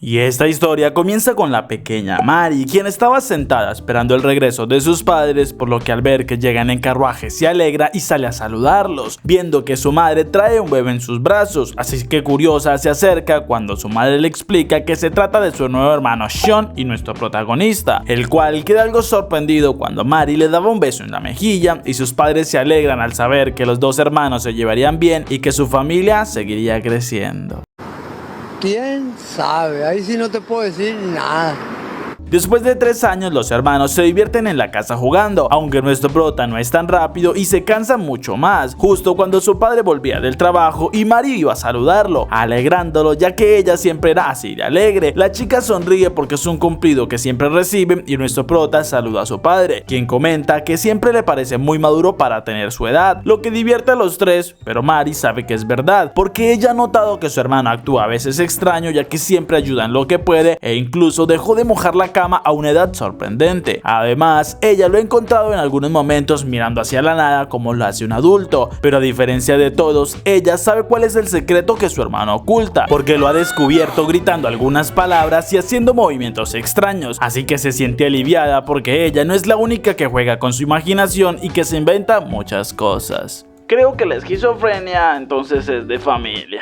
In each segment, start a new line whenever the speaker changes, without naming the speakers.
Y esta historia comienza con la pequeña Mari, quien estaba sentada esperando el regreso de sus padres, por lo que al ver que llegan en carruaje se alegra y sale a saludarlos, viendo que su madre trae un bebé en sus brazos, así que curiosa se acerca cuando su madre le explica que se trata de su nuevo hermano Sean y nuestro protagonista, el cual queda algo sorprendido cuando Mari le daba un beso en la mejilla y sus padres se alegran al saber que los dos hermanos se llevarían bien y que su familia seguiría creciendo.
¿Quién sabe? Ahí sí no te puedo decir nada.
Después de 3 años, los hermanos se divierten en la casa jugando, aunque nuestro prota no es tan rápido y se cansa mucho más, justo cuando su padre volvía del trabajo y Mari iba a saludarlo, alegrándolo ya que ella siempre era así de alegre. La chica sonríe porque es un cumplido que siempre recibe y nuestro prota saluda a su padre, quien comenta que siempre le parece muy maduro para tener su edad, lo que divierte a los tres, pero Mari sabe que es verdad, porque ella ha notado que su hermano actúa a veces extraño ya que siempre ayuda en lo que puede e incluso dejó de mojar la cama a una edad sorprendente. Además, ella lo ha encontrado en algunos momentos mirando hacia la nada como lo hace un adulto, pero a diferencia de todos, ella sabe cuál es el secreto que su hermano oculta, porque lo ha descubierto gritando algunas palabras y haciendo movimientos extraños, así que se siente aliviada porque ella no es la única que juega con su imaginación y que se inventa muchas cosas. Creo que la esquizofrenia entonces es de familia.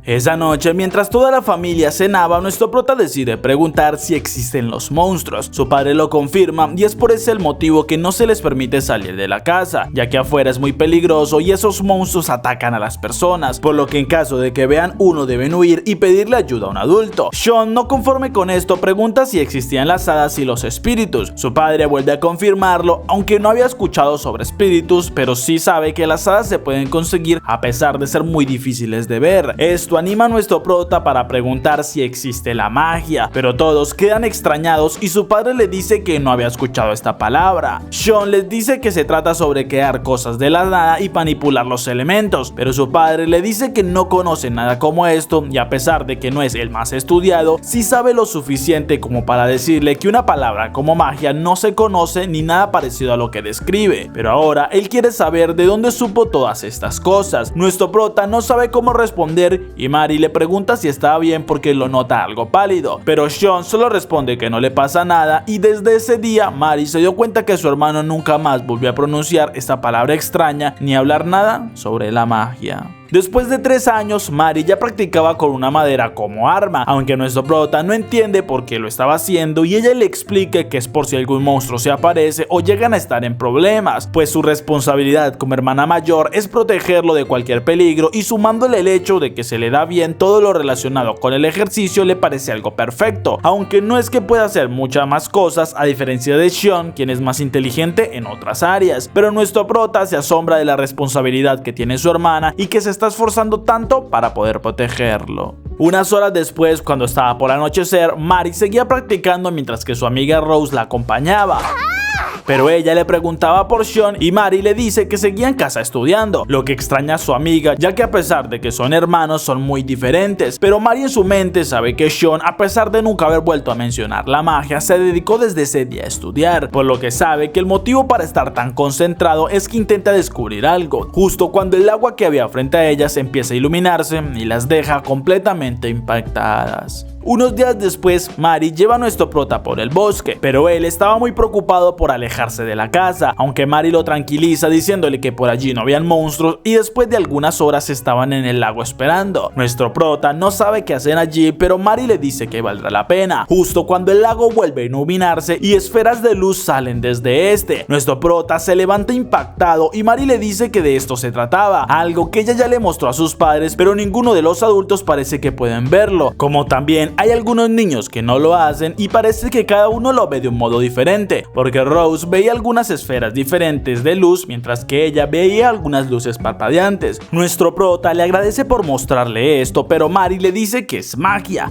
Esa noche, mientras toda la familia cenaba, nuestro prota decide preguntar si existen los monstruos. Su padre lo confirma y es por ese el motivo que no se les permite salir de la casa, ya que afuera es muy peligroso y esos monstruos atacan a las personas, por lo que en caso de que vean uno deben huir y pedirle ayuda a un adulto. Sean, no conforme con esto, pregunta si existían las hadas y los espíritus. Su padre vuelve a confirmarlo, aunque no había escuchado sobre espíritus, pero sí sabe que las hadas se pueden conseguir a pesar de ser muy difíciles de ver. Esto anima a nuestro prota para preguntar si existe la magia, pero todos quedan extrañados y su padre le dice que no había escuchado esta palabra. Sean les dice que se trata sobre crear cosas de la nada y manipular los elementos, pero su padre le dice que no conoce nada como esto y a pesar de que no es el más estudiado, sí sabe lo suficiente como para decirle que una palabra como magia no se conoce ni nada parecido a lo que describe, pero ahora él quiere saber de dónde supo todas estas cosas. Nuestro prota no sabe cómo responder y Mari le pregunta si está bien porque lo nota algo pálido, pero Sean solo responde que no le pasa nada y desde ese día Mari se dio cuenta que su hermano nunca más volvió a pronunciar esta palabra extraña ni a hablar nada sobre la magia. Después de 3 años, Mari ya practicaba con una madera como arma, aunque nuestro prota no entiende por qué lo estaba haciendo y ella le explica que es por si algún monstruo se aparece o llegan a estar en problemas, pues su responsabilidad como hermana mayor es protegerlo de cualquier peligro y sumándole el hecho de que se le da bien todo lo relacionado con el ejercicio le parece algo perfecto, aunque no es que pueda hacer muchas más cosas a diferencia de Sean, quien es más inteligente en otras áreas, pero nuestro prota se asombra de la responsabilidad que tiene su hermana y que se está esforzando tanto para poder protegerlo. Unas horas después, cuando estaba por anochecer, Mari seguía practicando mientras que su amiga Rose la acompañaba. Pero ella le preguntaba por Sean y Mari le dice que seguía en casa estudiando, lo que extraña a su amiga ya que a pesar de que son hermanos son muy diferentes, pero Mari en su mente sabe que Sean, a pesar de nunca haber vuelto a mencionar la magia, se dedicó desde ese día a estudiar, por lo que sabe que el motivo para estar tan concentrado es que intenta descubrir algo, justo cuando el agua que había frente a ellas empieza a iluminarse y las deja completamente impactadas. Unos días después, Mari lleva a nuestro prota por el bosque, pero él estaba muy preocupado por alejarse de la casa, aunque Mari lo tranquiliza diciéndole que por allí no habían monstruos y después de algunas horas estaban en el lago esperando. Nuestro prota no sabe qué hacen allí, pero Mari le dice que valdrá la pena, justo cuando el lago vuelve a iluminarse y esferas de luz salen desde este. Nuestro prota se levanta impactado y Mari le dice que de esto se trataba, algo que ella ya le mostró a sus padres, pero ninguno de los adultos parece que pueden verlo, como también hay algunos niños que no lo hacen y parece que cada uno lo ve de un modo diferente, porque Rose veía algunas esferas diferentes de luz mientras que ella veía algunas luces parpadeantes. Nuestro prota le agradece por mostrarle esto, pero Mari le dice que es magia.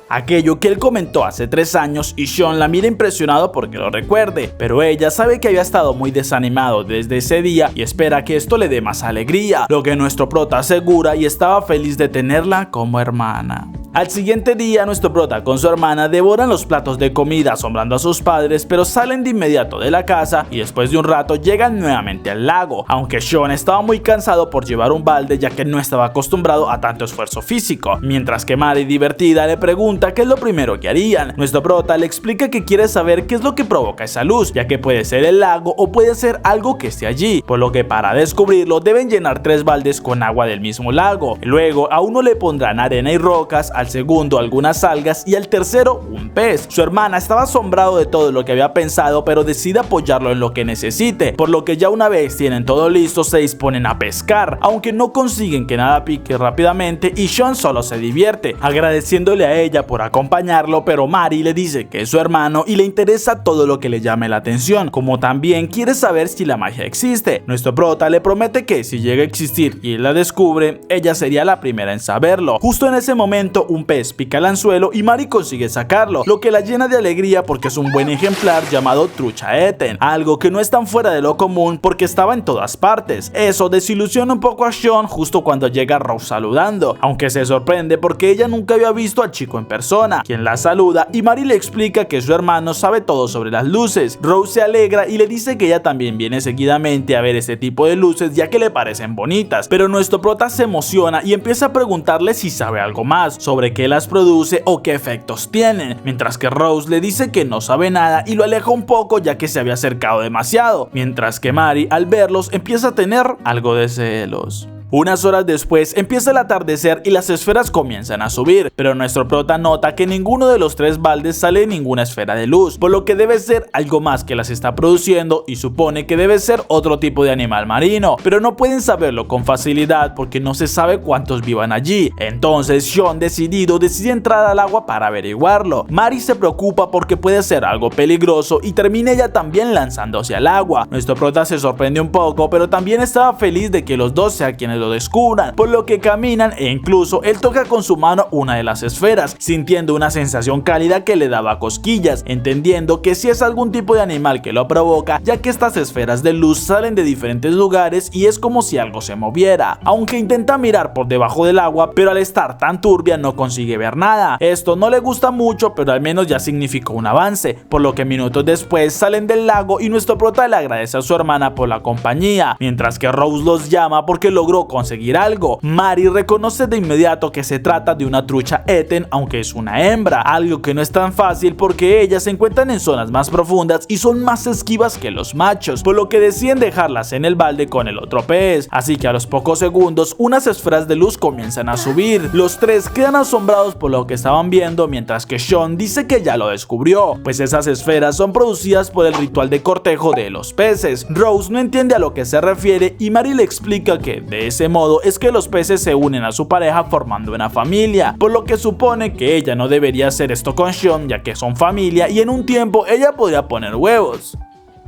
Aquello que él comentó hace 3 años y Sean la mira impresionado porque lo recuerde, pero ella sabe que había estado muy desanimado desde ese día y espera que esto le dé más alegría, lo que nuestro prota asegura y estaba feliz de tenerla como hermana. Al siguiente día, nuestro prota con su hermana devoran los platos de comida asombrando a sus padres, pero salen de inmediato de la casa y después de un rato llegan nuevamente al lago, aunque Sean estaba muy cansado por llevar un balde ya que no estaba acostumbrado a tanto esfuerzo físico, mientras que Mari, divertida, le pregunta qué es lo primero que harían. Nuestro prota le explica que quiere saber qué es lo que provoca esa luz, ya que puede ser el lago o puede ser algo que esté allí, por lo que para descubrirlo deben llenar 3 baldes con agua del mismo lago. Luego a uno le pondrán arena y rocas, al segundo algunas algas y al tercero un pez. Su hermana estaba asombrado de todo lo que había pensado, pero decide apoyarlo en lo que necesite, por lo que ya una vez tienen todo listo se disponen a pescar, aunque no consiguen que nada pique rápidamente y Sean solo se divierte, agradeciéndole a ella por acompañarlo, pero Mari le dice que es su hermano y le interesa todo lo que le llame la atención, como también quiere saber si la magia existe. Nuestro prota le promete que si llega a existir y él la descubre, ella sería la primera en saberlo. Justo en ese momento un pez pica el anzuelo y Mari consigue sacarlo, lo que la llena de alegría porque es un buen ejemplar llamado trucha Eten, algo que no es tan fuera de lo común porque estaba en todas partes. Eso desilusiona un poco a Sean justo cuando llega Rose saludando, aunque se sorprende porque ella nunca había visto al chico en persona, quien la saluda y Mari le explica que su hermano sabe todo sobre las luces. Rose se alegra y le dice que ella también viene seguidamente a ver este tipo de luces ya que le parecen bonitas, pero nuestro prota se emociona y empieza a preguntarle si sabe algo más sobre qué las produce o qué efectos tienen, mientras que Rose le dice que no sabe nada y lo aleja un poco ya que se había acercado demasiado, mientras que Mari al verlos empieza a tener algo de celos. Unas horas después empieza el atardecer y las esferas comienzan a subir, pero nuestro prota nota que ninguno de los 3 baldes sale ninguna esfera de luz, por lo que debe ser algo más que las está produciendo y supone que debe ser otro tipo de animal marino, pero no pueden saberlo con facilidad porque no se sabe cuántos vivan allí. Entonces Sean decide entrar al agua para averiguarlo. Mari se preocupa porque puede ser algo peligroso y termina ella también lanzándose al agua. Nuestro prota se sorprende un poco, pero también estaba feliz de que los dos sean quienes lo descubran, por lo que caminan e incluso él toca con su mano una de las esferas, sintiendo una sensación cálida que le daba cosquillas, entendiendo que si es algún tipo de animal que lo provoca, ya que estas esferas de luz salen de diferentes lugares y es como si algo se moviera, aunque intenta mirar por debajo del agua, pero al estar tan turbia no consigue ver nada. Esto no le gusta mucho, pero al menos ya significó un avance, por lo que minutos después salen del lago y nuestro prota le agradece a su hermana por la compañía, mientras que Rose los llama porque logró conseguir algo. Mari reconoce de inmediato que se trata de una trucha Eten, aunque es una hembra, algo que no es tan fácil porque ellas se encuentran en zonas más profundas y son más esquivas que los machos, por lo que deciden dejarlas en el balde con el otro pez. Así que a los pocos segundos unas esferas de luz comienzan a subir. Los 3 quedan asombrados por lo que estaban viendo, mientras que Sean dice que ya lo descubrió, pues esas esferas son producidas por el ritual de cortejo de los peces. Rose no entiende a lo que se refiere y Mari le explica que de ese modo es que los peces se unen a su pareja formando una familia, por lo que supone que ella no debería hacer esto con Sean ya que son familia y en un tiempo ella podría poner huevos.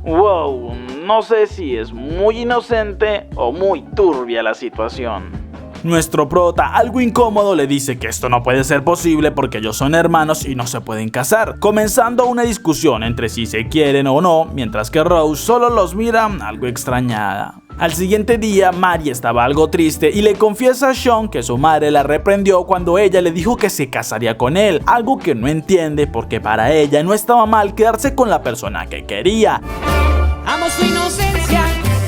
Wow, no sé si es muy inocente o muy turbia la situación.
Nuestro prota, algo incómodo, le dice que esto no puede ser posible porque ellos son hermanos y no se pueden casar, comenzando una discusión entre si se quieren o no, mientras que Rose solo los mira algo extrañada. Al siguiente día, Mari estaba algo triste y le confiesa a Sean que su madre la reprendió cuando ella le dijo que se casaría con él, algo que no entiende porque para ella no estaba mal quedarse con la persona que quería.
Amo su inocencia.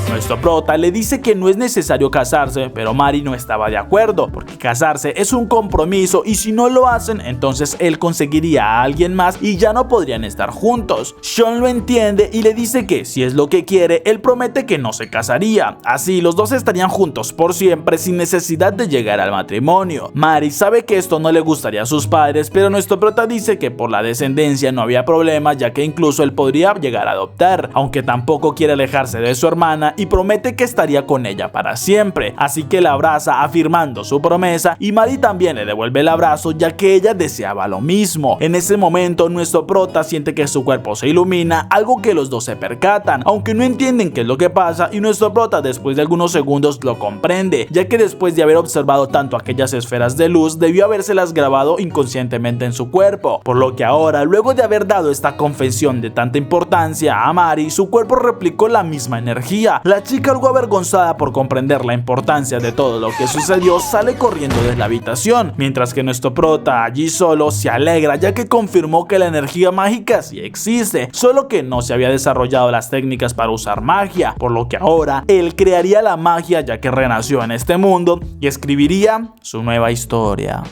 Nuestro prota le dice que no es necesario casarse, pero Mari no estaba de acuerdo, porque casarse es un compromiso y si no lo hacen, entonces él conseguiría a alguien más y ya no podrían estar juntos. Sean lo entiende y le dice que si es lo que quiere, él promete que no se casaría. Así los dos estarían juntos por siempre sin necesidad de llegar al matrimonio. Mari sabe que esto no le gustaría a sus padres, pero nuestro prota dice que por la descendencia no había problema, ya que incluso él podría llegar a adoptar, aunque tampoco quiere alejarse de su hermana y promete que estaría con ella para siempre, así que la abraza afirmando su promesa y Mari también le devuelve el abrazo ya que ella deseaba lo mismo. En ese momento nuestro prota siente que su cuerpo se ilumina, algo que los dos se percatan, aunque no entienden qué es lo que pasa, y nuestro prota después de algunos segundos lo comprende, ya que después de haber observado tanto aquellas esferas de luz debió habérselas grabado inconscientemente en su cuerpo, por lo que ahora, luego de haber dado esta confesión de tanta importancia a Mari, su cuerpo replicó la misma energía. La chica, algo avergonzada por comprender la importancia de todo lo que sucedió, sale corriendo de la habitación, mientras que nuestro prota allí solo se alegra ya que confirmó que la energía mágica sí existe, solo que no se había desarrollado las técnicas para usar magia, por lo que ahora él crearía la magia ya que renació en este mundo y escribiría su nueva historia.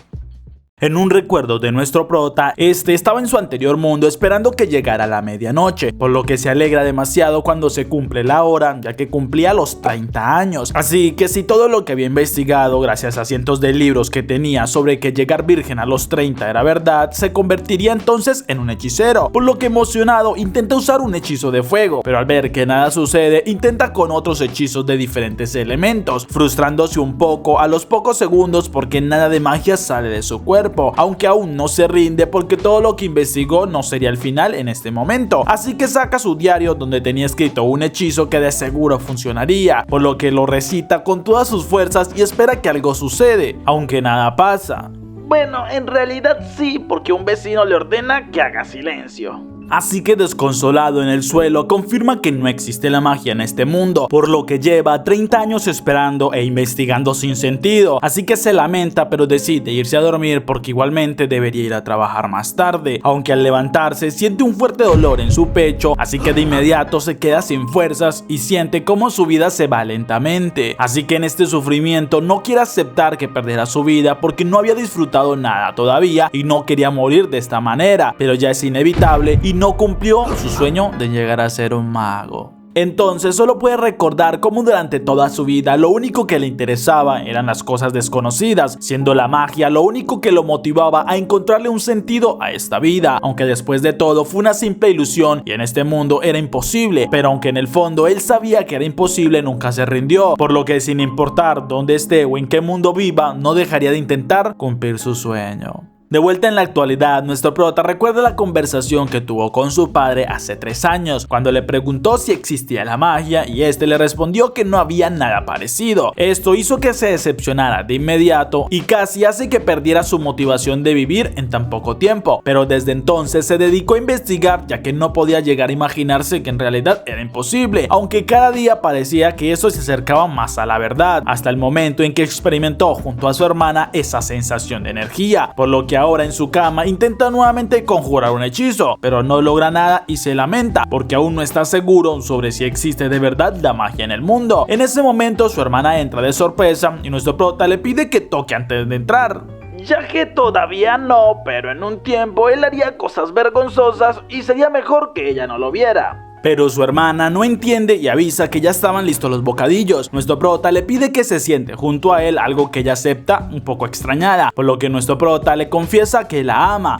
En un recuerdo de nuestro prota, este estaba en su anterior mundo esperando que llegara la medianoche, por lo que se alegra demasiado cuando se cumple la hora, ya que cumplía los 30 años. Así que si todo lo que había investigado, gracias a cientos de libros que tenía sobre que llegar virgen a los 30 era verdad, se convertiría entonces en un hechicero, por lo que emocionado intenta usar un hechizo de fuego, pero al ver que nada sucede, intenta con otros hechizos de diferentes elementos, frustrándose un poco a los pocos segundos porque nada de magia sale de su cuerpo. Aunque aún no se rinde porque todo lo que investigó no sería el final en este momento, así que saca su diario donde tenía escrito un hechizo que de seguro funcionaría, por lo que lo recita con todas sus fuerzas y espera que algo sucede, aunque nada pasa.
Bueno, en realidad sí, porque un vecino le ordena que haga silencio.
Así que desconsolado en el suelo, confirma que no existe la magia en este mundo, por lo que lleva 30 años esperando e investigando sin sentido. Así que se lamenta, pero decide irse a dormir porque igualmente debería ir a trabajar más tarde, aunque al levantarse siente un fuerte dolor en su pecho, así que de inmediato se queda sin fuerzas y siente como su vida se va lentamente. Así que en este sufrimiento no quiere aceptar que perderá su vida porque no había disfrutado nada todavía y no quería morir de esta manera, pero ya es inevitable y no cumplió su sueño de llegar a ser un mago. Entonces solo puede recordar cómo durante toda su vida lo único que le interesaba eran las cosas desconocidas, siendo la magia lo único que lo motivaba a encontrarle un sentido a esta vida, aunque después de todo fue una simple ilusión y en este mundo era imposible, pero aunque en el fondo él sabía que era imposible, nunca se rindió, por lo que sin importar dónde esté o en qué mundo viva, no dejaría de intentar cumplir su sueño. De vuelta en la actualidad, nuestro prota recuerda la conversación que tuvo con su padre hace 3 años, cuando le preguntó si existía la magia y este le respondió que no había nada parecido. Esto hizo que se decepcionara de inmediato y casi hace que perdiera su motivación de vivir en tan poco tiempo, pero desde entonces se dedicó a investigar ya que no podía llegar a imaginarse que en realidad era imposible, aunque cada día parecía que eso se acercaba más a la verdad, hasta el momento en que experimentó junto a su hermana esa sensación de energía, por lo que ahora en su cama intenta nuevamente conjurar un hechizo, pero no logra nada y se lamenta porque aún no está seguro sobre si existe de verdad la magia en el mundo. En ese momento su hermana entra de sorpresa y nuestro prota le pide que toque antes de entrar.
Ya que todavía no, pero en un tiempo él haría cosas vergonzosas y sería mejor que ella no lo viera.
Pero su hermana no entiende y avisa que ya estaban listos los bocadillos. Nuestro prota le pide que se siente junto a él, algo que ella acepta un poco extrañada, por lo que nuestro prota le confiesa que la ama.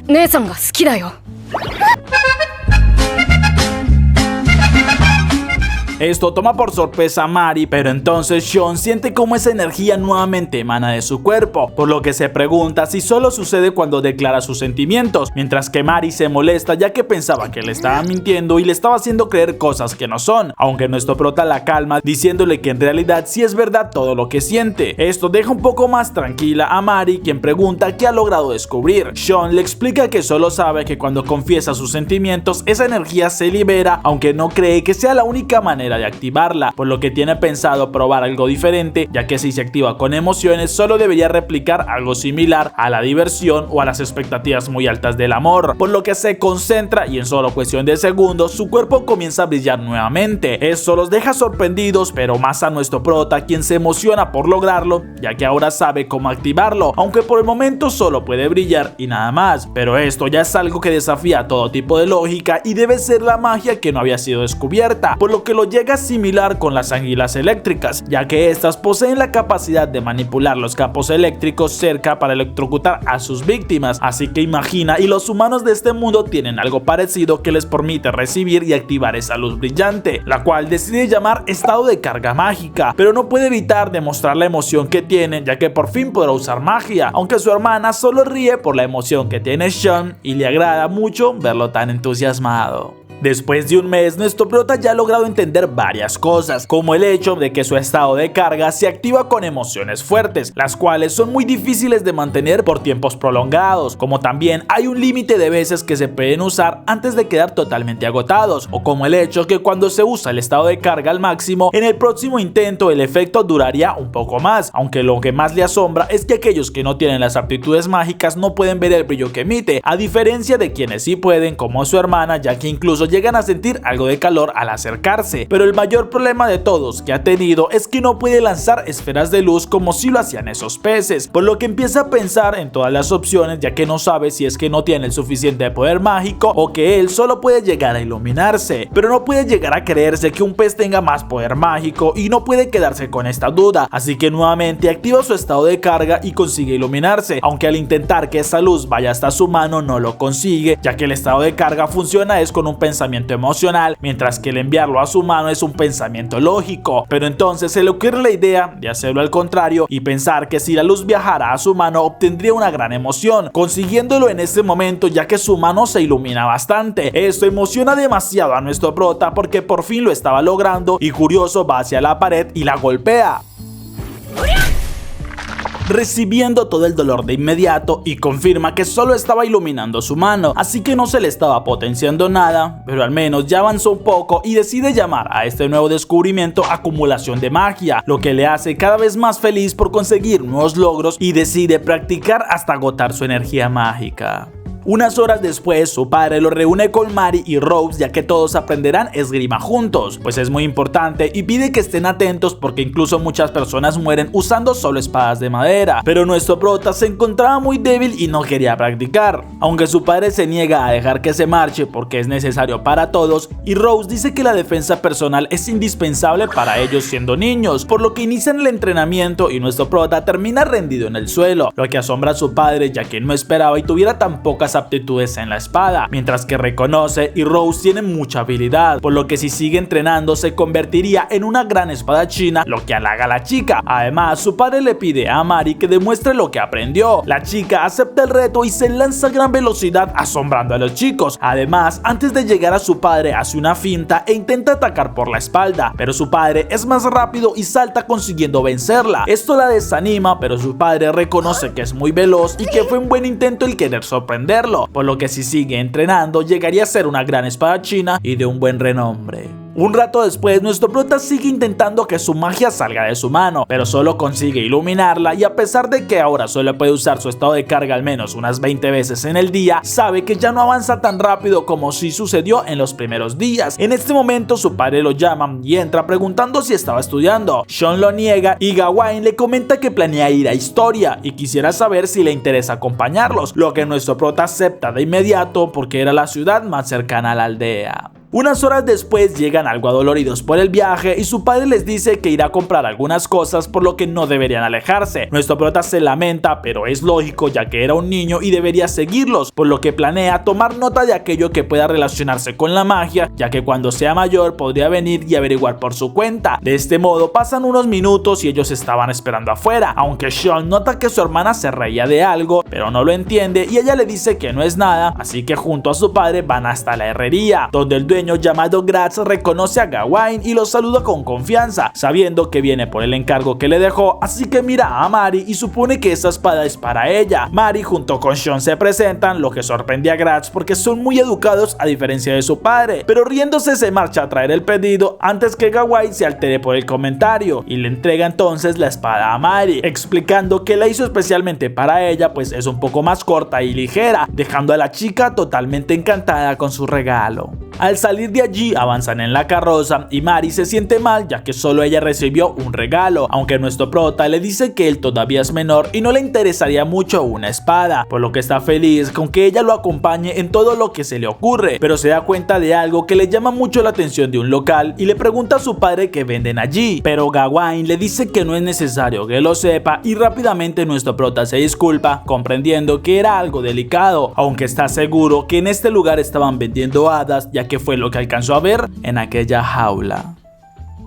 Esto toma por sorpresa a Mari, pero entonces Sean siente como esa energía nuevamente emana de su cuerpo, por lo que se pregunta si solo sucede cuando declara sus sentimientos, mientras que Mari se molesta ya que pensaba que le estaba mintiendo y le estaba haciendo creer cosas que no son, aunque nuestro prota la calma diciéndole que en realidad sí es verdad todo lo que siente. Esto deja un poco más tranquila a Mari, quien pregunta qué ha logrado descubrir. Sean le explica que solo sabe que cuando confiesa sus sentimientos esa energía se libera, aunque no cree que sea la única manera de activarla, por lo que tiene pensado probar algo diferente, ya que si se activa con emociones solo debería replicar algo similar a la diversión o a las expectativas muy altas del amor, por lo que se concentra y en solo cuestión de segundos su cuerpo comienza a brillar nuevamente. Esto los deja sorprendidos, pero más a nuestro prota, quien se emociona por lograrlo, ya que ahora sabe cómo activarlo, aunque por el momento solo puede brillar y nada más, pero esto ya es algo que desafía todo tipo de lógica y debe ser la magia que no había sido descubierta, por lo que lo lleva llega a asimilar con las anguilas eléctricas, ya que estas poseen la capacidad de manipular los campos eléctricos cerca para electrocutar a sus víctimas. Así que imagina, y los humanos de este mundo tienen algo parecido que les permite recibir y activar esa luz brillante, la cual decide llamar estado de carga mágica, pero no puede evitar demostrar la emoción que tiene, ya que por fin podrá usar magia, aunque su hermana solo ríe por la emoción que tiene Sean y le agrada mucho verlo tan entusiasmado. Después de un mes, nuestro prota ya ha logrado entender varias cosas, como el hecho de que su estado de carga se activa con emociones fuertes, las cuales son muy difíciles de mantener por tiempos prolongados, como también hay un límite de veces que se pueden usar antes de quedar totalmente agotados, o como el hecho que cuando se usa el estado de carga al máximo, en el próximo intento el efecto duraría un poco más, aunque lo que más le asombra es que aquellos que no tienen las aptitudes mágicas no pueden ver el brillo que emite, a diferencia de quienes sí pueden, como su hermana, ya que incluso llegan a sentir algo de calor al acercarse. Pero el mayor problema de todos que ha tenido es que no puede lanzar esferas de luz como si lo hacían esos peces, por lo que empieza a pensar en todas las opciones, ya que no sabe si es que no tiene el suficiente poder mágico o que él solo puede llegar a iluminarse, pero no puede llegar a creerse que un pez tenga más poder mágico y no puede quedarse con esta duda, así que nuevamente activa su estado de carga y consigue iluminarse, aunque al intentar que esa luz vaya hasta su mano no lo consigue, ya que el estado de carga funciona es con un pensamiento emocional, mientras que el enviarlo a su mano es un pensamiento lógico. Pero entonces se le ocurre la idea de hacerlo al contrario y pensar que si la luz viajara a su mano obtendría una gran emoción, consiguiéndolo en ese momento ya que su mano se ilumina bastante. Esto emociona demasiado a nuestro prota porque por fin lo estaba logrando y curioso va hacia la pared y la golpea, recibiendo todo el dolor de inmediato, y confirma que solo estaba iluminando su mano, así que no se le estaba potenciando nada, pero al menos ya avanzó un poco y decide llamar a este nuevo descubrimiento acumulación de magia, lo que le hace cada vez más feliz por conseguir nuevos logros y decide practicar hasta agotar su energía mágica. Unas horas después, su padre lo reúne con Mari y Rose, ya que todos aprenderán esgrima juntos, pues es muy importante, y pide que estén atentos porque incluso muchas personas mueren usando solo espadas de madera. Pero nuestro prota se encontraba muy débil y no quería practicar, aunque su padre se niega a dejar que se marche porque es necesario para todos, y Rose dice que la defensa personal es indispensable para ellos siendo niños, por lo que inician el entrenamiento y nuestro prota termina rendido en el suelo, lo que asombra a su padre, ya que no esperaba y tuviera tan pocas aptitudes en la espada, mientras que reconoce y Rose tiene mucha habilidad, por lo que si sigue entrenando se convertiría en una gran espadachina, lo que halaga a la chica. Además, su padre le pide a Mari que demuestre lo que aprendió. La chica acepta el reto y se lanza a gran velocidad asombrando a los chicos. Además, antes de llegar a su padre hace una finta e intenta atacar por la espalda, pero su padre es más rápido y salta consiguiendo vencerla. Esto la desanima, pero su padre reconoce que es muy veloz y que fue un buen intento el querer sorprenderlo, por lo que si sigue entrenando llegaría a ser una gran espadachina y de un buen renombre. Un rato después, nuestro prota sigue intentando que su magia salga de su mano, pero solo consigue iluminarla, y a pesar de que ahora solo puede usar su estado de carga al menos unas 20 veces en el día, sabe que ya no avanza tan rápido como si sucedió en los primeros días. En este momento su padre lo llama y entra preguntando si estaba estudiando. Sean lo niega y Gawain le comenta que planea ir a historia y quisiera saber si le interesa acompañarlos, lo que nuestro prota acepta de inmediato porque era la ciudad más cercana a la aldea. Unas horas después llegan algo adoloridos por el viaje y su padre les dice que irá a comprar algunas cosas, por lo que no deberían alejarse. Nuestro prota se lamenta, pero es lógico ya que era un niño y debería seguirlos, por lo que planea tomar nota de aquello que pueda relacionarse con la magia, ya que cuando sea mayor podría venir y averiguar por su cuenta. De este modo pasan unos minutos y ellos estaban esperando afuera, aunque Sean nota que su hermana se reía de algo, pero no lo entiende y ella le dice que no es nada, así que junto a su padre van hasta la herrería, donde el dueño llamado Gratz reconoce a Gawain y lo saluda con confianza, sabiendo que viene por el encargo que le dejó, así que mira a Mari y supone que esa espada es para ella. Mari junto con Sean se presentan, lo que sorprende a Gratz porque son muy educados a diferencia de su padre, pero riéndose se marcha a traer el pedido antes que Gawain se altere por el comentario y le entrega entonces la espada a Mari, explicando que la hizo especialmente para ella pues es un poco más corta y ligera, dejando a la chica totalmente encantada con su regalo. Al salir de allí avanzan en la carroza y Mari se siente mal ya que solo ella recibió un regalo, aunque nuestro prota le dice que él todavía es menor y no le interesaría mucho una espada, por lo que está feliz con que ella lo acompañe en todo lo que se le ocurre, pero se da cuenta de algo que le llama mucho la atención de un local y le pregunta a su padre qué venden allí, pero Gawain le dice que no es necesario que lo sepa y rápidamente nuestro prota se disculpa, comprendiendo que era algo delicado, aunque está seguro que en este lugar estaban vendiendo hadas, ya que fue lo que alcanzó a ver en aquella jaula.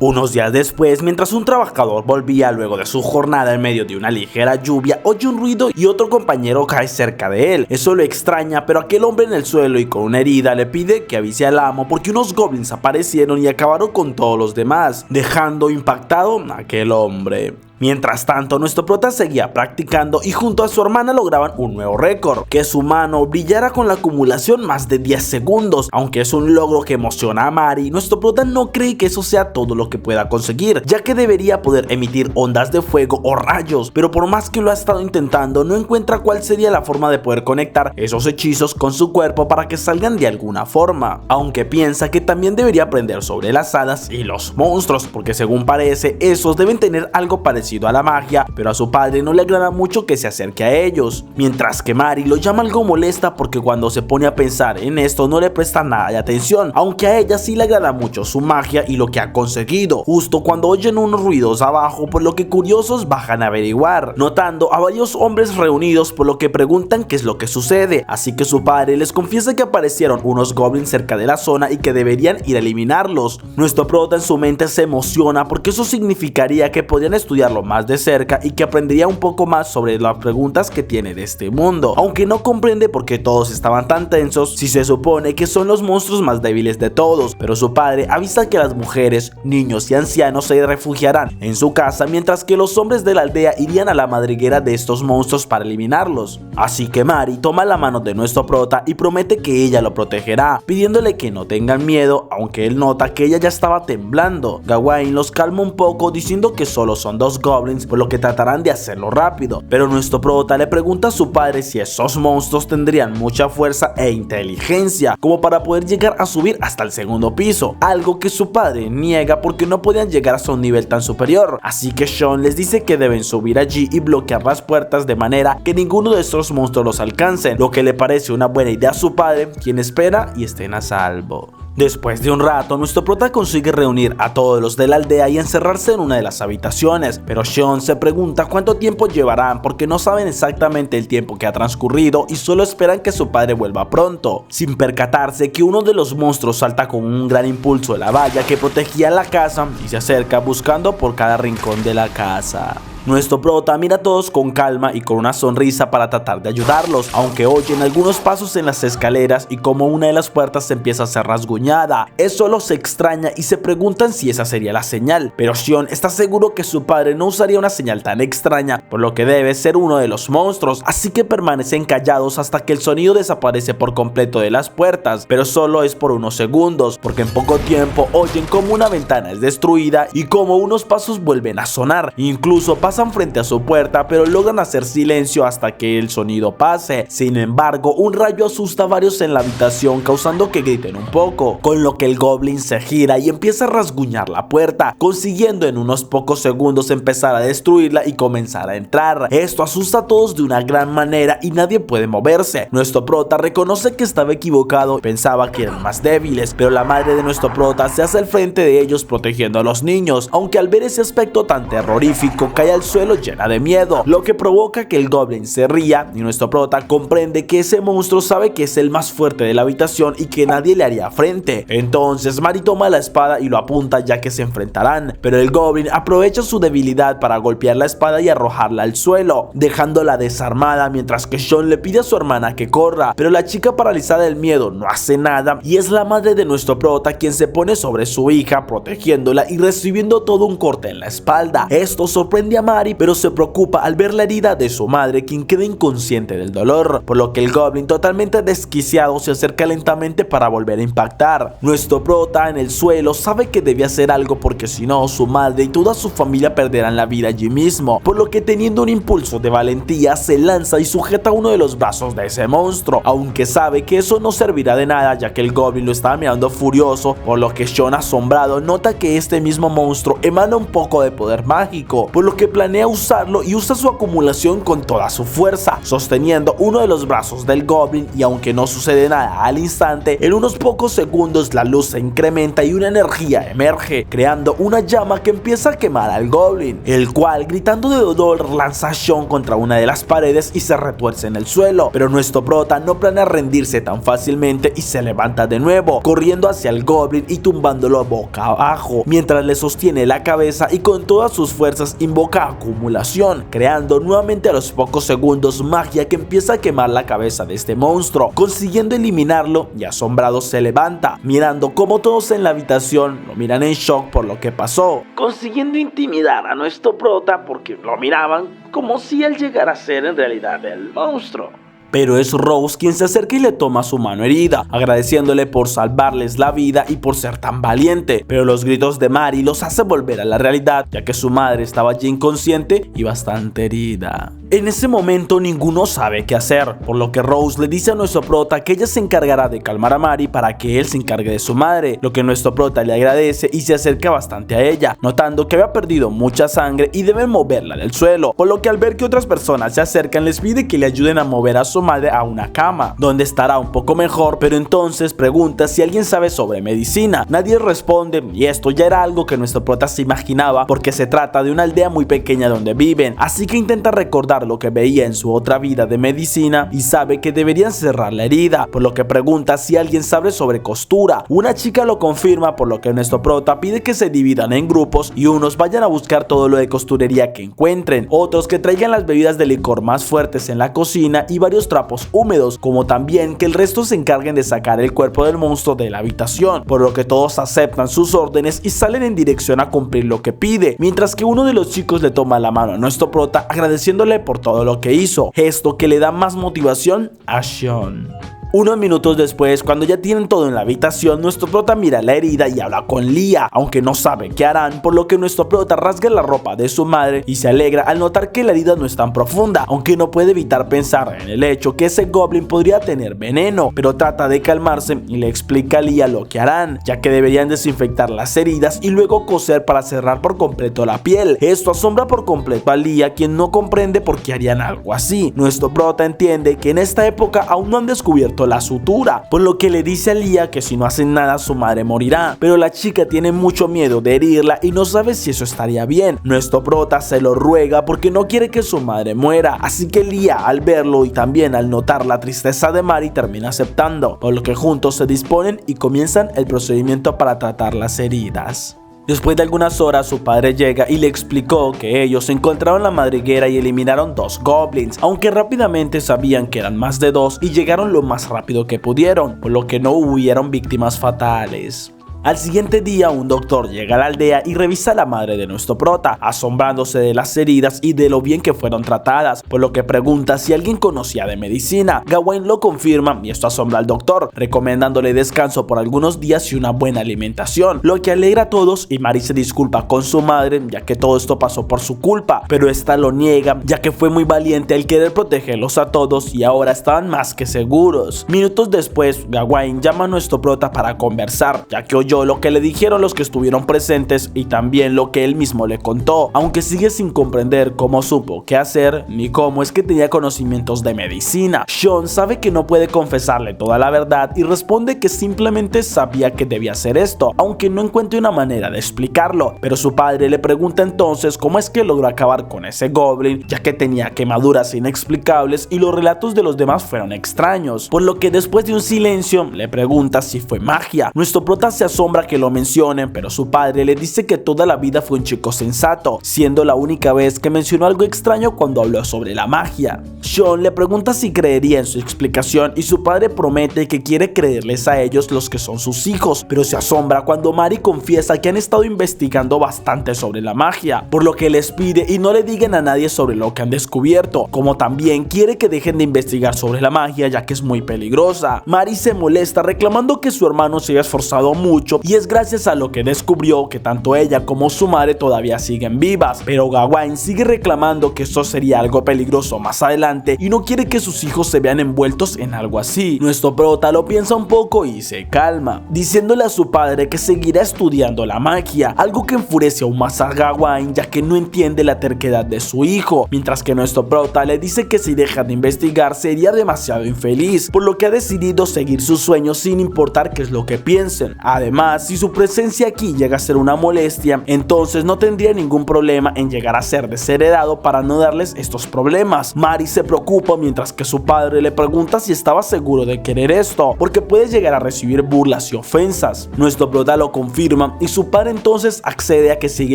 Unos días después, mientras un trabajador volvía luego de su jornada en medio de una ligera lluvia, oye un ruido y otro compañero cae cerca de él. Eso lo extraña, pero aquel hombre en el suelo y con una herida le pide que avise al amo porque unos goblins aparecieron y acabaron con todos los demás, dejando impactado a aquel hombre. Mientras tanto, nuestro prota seguía practicando y junto a su hermana lograban un nuevo récord, que su mano brillara con la acumulación más de 10 segundos. Aunque es un logro que emociona a Mari, nuestro prota no cree que eso sea todo lo que pueda conseguir, ya que debería poder emitir ondas de fuego o rayos, pero por más que lo ha estado intentando, no encuentra cuál sería la forma de poder conectar esos hechizos con su cuerpo para que salgan de alguna forma, aunque piensa que también debería aprender sobre las hadas y los monstruos, porque según parece, esos deben tener algo parecido a la magia, pero a su padre no le agrada mucho que se acerque a ellos, mientras que Mari lo llama algo molesta porque cuando se pone a pensar en esto no le presta nada de atención, aunque a ella sí le agrada mucho su magia y lo que ha conseguido, justo cuando oyen unos ruidos abajo, por lo que curiosos bajan a averiguar, notando a varios hombres reunidos, por lo que preguntan qué es lo que sucede, así que su padre les confiesa que aparecieron unos goblins cerca de la zona y que deberían ir a eliminarlos. Nuestro prota en su mente se emociona porque eso significaría que podrían estudiarlo más de cerca y que aprendería un poco más sobre las preguntas que tiene de este mundo, aunque no comprende por qué todos estaban tan tensos si se supone que son los monstruos más débiles de todos, pero su padre avisa que las mujeres, niños y ancianos se refugiarán en su casa mientras que los hombres de la aldea irían a la madriguera de estos monstruos para eliminarlos. Así que Mari toma la mano de nuestro prota y promete que ella lo protegerá, pidiéndole que no tengan miedo, aunque él nota que ella ya estaba temblando. Gawain los calma un poco diciendo que solo son dos goblins, por lo que tratarán de hacerlo rápido, pero nuestro prota le pregunta a su padre si esos monstruos tendrían mucha fuerza e inteligencia como para poder llegar a subir hasta el segundo piso, algo que su padre niega porque no podían llegar hasta un nivel tan superior, así que Sean les dice que deben subir allí y bloquear las puertas de manera que ninguno de estos monstruos los alcancen, lo que le parece una buena idea a su padre, quien espera y estén a salvo. Después de un rato, nuestro prota consigue reunir a todos los de la aldea y encerrarse en una de las habitaciones, pero Sean se pregunta cuánto tiempo llevarán porque no saben exactamente el tiempo que ha transcurrido y solo esperan que su padre vuelva pronto, sin percatarse que uno de los monstruos salta con un gran impulso de la valla que protegía la casa y se acerca buscando por cada rincón de la casa. Nuestro prota mira a todos con calma y con una sonrisa para tratar de ayudarlos, aunque oyen algunos pasos en las escaleras y como una de las puertas se empieza a ser rasguñada. Eso los extraña y se preguntan si esa sería la señal, pero Sean está seguro que su padre no usaría una señal tan extraña, por lo que debe ser uno de los monstruos, así que permanecen callados hasta que el sonido desaparece por completo de las puertas, pero solo es por unos segundos, porque en poco tiempo oyen como una ventana es destruida y como unos pasos vuelven a sonar, incluso pasan frente a su puerta, pero logran hacer silencio hasta que el sonido pase. Sin embargo, un rayo asusta a varios en la habitación, causando que griten un poco, con lo que el goblin se gira y empieza a rasguñar la puerta, consiguiendo en unos pocos segundos empezar a destruirla y comenzar a entrar. Esto asusta a todos de una gran manera y nadie puede moverse. Nuestro prota reconoce que estaba equivocado y pensaba que eran más débiles, pero la madre de nuestro prota se hace al frente de ellos protegiendo a los niños, aunque al ver ese aspecto tan terrorífico cae al suelo llena de miedo, lo que provoca que el goblin se ría y nuestro prota comprende que ese monstruo sabe que es el más fuerte de la habitación y que nadie le haría frente. Entonces Mari toma la espada y lo apunta ya que se enfrentarán, pero el goblin aprovecha su debilidad para golpear la espada y arrojarla al suelo, dejándola desarmada, mientras que Sean le pide a su hermana que corra, pero la chica paralizada del miedo no hace nada y es la madre de nuestro prota quien se pone sobre su hija protegiéndola y recibiendo todo un corte en la espalda. Esto sorprende a Mari, pero se preocupa al ver la herida de su madre, quien queda inconsciente del dolor, por lo que el Goblin, totalmente desquiciado, se acerca lentamente para volver a impactar. Nuestro prota en el suelo sabe que debe hacer algo porque si no, su madre y toda su familia perderán la vida allí mismo, por lo que teniendo un impulso de valentía se lanza y sujeta uno de los brazos de ese monstruo, aunque sabe que eso no servirá de nada ya que el Goblin lo está mirando furioso, por lo que Sean, asombrado, nota que este mismo monstruo emana un poco de poder mágico, por lo que planea usarlo y usa su acumulación con toda su fuerza, sosteniendo uno de los brazos del Goblin, y aunque no sucede nada al instante, en unos pocos segundos la luz se incrementa y una energía emerge, creando una llama que empieza a quemar al Goblin, el cual, gritando de dolor, lanza a Sean contra una de las paredes y se retuerce en el suelo, pero nuestro prota no planea rendirse tan fácilmente y se levanta de nuevo, corriendo hacia el Goblin y tumbándolo boca abajo, mientras le sostiene la cabeza y con todas sus fuerzas invoca acumulación, creando nuevamente a los pocos segundos magia que empieza a quemar la cabeza de este monstruo, consiguiendo eliminarlo, y asombrado se levanta, mirando cómo todos en la habitación lo miran en shock por lo que pasó,
consiguiendo intimidar a nuestro prota porque lo miraban como si él llegara a ser en realidad el monstruo.
Pero es Rose quien se acerca y le toma su mano herida, agradeciéndole por salvarles la vida y por ser tan valiente, pero los gritos de Mari los hace volver a la realidad, ya que su madre estaba allí inconsciente y bastante herida. En ese momento ninguno sabe qué hacer, por lo que Rose le dice a nuestro prota que ella se encargará de calmar a Mari para que él se encargue de su madre, lo que nuestro prota le agradece y se acerca bastante a ella, notando que había perdido mucha sangre y deben moverla del suelo, por lo que al ver que otras personas se acercan les pide que le ayuden a mover a su madre a una cama, donde estará un poco mejor, pero entonces pregunta si alguien sabe sobre medicina. Nadie responde, y esto ya era algo que nuestro prota se imaginaba porque se trata de una aldea muy pequeña donde viven, así que intenta recordar lo que veía en su otra vida de medicina y sabe que deberían cerrar la herida, por lo que pregunta si alguien sabe sobre costura. Una chica lo confirma, por lo que nuestro prota pide que se dividan en grupos y unos vayan a buscar todo lo de costurería que encuentren, otros que traigan las bebidas de licor más fuertes en la cocina y varios trapos húmedos, como también que el resto se encarguen de sacar el cuerpo del monstruo de la habitación, por lo que todos aceptan sus órdenes y salen en dirección a cumplir lo que pide, mientras que uno de los chicos le toma la mano a nuestro prota agradeciéndole por todo lo que hizo, gesto que le da más motivación a Sean. Unos minutos después, cuando ya tienen todo en la habitación, nuestro prota mira la herida y habla con Lia, aunque no sabe qué harán, por lo que nuestro prota rasga la ropa de su madre y se alegra al notar que la herida no es tan profunda, aunque no puede evitar pensar en el hecho que ese Goblin podría tener veneno, pero trata de calmarse y le explica a Lia lo que harán, ya que deberían desinfectar las heridas y luego coser para cerrar por completo la piel. Esto asombra por completo a Lia, quien no comprende por qué harían algo así. Nuestro prota entiende que en esta época aún no han descubierto la sutura, por lo que le dice a Lia que si no hacen nada su madre morirá, pero la chica tiene mucho miedo de herirla y no sabe si eso estaría bien. Nuestro prota se lo ruega porque no quiere que su madre muera, así que Lia, al verlo y también al notar la tristeza de Mari, termina aceptando, por lo que juntos se disponen y comienzan el procedimiento para tratar las heridas. Después de algunas horas su padre llega y le explicó que ellos encontraron la madriguera y eliminaron 2 goblins, aunque rápidamente sabían que eran más de 2 y llegaron lo más rápido que pudieron, por lo que no hubieron víctimas fatales. Al siguiente día un doctor llega a la aldea y revisa a la madre de nuestro prota, asombrándose de las heridas y de lo bien que fueron tratadas, por lo que pregunta si alguien conocía de medicina. Gawain lo confirma y esto asombra al doctor, recomendándole descanso por algunos días y una buena alimentación, lo que alegra a todos, y Mari se disculpa con su madre ya que todo esto pasó por su culpa, pero esta lo niega ya que fue muy valiente al querer protegerlos a todos y ahora estaban más que seguros. Minutos después Gawain llama a nuestro prota para conversar, ya que oyó lo que le dijeron los que estuvieron presentes y también lo que él mismo le contó, aunque sigue sin comprender cómo supo qué hacer ni cómo es que tenía conocimientos de medicina. Sean sabe que no puede confesarle toda la verdad y responde que simplemente sabía que debía hacer esto, aunque no encuentre una manera de explicarlo, pero su padre le pregunta entonces cómo es que logró acabar con ese Goblin, ya que tenía quemaduras inexplicables y los relatos de los demás fueron extraños, por lo que después de un silencio le pregunta si fue magia. Nuestro prota se asombra asombra que lo mencionen, pero su padre le dice que toda la vida fue un chico sensato, siendo la única vez que mencionó algo extraño cuando habló sobre la magia. Sean le pregunta si creería en su explicación y su padre promete que quiere creerles a ellos los que son sus hijos, pero se asombra cuando Mari confiesa que han estado investigando bastante sobre la magia, por lo que les pide y no le digan a nadie sobre lo que han descubierto, como también quiere que dejen de investigar sobre la magia ya que es muy peligrosa. Mari se molesta reclamando que su hermano se ha esforzado mucho y es gracias a lo que descubrió que tanto ella como su madre todavía siguen vivas, pero Gawain sigue reclamando que esto sería algo peligroso más adelante y no quiere que sus hijos se vean envueltos en algo así. Nuestro prota lo piensa un poco y se calma, diciéndole a su padre que seguirá estudiando la magia, algo que enfurece aún más a Gawain ya que no entiende la terquedad de su hijo, mientras que nuestro prota le dice que si deja de investigar sería demasiado infeliz, por lo que ha decidido seguir sus sueños sin importar qué es lo que piensen. Además, si su presencia aquí llega a ser una molestia, entonces no tendría ningún problema en llegar a ser desheredado para no darles estos problemas. Mari se preocupa mientras que su padre le pregunta si estaba seguro de querer esto, porque puede llegar a recibir burlas y ofensas. Nuestro prota lo confirma y su padre entonces accede a que siga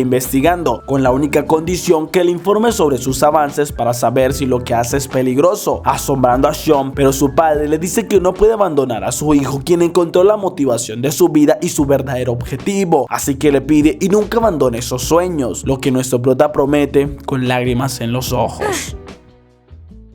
investigando, con la única condición que le informe sobre sus avances para saber si lo que hace es peligroso, asombrando a Sean, pero su padre le dice que no puede abandonar a su hijo, quien encontró la motivación de su vida y su verdadero objetivo, así que le pide y nunca abandone esos sueños, lo que nuestro prota promete con lágrimas en los ojos.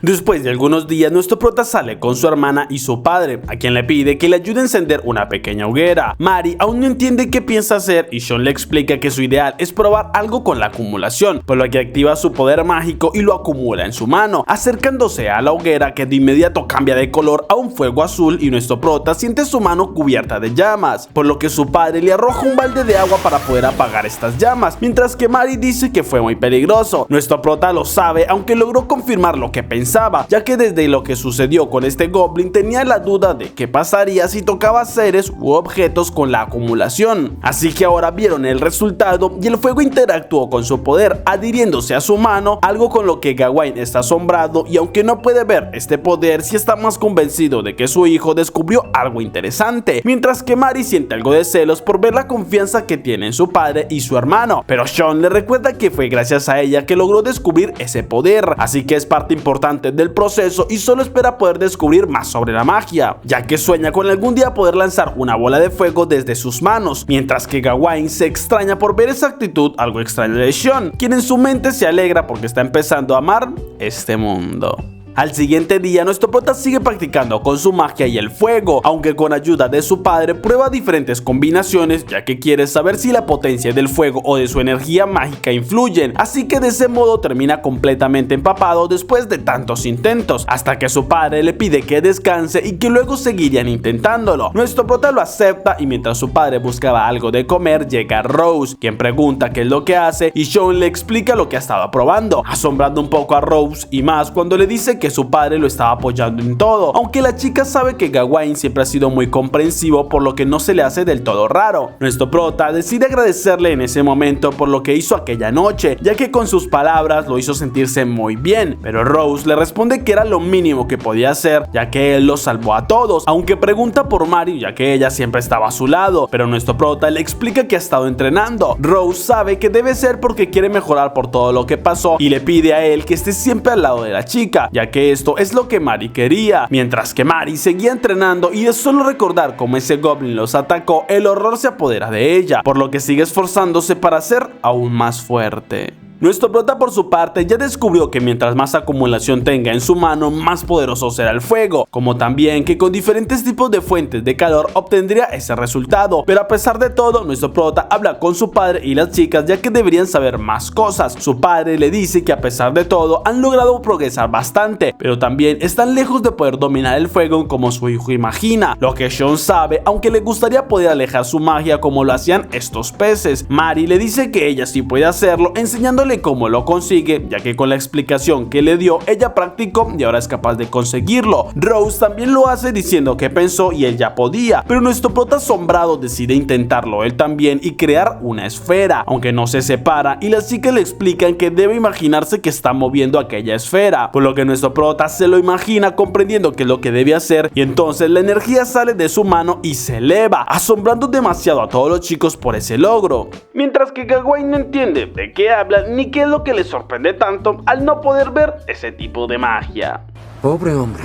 Después de algunos días, nuestro prota sale con su hermana y su padre, a quien le pide que le ayude a encender una pequeña hoguera. Mari aún no entiende qué piensa hacer y Sean le explica que su ideal es probar algo con la acumulación, por lo que activa su poder mágico y lo acumula en su mano, acercándose a la hoguera que de inmediato cambia de color a un fuego azul y nuestro prota siente su mano cubierta de llamas, por lo que su padre le arroja un balde de agua para poder apagar estas llamas, mientras que Mari dice que fue muy peligroso. Nuestro prota lo sabe, aunque logró confirmar lo que pensaba, ya que desde lo que sucedió con este goblin tenía la duda de qué pasaría si tocaba seres u objetos con la acumulación. Así que ahora vieron el resultado y el fuego interactuó con su poder, adhiriéndose a su mano, algo con lo que Gawain está asombrado, y aunque no puede ver este poder, sí está más convencido de que su hijo descubrió algo interesante, mientras que Mari siente algo de celos por ver la confianza que tienen su padre y su hermano, pero Sean le recuerda que fue gracias a ella que logró descubrir ese poder, así que es parte importante del proceso y solo espera poder descubrir más sobre la magia, ya que sueña con algún día poder lanzar una bola de fuego desde sus manos, mientras que Gawain se extraña por ver esa actitud algo extraña de Sean, quien en su mente se alegra porque está empezando a amar este mundo. Al siguiente día, nuestro prota sigue practicando con su magia y el fuego, aunque con ayuda de su padre prueba diferentes combinaciones, ya que quiere saber si la potencia del fuego o de su energía mágica influyen, así que de ese modo termina completamente empapado después de tantos intentos, hasta que su padre le pide que descanse y que luego seguirían intentándolo. Nuestro prota lo acepta y mientras su padre buscaba algo de comer, llega Rose, quien pregunta qué es lo que hace y Sean le explica lo que ha estado probando, asombrando un poco a Rose y más cuando le dice que su padre lo estaba apoyando en todo, aunque la chica sabe que Gawain siempre ha sido muy comprensivo, por lo que no se le hace del todo raro. Nuestro prota decide agradecerle en ese momento por lo que hizo aquella noche, ya que con sus palabras lo hizo sentirse muy bien, pero Rose le responde que era lo mínimo que podía hacer, ya que él los salvó a todos, aunque pregunta por Mari, ya que ella siempre estaba a su lado, pero nuestro prota le explica que ha estado entrenando. Rose sabe que debe ser porque quiere mejorar por todo lo que pasó y le pide a él que esté siempre al lado de la chica, ya que esto es lo que Mari quería, mientras que Mari seguía entrenando y de solo recordar cómo ese goblin los atacó, el horror se apodera de ella, por lo que sigue esforzándose para ser aún más fuerte. Nuestro prota por su parte ya descubrió que mientras más acumulación tenga en su mano, más poderoso será el fuego, como también que con diferentes tipos de fuentes de calor obtendría ese resultado, pero a pesar de todo, nuestro prota habla con su padre y las chicas ya que deberían saber más cosas. Su padre le dice que a pesar de todo han logrado progresar bastante, pero también están lejos de poder dominar el fuego como su hijo imagina, lo que Sean sabe, aunque le gustaría poder alejar su magia como lo hacían estos peces. Mari le dice que ella sí puede hacerlo, enseñándole preguntándole cómo lo consigue, ya que con la explicación que le dio, ella practicó y ahora es capaz de conseguirlo. Rose también lo hace diciendo que pensó y él ya podía, pero nuestro prota asombrado decide intentarlo él también y crear una esfera, aunque no se separa, y las chicas le explican que debe imaginarse que está moviendo aquella esfera, por lo que nuestro prota se lo imagina comprendiendo qué es lo que debe hacer, y entonces la energía sale de su mano y se eleva, asombrando demasiado a todos los chicos por ese logro.
Mientras que Gawain no entiende de qué habla ni qué es lo que le sorprende tanto al no poder ver ese tipo de magia.
Pobre hombre.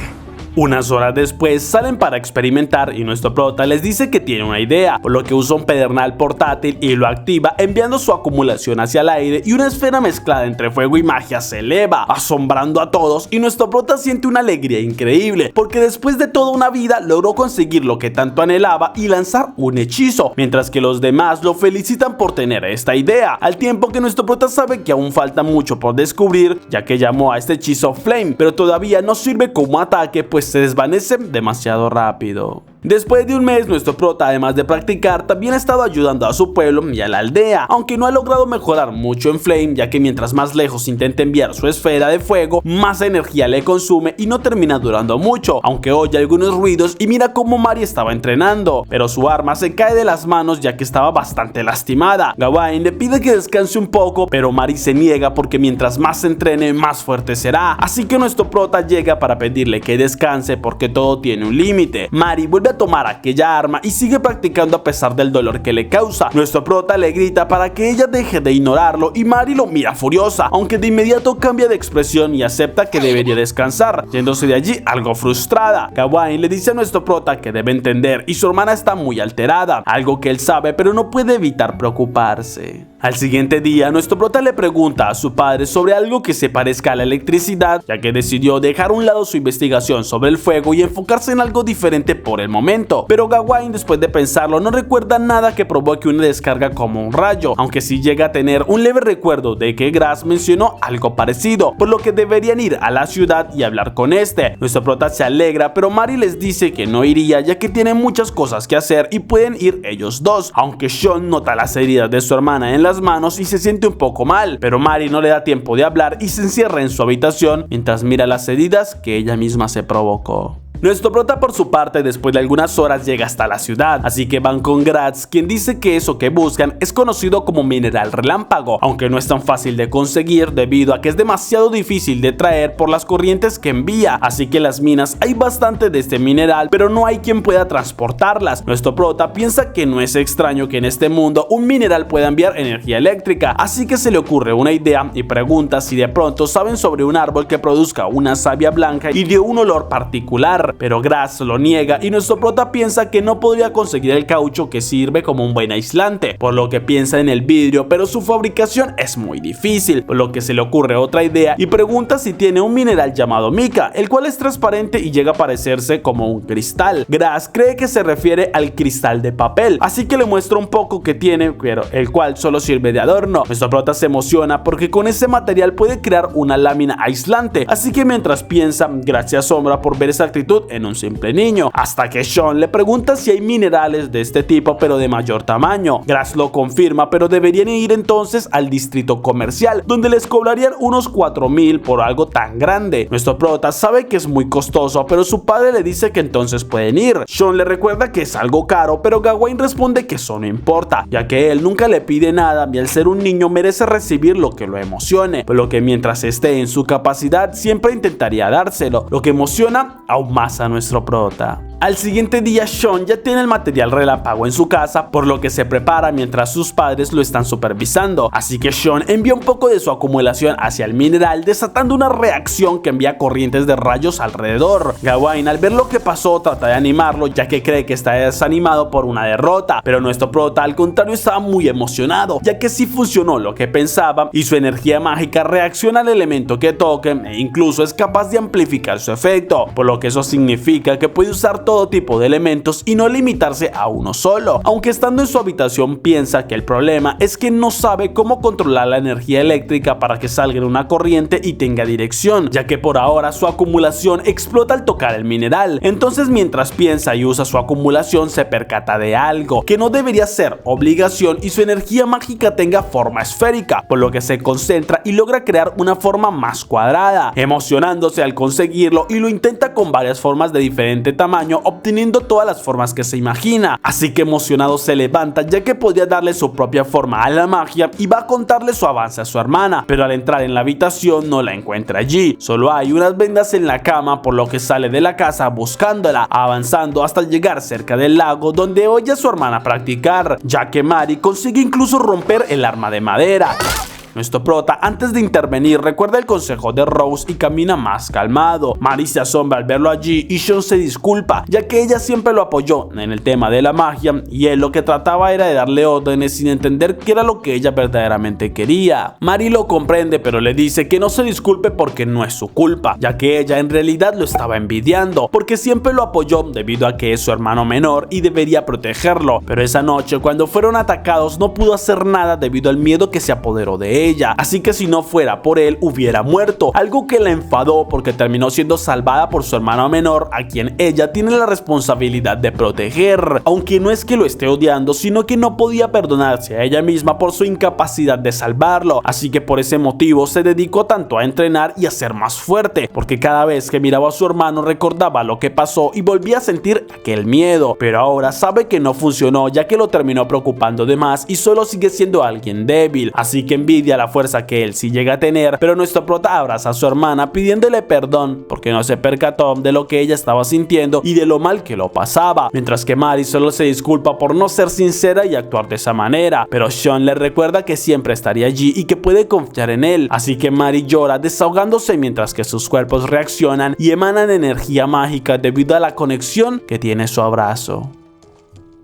Unas horas después salen para experimentar y nuestro prota les dice que tiene una idea, por lo que usa un pedernal portátil y lo activa enviando su acumulación hacia el aire y una esfera mezclada entre fuego y magia se eleva, asombrando a todos, y nuestro prota siente una alegría increíble porque después de toda una vida logró conseguir lo que tanto anhelaba y lanzar un hechizo, mientras que los demás lo felicitan por tener esta idea, al tiempo que nuestro prota sabe que aún falta mucho por descubrir, ya que llamó a este hechizo Flame, pero todavía no sirve como ataque pues se desvanece demasiado rápido. Después de un mes, nuestro prota, además de practicar, también ha estado ayudando a su pueblo y a la aldea, aunque no ha logrado mejorar mucho en Flame, ya que mientras más lejos intenta enviar su esfera de fuego, más energía le consume y no termina durando mucho, aunque oye algunos ruidos y mira cómo Mari estaba entrenando, pero su arma se cae de las manos ya que estaba bastante lastimada. Gawain le pide que descanse un poco, pero Mari se niega porque mientras más se entrene, más fuerte será, así que nuestro prota llega para pedirle que descanse porque todo tiene un límite. Mari vuelve a tomar aquella arma y sigue practicando a pesar del dolor que le causa. Nuestro prota le grita para que ella deje de ignorarlo y Mari lo mira furiosa, aunque de inmediato cambia de expresión y acepta que debería descansar, yéndose de allí algo frustrada. Gawain le dice a nuestro prota que debe entender y su hermana está muy alterada, algo que él sabe pero no puede evitar preocuparse. Al siguiente día, nuestro prota le pregunta a su padre sobre algo que se parezca a la electricidad, ya que decidió dejar a un lado su investigación sobre el fuego y enfocarse en algo diferente por el momento. Pero Gawain, después de pensarlo, no recuerda nada que provoque una descarga como un rayo, aunque sí llega a tener un leve recuerdo de que Grass mencionó algo parecido, por lo que deberían ir a la ciudad y hablar con este. Nuestro prota se alegra, pero Mari les dice que no iría ya que tiene muchas cosas que hacer y pueden ir ellos dos, aunque Sean nota las heridas de su hermana en las manos y se siente un poco mal, pero Mari no le da tiempo de hablar y se encierra en su habitación mientras mira las heridas que ella misma se provocó. Nuestro prota por su parte después de algunas horas llega hasta la ciudad, así que van con Graz, quien dice que eso que buscan es conocido como mineral relámpago, aunque no es tan fácil de conseguir debido a que es demasiado difícil de traer por las corrientes que envía, así que en las minas hay bastante de este mineral pero no hay quien pueda transportarlas. Nuestro prota piensa que no es extraño que en este mundo un mineral pueda enviar energía eléctrica, así que se le ocurre una idea y pregunta si de pronto saben sobre un árbol que produzca una savia blanca y de un olor particular, pero Grass lo niega y nuestro prota piensa que no podría conseguir el caucho que sirve como un buen aislante, por lo que piensa en el vidrio, pero su fabricación es muy difícil, por lo que se le ocurre otra idea y pregunta si tiene un mineral llamado mica, el cual es transparente y llega a parecerse como un cristal. Grass cree que se refiere al cristal de papel, así que le muestra un poco que tiene, pero el cual solo sirve de adorno. Nuestro prota se emociona porque con ese material puede crear una lámina aislante, así que mientras piensa, Grass se asombra por ver esa actitud en un simple niño, hasta que Sean le pregunta si hay minerales de este tipo pero de mayor tamaño. Grass lo confirma, pero deberían ir entonces al distrito comercial, donde les cobrarían unos 4,000 por algo tan grande. Nuestro prota sabe que es muy costoso, pero su padre le dice que entonces pueden ir. Sean le recuerda que es algo caro, pero Gawain responde que eso no importa, ya que él nunca le pide nada y al ser un niño merece recibir lo que lo emocione, por lo que mientras esté en su capacidad siempre intentaría dárselo, lo que emociona aún más a nuestro prota. Al siguiente día, Sean ya tiene el material relámpago en su casa, por lo que se prepara mientras sus padres lo están supervisando, así que Sean envía un poco de su acumulación hacia el mineral, desatando una reacción que envía corrientes de rayos alrededor. Gawain, al ver lo que pasó, trata de animarlo, ya que cree que está desanimado por una derrota, pero nuestro prota al contrario estaba muy emocionado, ya que sí funcionó lo que pensaba y su energía mágica reacciona al elemento que toque e incluso es capaz de amplificar su efecto, por lo que eso significa que puede usar todo tipo de elementos y no limitarse a uno solo. Aunque estando en su habitación piensa que el problema es que no sabe cómo controlar la energía eléctrica para que salga en una corriente y tenga dirección, ya que por ahora su acumulación explota al tocar el mineral. Entonces mientras piensa y usa su acumulación se percata de algo, que no debería ser obligación y su energía mágica tenga forma esférica, por lo que se concentra y logra crear una forma más cuadrada, emocionándose al conseguirlo y lo intenta con varias formas de diferente tamaño, obteniendo todas las formas que se imagina. Así que emocionado se levanta, ya que podría darle su propia forma a la magia y va a contarle su avance a su hermana, pero al entrar en la habitación no la encuentra allí, solo hay unas vendas en la cama, por lo que sale de la casa buscándola, avanzando hasta llegar cerca del lago donde oye a su hermana practicar, ya que Mari consigue incluso romper el arma de madera. Nuestro prota, antes de intervenir, recuerda el consejo de Rose y camina más calmado. Mari se asombra al verlo allí y Sean se disculpa, ya que ella siempre lo apoyó en el tema de la magia y él lo que trataba era de darle órdenes sin entender qué era lo que ella verdaderamente quería. Mari lo comprende, pero le dice que no se disculpe porque no es su culpa, ya que ella en realidad lo estaba envidiando, porque siempre lo apoyó debido a que es su hermano menor y debería protegerlo. Pero esa noche, cuando fueron atacados, no pudo hacer nada debido al miedo que se apoderó de ella, así que si no fuera por él hubiera muerto, algo que la enfadó porque terminó siendo salvada por su hermano menor, a quien ella tiene la responsabilidad de proteger, aunque no es que lo esté odiando, sino que no podía perdonarse a ella misma por su incapacidad de salvarlo, así que por ese motivo se dedicó tanto a entrenar y a ser más fuerte, porque cada vez que miraba a su hermano recordaba lo que pasó y volvía a sentir aquel miedo, pero ahora sabe que no funcionó, ya que lo terminó preocupando de más y solo sigue siendo alguien débil, así que envidia la fuerza que él sí llega a tener, pero nuestro prota abraza a su hermana pidiéndole perdón porque no se percató de lo que ella estaba sintiendo y de lo mal que lo pasaba, mientras que Mari solo se disculpa por no ser sincera y actuar de esa manera, pero Sean le recuerda que siempre estaría allí y que puede confiar en él, así que Mari llora desahogándose mientras que sus cuerpos reaccionan y emanan energía mágica debido a la conexión que tiene su abrazo.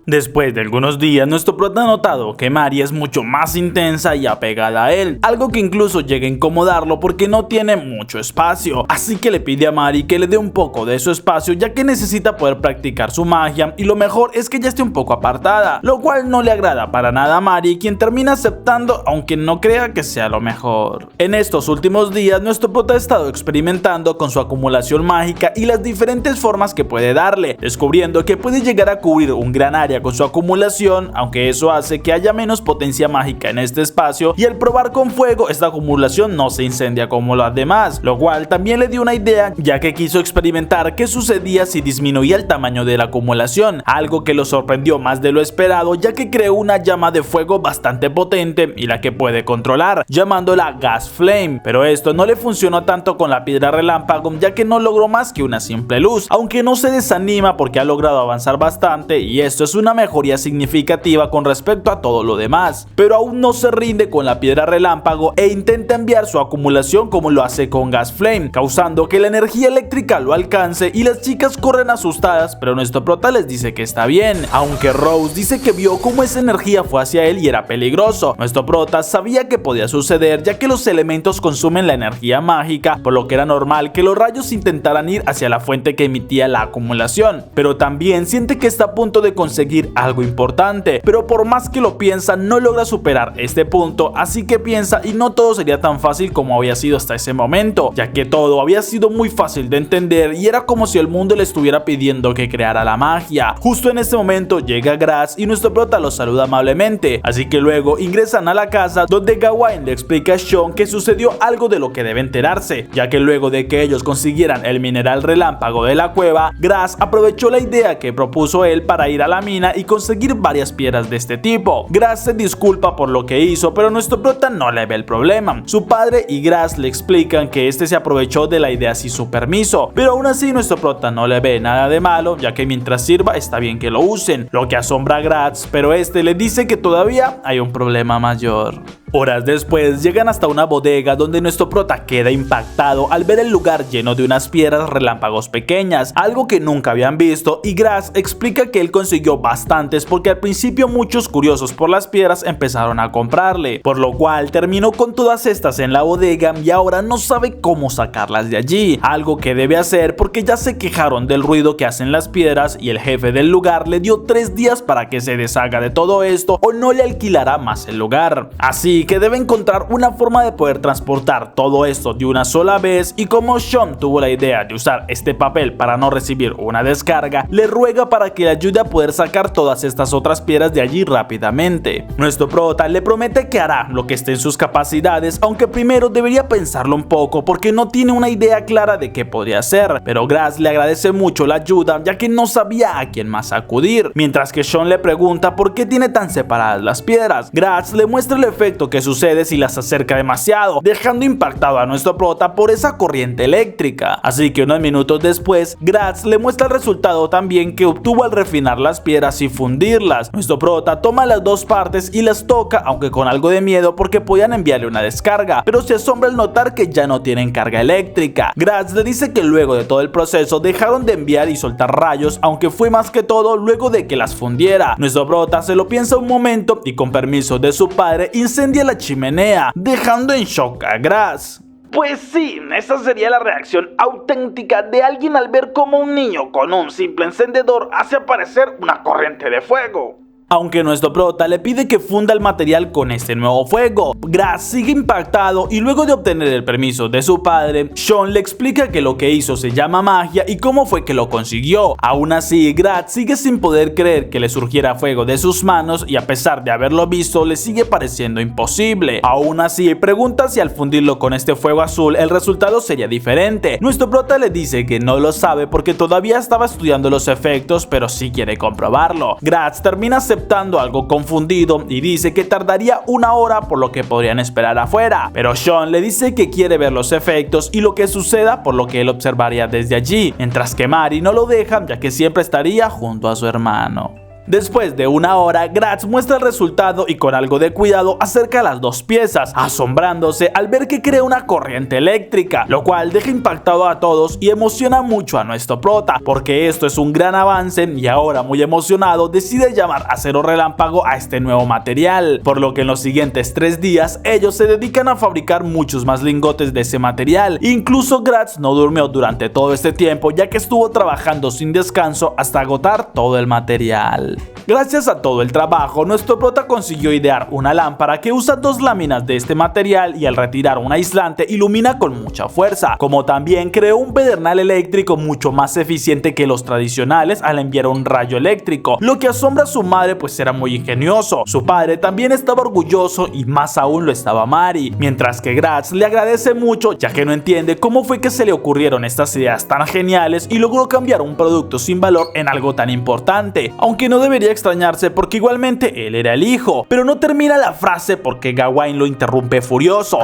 Después de algunos días, nuestro prota ha notado que Mari es mucho más intensa y apegada a él, algo que incluso llega a incomodarlo porque no tiene mucho espacio, así que le pide a Mari que le dé un poco de su espacio, ya que necesita poder practicar su magia y lo mejor es que ella esté un poco apartada, lo cual no le agrada para nada a Mari, quien termina aceptando aunque no crea que sea lo mejor. En estos últimos días, nuestro prota ha estado experimentando con su acumulación mágica y las diferentes formas que puede darle, descubriendo que puede llegar a cubrir un gran área con su acumulación, aunque eso hace que haya menos potencia mágica en este espacio, y al probar con fuego esta acumulación no se incendia como las demás, lo cual también le dio una idea, ya que quiso experimentar qué sucedía si disminuía el tamaño de la acumulación, algo que lo sorprendió más de lo esperado, ya que creó una llama de fuego bastante potente y la que puede controlar, llamándola Gas Flame, pero esto no le funcionó tanto con la piedra relámpago, ya que no logró más que una simple luz, aunque no se desanima porque ha logrado avanzar bastante y esto es una mejoría significativa con respecto a todo lo demás, pero aún no se rinde con la piedra relámpago e intenta enviar su acumulación como lo hace con Gas Flame, causando que la energía eléctrica lo alcance y las chicas corren asustadas, pero nuestro prota les dice que está bien, aunque Rose dice que vio cómo esa energía fue hacia él y era peligroso. Nuestro prota sabía que podía suceder, ya que los elementos consumen la energía mágica, por lo que era normal que los rayos intentaran ir hacia la fuente que emitía la acumulación, pero también siente que está a punto de conseguir algo importante, pero por más que lo piensa no logra superar este punto, así que piensa y no todo sería tan fácil como había sido hasta ese momento, ya que todo había sido muy fácil de entender y era como si el mundo le estuviera pidiendo que creara la magia. Justo en este momento llega Grass y nuestro prota lo saluda amablemente, así que luego ingresan a la casa donde Gawain le explica a Sean que sucedió algo de lo que debe enterarse, ya que luego de que ellos consiguieran el mineral relámpago de la cueva, Grass aprovechó la idea que propuso él para ir a la mina y conseguir varias piedras de este tipo. Grass se disculpa por lo que hizo, pero nuestro prota no le ve el problema. Su padre y Grass le explican que este se aprovechó de la idea sin su permiso, pero aún así nuestro prota no le ve nada de malo, ya que mientras sirva está bien que lo usen, lo que asombra a Grass, pero este le dice que todavía hay un problema mayor.
Horas después llegan hasta una bodega donde nuestro prota queda impactado al ver el lugar lleno de unas piedras relámpagos pequeñas, algo que nunca habían visto, y Graz explica que él consiguió bastantes porque al principio muchos curiosos por las piedras empezaron a comprarle, por lo cual terminó con todas estas en la bodega y ahora no sabe cómo sacarlas de allí, algo que debe hacer porque ya se quejaron del ruido que hacen las piedras y el jefe del lugar le dio 3 días para que se deshaga de todo esto o no le alquilará más el lugar. Así que debe encontrar una forma de poder transportar todo esto de una sola vez, y como Sean tuvo la idea de usar este papel para no recibir una descarga, le ruega para que le ayude a poder sacar todas estas otras piedras de allí rápidamente. Nuestro prota le promete que hará lo que esté en sus capacidades, aunque primero debería pensarlo un poco porque no tiene una idea clara de qué podría hacer, pero Graz le agradece mucho la ayuda ya que no sabía a quién más acudir, mientras que Sean le pregunta por qué tiene tan separadas las piedras. Graz le muestra el efecto que sucede si las acerca demasiado, dejando impactado a nuestro prota por esa corriente eléctrica. Así que unos minutos después, Graz le muestra el resultado también que obtuvo al refinar las piedras y fundirlas. Nuestro prota toma las dos partes y las toca, aunque con algo de miedo porque podían enviarle una descarga, pero se asombra al notar que ya no tienen carga eléctrica. Graz le dice que luego de todo el proceso dejaron de enviar y soltar rayos, aunque fue más que todo luego de que las fundiera. Nuestro prota se lo piensa un momento y con permiso de su padre incendia la chimenea, dejando en shock a Graz.
Pues sí, esa sería la reacción auténtica de alguien al ver cómo un niño con un simple encendedor hace aparecer una corriente de fuego.
Aunque nuestro prota le pide que funda el material con este nuevo fuego, Graz sigue impactado y luego de obtener el permiso de su padre, Sean le explica que lo que hizo se llama magia y cómo fue que lo consiguió. Aún así, Graz sigue sin poder creer que le surgiera fuego de sus manos y a pesar de haberlo visto, le sigue pareciendo imposible. Aún así, pregunta si al fundirlo con este fuego azul el resultado sería diferente. Nuestro prota le dice que no lo sabe porque todavía estaba estudiando los efectos, pero sí quiere comprobarlo. Graz termina aceptando algo confundido y dice que tardaría 1 hora por lo que podrían esperar afuera, pero Sean le dice que quiere ver los efectos y lo que suceda por lo que él observaría desde allí, mientras que Mari no lo deja ya que siempre estaría junto a su hermano. Después de 1 hora, Graz muestra el resultado y con algo de cuidado acerca las dos piezas, asombrándose al ver que crea una corriente eléctrica, lo cual deja impactado a todos y emociona mucho a nuestro prota, porque esto es un gran avance y ahora muy emocionado decide llamar acero relámpago a este nuevo material, por lo que en los siguientes 3 días ellos se dedican a fabricar muchos más lingotes de ese material. Incluso Graz no durmió durante todo este tiempo ya que estuvo trabajando sin descanso hasta agotar todo el material. Gracias a todo el trabajo, nuestro prota consiguió idear una lámpara que usa 2 láminas de este material y al retirar un aislante ilumina con mucha fuerza, como también creó un pedernal eléctrico mucho más eficiente que los tradicionales al enviar un rayo eléctrico, lo que asombra a su madre pues era muy ingenioso. Su padre también estaba orgulloso y más aún lo estaba Mari, mientras que Graz le agradece mucho ya que no entiende cómo fue que se le ocurrieron estas ideas tan geniales y logró cambiar un producto sin valor en algo tan importante, aunque no debería extrañarse porque igualmente él era el hijo, pero no termina la frase porque Gawain lo interrumpe furioso,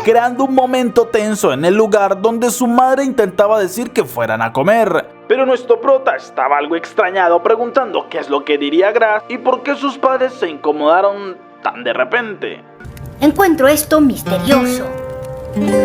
creando un momento tenso en el lugar donde su madre intentaba decir que fueran a comer.
Pero nuestro prota estaba algo extrañado preguntando qué es lo que diría Graz y por qué sus padres se incomodaron tan de repente.
Encuentro esto misterioso.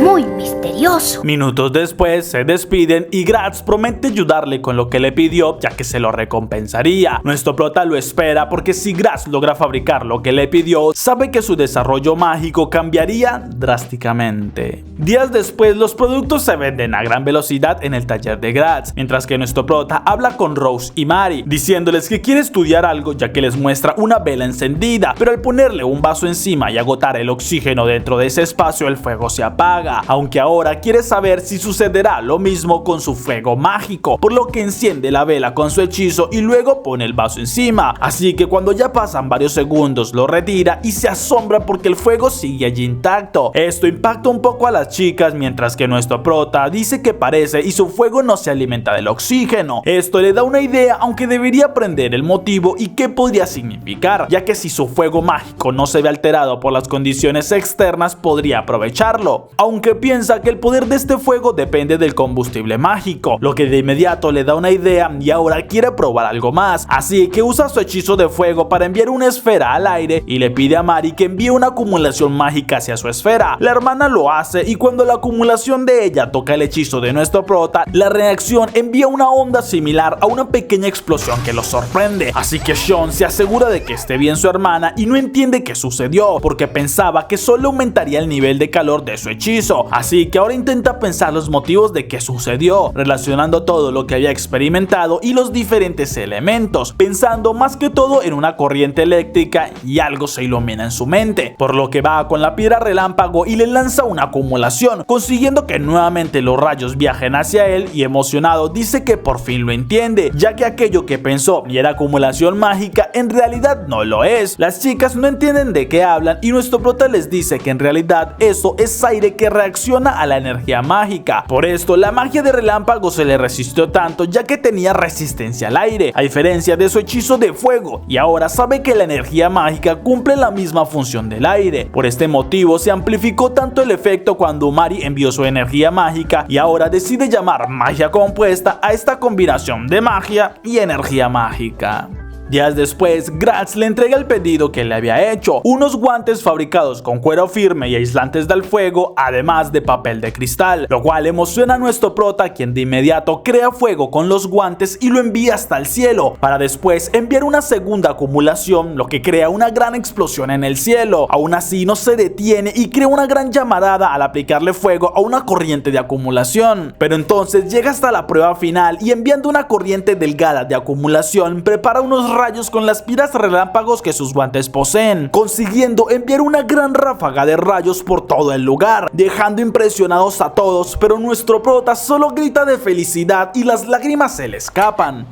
Muy misterioso.
Minutos después se despiden y Graz promete ayudarle con lo que le pidió ya que se lo recompensaría. Nuestro prota lo espera porque si Graz logra fabricar lo que le pidió, sabe que su desarrollo mágico cambiaría drásticamente. Días después los productos se venden a gran velocidad en el taller de Graz, mientras que nuestro prota habla con Rose y Mari, diciéndoles que quiere estudiar algo ya que les muestra una vela encendida, pero al ponerle un vaso encima y agotar el oxígeno dentro de ese espacio el fuego se apaga, aunque ahora quiere saber si sucederá lo mismo con su fuego mágico, por lo que enciende la vela con su hechizo y luego pone el vaso encima, así que cuando ya pasan varios segundos lo retira y se asombra porque el fuego sigue allí intacto. Esto impacta un poco a las chicas, mientras que nuestro prota dice que parece y su fuego no se alimenta del oxígeno. Esto le da una idea, aunque debería aprender el motivo y qué podría significar, ya que si su fuego mágico no se ve alterado por las condiciones externas podría aprovecharlo. fuego, aunque piensa que el poder de este fuego depende del combustible mágico, lo que de inmediato le da una idea y ahora quiere probar algo más, así que usa su hechizo de fuego para enviar una esfera al aire y le pide a Mari que envíe una acumulación mágica hacia su esfera. La hermana lo hace y cuando la acumulación de ella toca el hechizo de nuestro prota, la reacción envía una onda similar a una pequeña explosión que lo sorprende, así que Sean se asegura de que esté bien su hermana y no entiende qué sucedió, porque pensaba que solo aumentaría el nivel de calor de su hechizo, así que ahora intenta pensar los motivos de qué sucedió, relacionando todo lo que había experimentado y los diferentes elementos, pensando más que todo en una corriente eléctrica y algo se ilumina en su mente, por lo que va con la piedra relámpago y le lanza una acumulación, consiguiendo que nuevamente los rayos viajen hacia él y emocionado dice que por fin lo entiende, ya que aquello que pensó y era acumulación mágica en realidad no lo es. Las chicas no entienden de qué hablan y nuestro prota les dice que en realidad eso es aire que reacciona a la energía mágica, por esto la magia de relámpago se le resistió tanto ya que tenía resistencia al aire, a diferencia de su hechizo de fuego, y ahora sabe que la energía mágica cumple la misma función del aire. Por este motivo se amplificó tanto el efecto cuando Mari envió su energía mágica y ahora decide llamar magia compuesta a esta combinación de magia y energía mágica. Días después, Gratz le entrega el pedido que le había hecho, unos guantes fabricados con cuero firme y aislantes del fuego, además de papel de cristal, lo cual emociona a nuestro prota, quien de inmediato crea fuego con los guantes y lo envía hasta el cielo, para después enviar una segunda acumulación, lo que crea una gran explosión en el cielo. Aún así no se detiene y crea una gran llamarada al aplicarle fuego a una corriente de acumulación, pero entonces llega hasta la prueba final y enviando una corriente delgada de acumulación, prepara unos rayos con las piedras relámpagos que sus guantes poseen, consiguiendo enviar una gran ráfaga de rayos por todo el lugar, dejando impresionados a todos, pero nuestro prota solo grita de felicidad y las lágrimas se le escapan.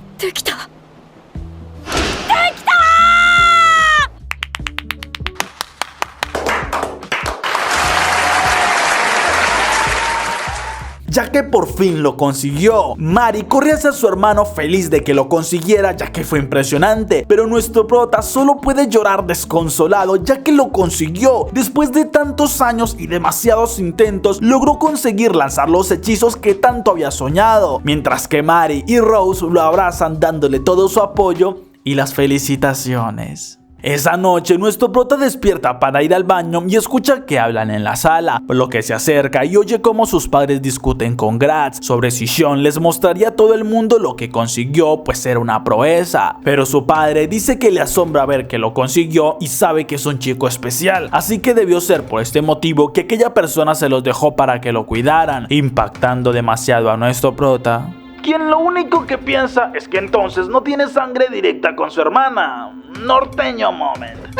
Ya que por fin lo consiguió, Mari corre hacia su hermano feliz de que lo consiguiera, ya que fue impresionante, pero nuestro prota solo puede llorar desconsolado ya que lo consiguió. Después de tantos años y demasiados intentos, logró conseguir lanzar los hechizos que tanto había soñado, mientras que Mari y Rose lo abrazan dándole todo su apoyo y las felicitaciones. Esa noche nuestro prota despierta para ir al baño y escucha que hablan en la sala, por lo que se acerca y oye cómo sus padres discuten con Gratz sobre si Sean les mostraría a todo el mundo lo que consiguió, pues era una proeza. Pero su padre dice que le asombra ver que lo consiguió y sabe que es un chico especial, así que debió ser por este motivo que aquella persona se los dejó para que lo cuidaran, impactando demasiado a nuestro prota,
quien lo único que piensa es que entonces no tiene sangre directa con su hermana. Norteño moment.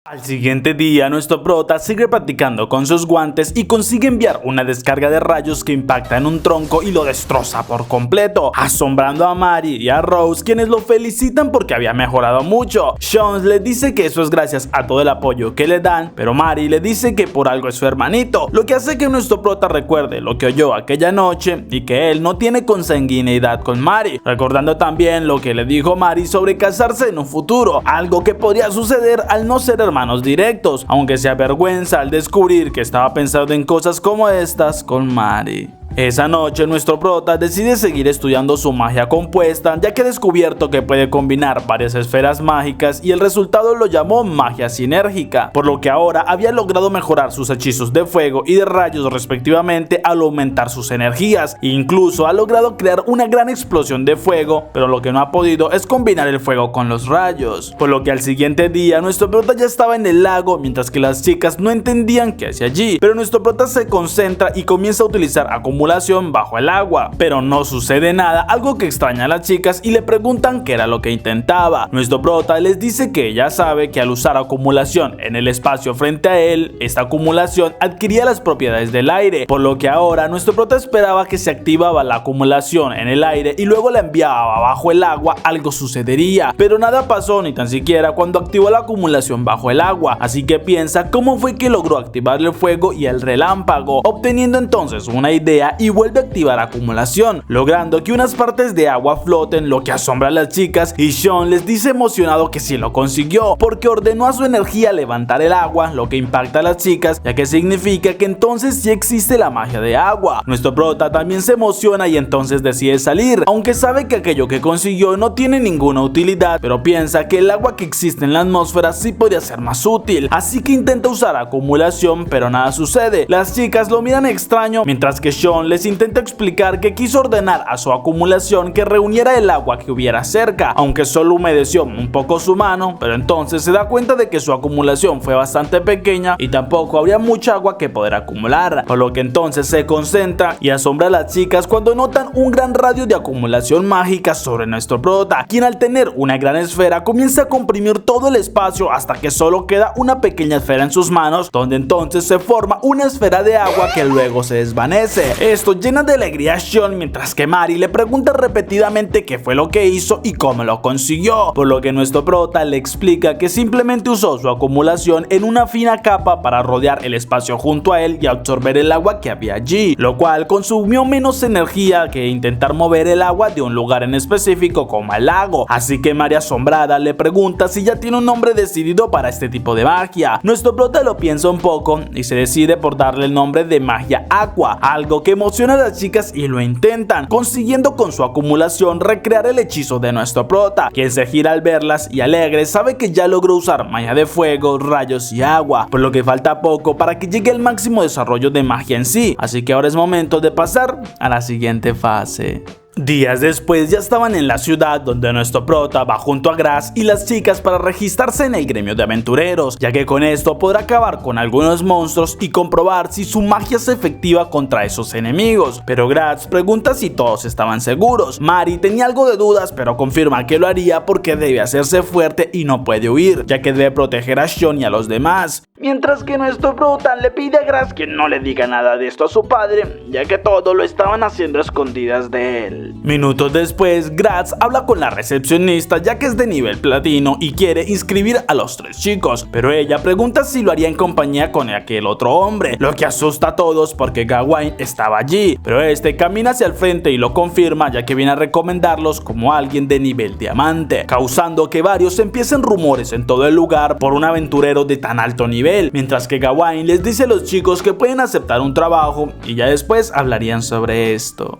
Al siguiente día, nuestro prota sigue practicando con sus guantes y consigue enviar una descarga de rayos que impacta en un tronco y lo destroza por completo, asombrando a Mari y a Rose, quienes lo felicitan porque había mejorado mucho. Sean le dice que eso es gracias a todo el apoyo que le dan, pero Mari le dice que por algo es su hermanito, lo que hace que nuestro prota recuerde lo que oyó aquella noche y que él no tiene consanguineidad con Mari, recordando también lo que le dijo Mari sobre casarse en un futuro, algo que podría suceder al no ser hermanos directos, aunque se avergüenza al descubrir que estaba pensando en cosas como estas con Mari. Esa noche nuestro prota decide seguir estudiando su magia compuesta, ya que ha descubierto que puede combinar varias esferas mágicas y el resultado lo llamó magia sinérgica, por lo que ahora había logrado mejorar sus hechizos de fuego y de rayos respectivamente al aumentar sus energías, e incluso ha logrado crear una gran explosión de fuego, pero lo que no ha podido es combinar el fuego con los rayos, por lo que al siguiente día nuestro prota ya estaba en el lago, mientras que las chicas no entendían qué hacía allí, pero nuestro prota se concentra y comienza a utilizar acumulación bajo el agua, pero no sucede nada, algo que extraña a las chicas y le preguntan qué era lo que intentaba. Nuestro prota les dice que ella sabe que al usar acumulación en el espacio frente a él, esta acumulación adquiría las propiedades del aire, por lo que ahora nuestro prota esperaba que se activaba la acumulación en el aire y luego la enviaba bajo el agua, algo sucedería, pero nada pasó ni tan siquiera cuando activó la acumulación bajo el agua, así que piensa cómo fue que logró activar el fuego y el relámpago, obteniendo entonces una idea idea y vuelve a activar acumulación, logrando que unas partes de agua floten, lo que asombra a las chicas, y Sean les dice emocionado que sí lo consiguió, porque ordenó a su energía levantar el agua, lo que impacta a las chicas, ya que significa que entonces sí existe la magia de agua. Nuestro prota también se emociona y entonces decide salir, aunque sabe que aquello que consiguió no tiene ninguna utilidad, pero piensa que el agua que existe en la atmósfera sí podría ser más útil, así que intenta usar acumulación, pero nada sucede. Las chicas lo miran extraño, mientras que Sean les intenta explicar que quiso ordenar a su acumulación que reuniera el agua que hubiera cerca, aunque solo humedeció un poco su mano, pero entonces se da cuenta de que su acumulación fue bastante pequeña y tampoco habría mucha agua que poder acumular, por lo que entonces se concentra y asombra a las chicas cuando notan un gran radio de acumulación mágica sobre nuestro prota, quien al tener una gran esfera comienza a comprimir todo el espacio hasta que solo queda una pequeña esfera en sus manos, donde entonces se forma una esfera de agua que luego se desvanece. Esto llena de alegría a Sean, mientras que Mari le pregunta repetidamente qué fue lo que hizo y cómo lo consiguió, por lo que nuestro prota le explica que simplemente usó su acumulación en una fina capa para rodear el espacio junto a él y absorber el agua que había allí, lo cual consumió menos energía que intentar mover el agua de un lugar en específico como el lago. Así que Mari, asombrada, le pregunta si ya tiene un nombre decidido para este tipo de magia. Nuestro prota lo piensa un poco y se decide por darle el nombre de magia aqua, algo que emociona a las chicas y lo intentan, consiguiendo con su acumulación recrear el hechizo de nuestro prota, quien se gira al verlas y alegre sabe que ya logró usar magia de fuego, rayos y agua, por lo que falta poco para que llegue al máximo desarrollo de magia en sí, así que ahora es momento de pasar a la siguiente fase. Días después ya estaban en la ciudad, donde nuestro prota va junto a Graz y las chicas para registrarse en el gremio de aventureros, ya que con esto podrá acabar con algunos monstruos y comprobar si su magia es efectiva contra esos enemigos. Pero Graz pregunta si todos estaban seguros. Mari tenía algo de dudas, pero confirma que lo haría porque debe hacerse fuerte y no puede huir, ya que debe proteger a Sean y a los demás.
Mientras que nuestro prota le pide a Graz que no le diga nada de esto a su padre, ya que todo lo estaban haciendo a escondidas de él.
Minutos después, Graz habla con la recepcionista, ya que es de nivel platino y quiere inscribir a los 3 chicos, pero ella pregunta si lo haría en compañía con aquel otro hombre, lo que asusta a todos porque Gawain estaba allí, pero este camina hacia el frente y lo confirma, ya que viene a recomendarlos como alguien de nivel diamante, causando que varios empiecen rumores en todo el lugar por un aventurero de tan alto nivel, mientras que Gawain les dice a los chicos que pueden aceptar un trabajo y ya después hablarían sobre esto.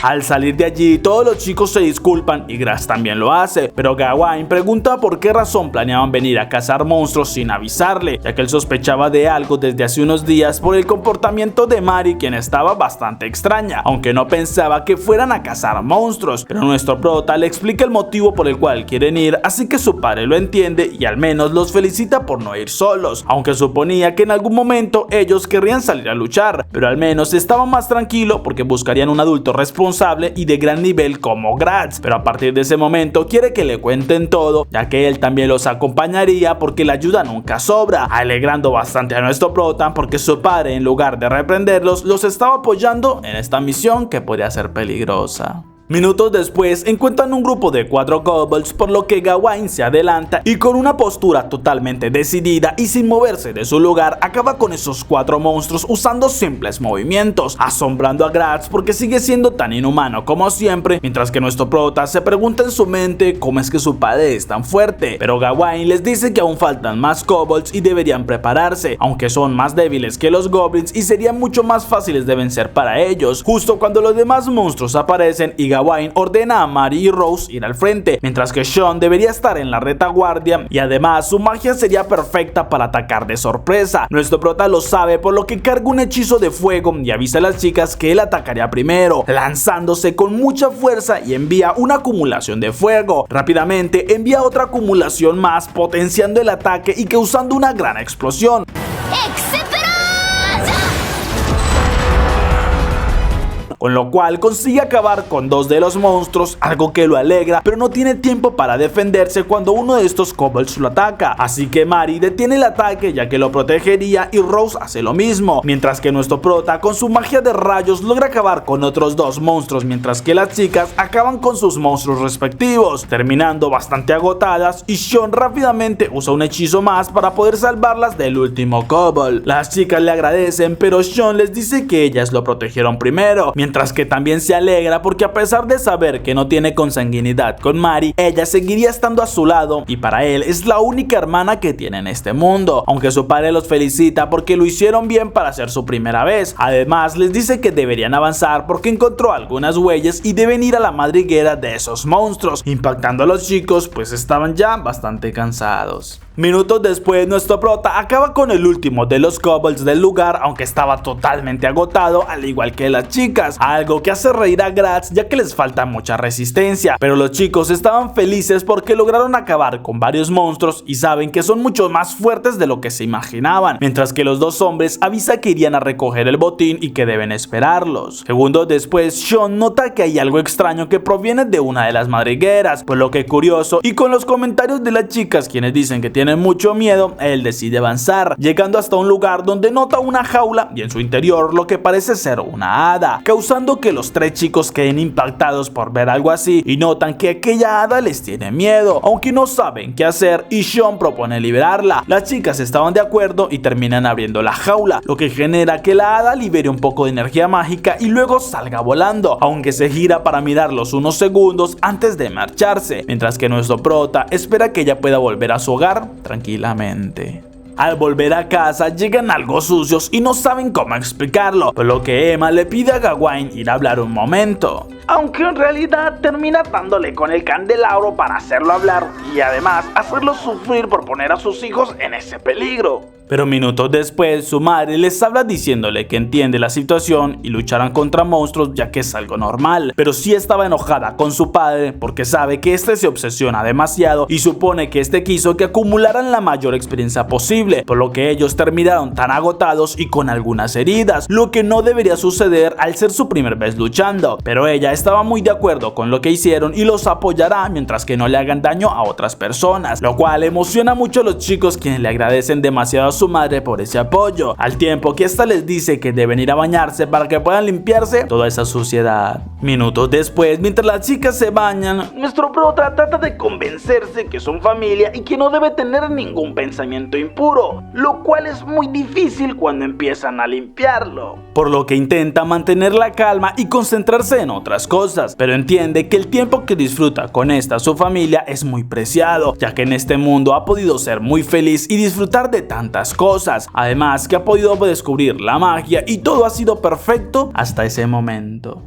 Al salir de allí, todos los chicos se disculpan y Graz también lo hace, pero Gawain pregunta por qué razón planeaban venir a cazar monstruos sin avisarle, ya que él sospechaba de algo desde hace unos días por el comportamiento de Mari, quien estaba bastante extraña, aunque no pensaba que fueran a cazar monstruos. Pero nuestro prota le explica el motivo por el cual quieren ir, así que su padre lo entiende y al menos los felicita por no ir solos, aunque suponía que en algún momento ellos querrían salir a luchar, pero al menos estaba más tranquilo porque buscarían un adulto responsable y de gran nivel como Graz, pero a partir de ese momento quiere que le cuenten todo, ya que él también los acompañaría porque la ayuda nunca sobra, alegrando bastante a nuestro prota porque su padre, en lugar de reprenderlos, los estaba apoyando en esta misión que podía ser peligrosa. Minutos después encuentran un grupo de 4 kobolds, por lo que Gawain se adelanta y con una postura totalmente decidida y sin moverse de su lugar acaba con esos 4 monstruos usando simples movimientos, asombrando a Graz porque sigue siendo tan inhumano como siempre, mientras que nuestro prota se pregunta en su mente cómo es que su padre es tan fuerte, pero Gawain les dice que aún faltan más kobolds y deberían prepararse, aunque son más débiles que los goblins y serían mucho más fáciles de vencer para ellos. Justo cuando los demás monstruos aparecen y Gawain ordena a Mari y Rose ir al frente, mientras que Sean debería estar en la retaguardia y además su magia sería perfecta para atacar de sorpresa. Nuestro prota lo sabe, por lo que carga un hechizo de fuego y avisa a las chicas que él atacaría primero, lanzándose con mucha fuerza y envía una acumulación de fuego. Rápidamente envía otra acumulación más, potenciando el ataque y causando una gran explosión. con lo cual consigue acabar con 2 de los monstruos, algo que lo alegra, pero no tiene tiempo para defenderse cuando uno de estos kobolds lo ataca, así que Mari detiene el ataque ya que lo protegería y Rose hace lo mismo, mientras que nuestro prota con su magia de rayos logra acabar con otros 2 monstruos, mientras que las chicas acaban con sus monstruos respectivos, terminando bastante agotadas, y Sean rápidamente usa un hechizo más para poder salvarlas del último kobold. Las chicas le agradecen, pero Sean les dice que ellas lo protegieron primero, mientras que también se alegra porque a pesar de saber que no tiene consanguinidad con Mari, ella seguiría estando a su lado y para él es la única hermana que tiene en este mundo, aunque su padre los felicita porque lo hicieron bien para ser su primera vez. Además les dice que deberían avanzar porque encontró algunas huellas y deben ir a la madriguera de esos monstruos, impactando a los chicos pues estaban ya bastante cansados. Minutos después, nuestro prota acaba con el último de los kobolds del lugar, aunque estaba totalmente agotado, al igual que las chicas, algo que hace reír a Graz ya que les falta mucha resistencia, pero los chicos estaban felices porque lograron acabar con varios monstruos y saben que son mucho más fuertes de lo que se imaginaban, mientras que los 2 hombres avisan que irían a recoger el botín y que deben esperarlos. Segundos después, Sean nota que hay algo extraño que proviene de una de las madrigueras, por lo que curioso y con los comentarios de las chicas quienes dicen que tienen mucho miedo, él decide avanzar, llegando hasta un lugar donde nota una jaula y en su interior lo que parece ser una hada, causando que los 3 chicos queden impactados por ver algo así y notan que aquella hada les tiene miedo, aunque no saben qué hacer y Sean propone liberarla. Las chicas estaban de acuerdo y terminan abriendo la jaula, lo que genera que la hada libere un poco de energía mágica y luego salga volando, aunque se gira para mirarlos unos segundos antes de marcharse, mientras que nuestro prota espera que ella pueda volver a su hogar tranquilamente. Al volver a casa llegan algo sucios y no saben cómo explicarlo, por lo que Emma le pide a Gawain ir a hablar un momento.
Aunque en realidad termina dándole con el candelabro para hacerlo hablar y además hacerlo sufrir por poner a sus hijos en ese peligro.
Pero minutos después su madre les habla diciéndole que entiende la situación y lucharán contra monstruos ya que es algo normal, pero sí estaba enojada con su padre porque sabe que este se obsesiona demasiado y supone que este quiso que acumularan la mayor experiencia posible, por lo que ellos terminaron tan agotados y con algunas heridas, lo que no debería suceder al ser su primera vez luchando, pero ella estaba muy de acuerdo con lo que hicieron y los apoyará mientras que no le hagan daño a otras personas, lo cual emociona mucho a los chicos quienes le agradecen demasiado a su madre por ese apoyo, al tiempo que esta les dice que deben ir a bañarse para que puedan limpiarse toda esa suciedad. Minutos después, mientras las chicas se bañan,
nuestro prota trata de convencerse que son familia y que no debe tener ningún pensamiento impuro, lo cual es muy difícil cuando empiezan a limpiarlo,
por lo que intenta mantener la calma y concentrarse en otras cosas, pero entiende que el tiempo que disfruta con esta su familia es muy preciado, ya que en este mundo ha podido ser muy feliz y disfrutar de tantas cosas, además que ha podido descubrir la magia y todo ha sido perfecto hasta ese momento.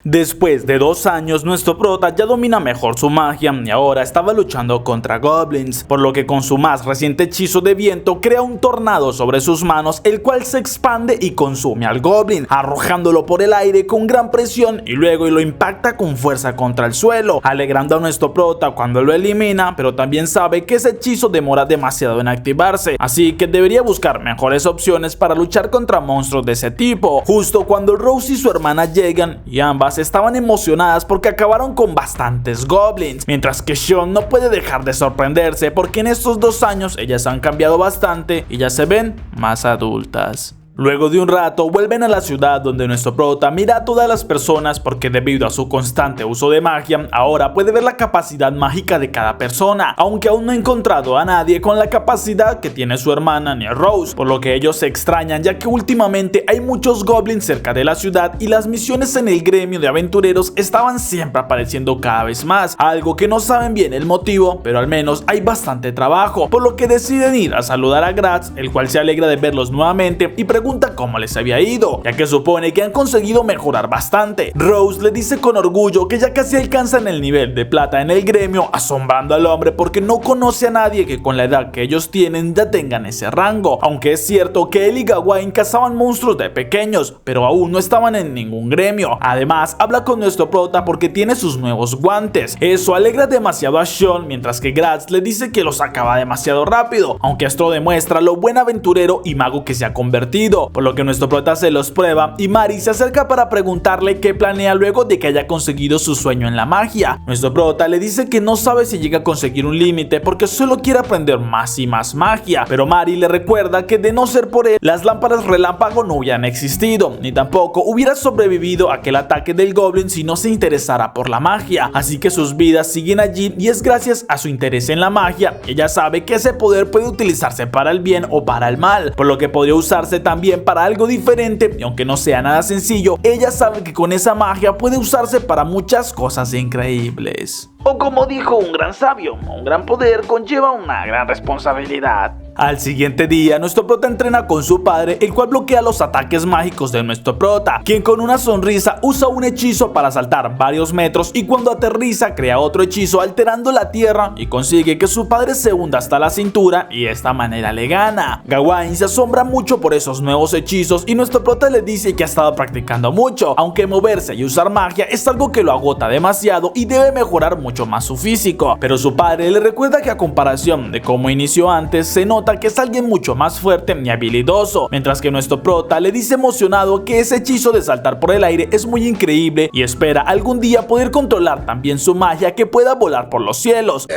Después de 2 años, nuestro prota ya domina mejor su magia y ahora estaba luchando contra goblins, por lo que con su más reciente hechizo de viento crea un tornado sobre sus manos, el cual se expande y consume al goblin, arrojándolo por el aire con gran presión y luego lo impacta con fuerza contra el suelo, alegrando a nuestro prota cuando lo elimina, pero también sabe que ese hechizo demora demasiado en activarse, así que debería buscar mejores opciones para luchar contra monstruos de ese tipo, justo cuando Rose y su hermana llegan y ambas estaban emocionadas porque acabaron con bastantes goblins, mientras que Sean no puede dejar de sorprenderse porque en estos 2 años ellas han cambiado bastante y ya se ven más adultas. Luego de un rato vuelven a la ciudad donde nuestro prota mira a todas las personas porque debido a su constante uso de magia ahora puede ver la capacidad mágica de cada persona, aunque aún no ha encontrado a nadie con la capacidad que tiene su hermana ni a Rose, por lo que ellos se extrañan ya que últimamente hay muchos goblins cerca de la ciudad y las misiones en el gremio de aventureros estaban siempre apareciendo cada vez más, algo que no saben bien el motivo, pero al menos hay bastante trabajo, por lo que deciden ir a saludar a Graz, el cual se alegra de verlos nuevamente y pregunta cómo les había ido, ya que supone que han conseguido mejorar bastante. Rose le dice con orgullo que ya casi alcanzan el nivel de plata en el gremio, asombrando al hombre porque no conoce a nadie que con la edad que ellos tienen ya tengan ese rango, aunque es cierto que él y Gawain cazaban monstruos de pequeños, pero aún no estaban en ningún gremio. Además, habla con nuestro prota porque tiene sus nuevos guantes. Eso alegra demasiado a Sean, mientras que Graz le dice que los acaba demasiado rápido, aunque esto demuestra lo buen aventurero y mago que se ha convertido, ruido, por lo que nuestro prota se los prueba y Mari se acerca para preguntarle qué planea luego de que haya conseguido su sueño en la magia. Nuestro prota le dice que no sabe si llega a conseguir un límite porque solo quiere aprender más y más magia, pero Mari le recuerda que de no ser por él, las lámparas relámpago no hubieran existido, ni tampoco hubiera sobrevivido a aquel ataque del Goblin si no se interesara por la magia, así que sus vidas siguen allí y es gracias a su interés en la magia. Ella sabe que ese poder puede utilizarse para el bien o para el mal, por lo que podría usarse también para algo diferente, y aunque no sea nada sencillo, ella sabe que con esa magia puede usarse para muchas cosas increíbles.
O como dijo un gran sabio, un gran poder conlleva una gran responsabilidad.
Al siguiente día, nuestro prota entrena con su padre, el cual bloquea los ataques mágicos de nuestro prota, quien con una sonrisa usa un hechizo para saltar varios metros y cuando aterriza crea otro hechizo alterando la tierra y consigue que su padre se hunda hasta la cintura y de esta manera le gana. Gawain se asombra mucho por esos nuevos hechizos y nuestro prota le dice que ha estado practicando mucho, aunque moverse y usar magia es algo que lo agota demasiado y debe mejorar mucho más su físico, pero su padre le recuerda que a comparación de cómo inició antes, se nota que es alguien mucho más fuerte y habilidoso, mientras que nuestro prota le dice emocionado que ese hechizo de saltar por el aire es muy increíble y espera algún día poder controlar también su magia que pueda volar por los cielos.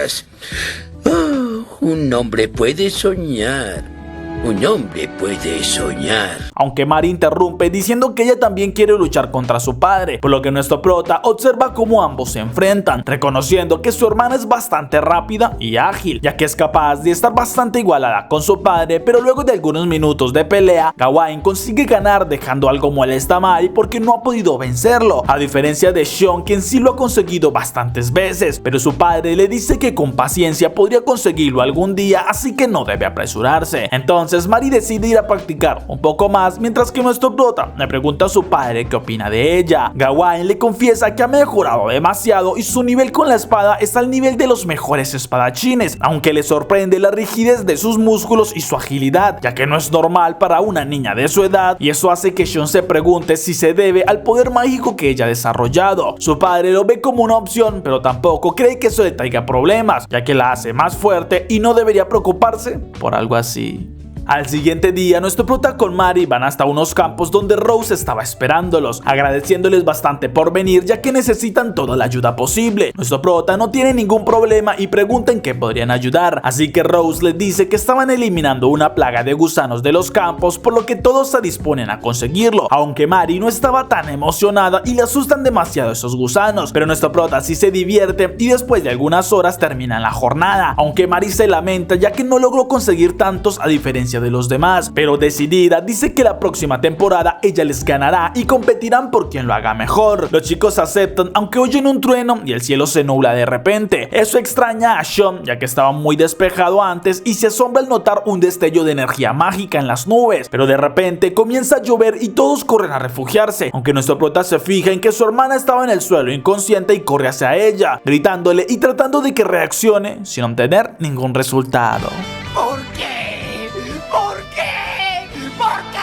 Un hombre puede soñar. Un hombre puede soñar.
Aunque Mari interrumpe diciendo que ella también quiere luchar contra su padre, por lo que nuestro prota observa cómo ambos se enfrentan, reconociendo que su hermana es bastante rápida y ágil, ya que es capaz de estar bastante igualada con su padre, pero luego de algunos minutos de pelea, Gawain consigue ganar dejando algo molesta a Mari porque no ha podido vencerlo, a diferencia de Xion, quien sí lo ha conseguido bastantes veces, pero su padre le dice que con paciencia podría conseguirlo algún día, así que no debe apresurarse. Entonces Mari decide ir a practicar un poco más, mientras que nuestro prota le pregunta a su padre qué opina de ella. Gawain le confiesa que ha mejorado demasiado y su nivel con la espada está al nivel de los mejores espadachines, aunque le sorprende la rigidez de sus músculos y su agilidad, ya que no es normal para una niña de su edad, y eso hace que Xion se pregunte si se debe al poder mágico que ella ha desarrollado. Su padre lo ve como una opción, pero tampoco cree que eso le traiga problemas, ya que la hace más fuerte y no debería preocuparse por algo así. Al siguiente día, nuestro prota con Mari van hasta unos campos donde Rose estaba esperándolos, agradeciéndoles bastante por venir ya que necesitan toda la ayuda posible. Nuestro prota no tiene ningún problema y pregunta en qué podrían ayudar, así que Rose les dice que estaban eliminando una plaga de gusanos de los campos, por lo que todos se disponen a conseguirlo, aunque Mari no estaba tan emocionada y le asustan demasiado esos gusanos, pero nuestro prota sí se divierte y después de algunas horas terminan la jornada, aunque Mari se lamenta ya que no logró conseguir tantos a diferencia de los demás, pero decidida dice que la próxima temporada ella les ganará y competirán por quien lo haga mejor. Los chicos aceptan, aunque oyen un trueno y el cielo se nubla de repente. Eso extraña a Xion, ya que estaba muy despejado antes y se asombra al notar un destello de energía mágica en las nubes, pero de repente comienza a llover y todos corren a refugiarse, aunque nuestro prota se fija en que su hermana estaba en el suelo inconsciente y corre hacia ella, gritándole y tratando de que reaccione sin obtener ningún resultado.
¿Por qué? ¿Por qué? ¿Por qué?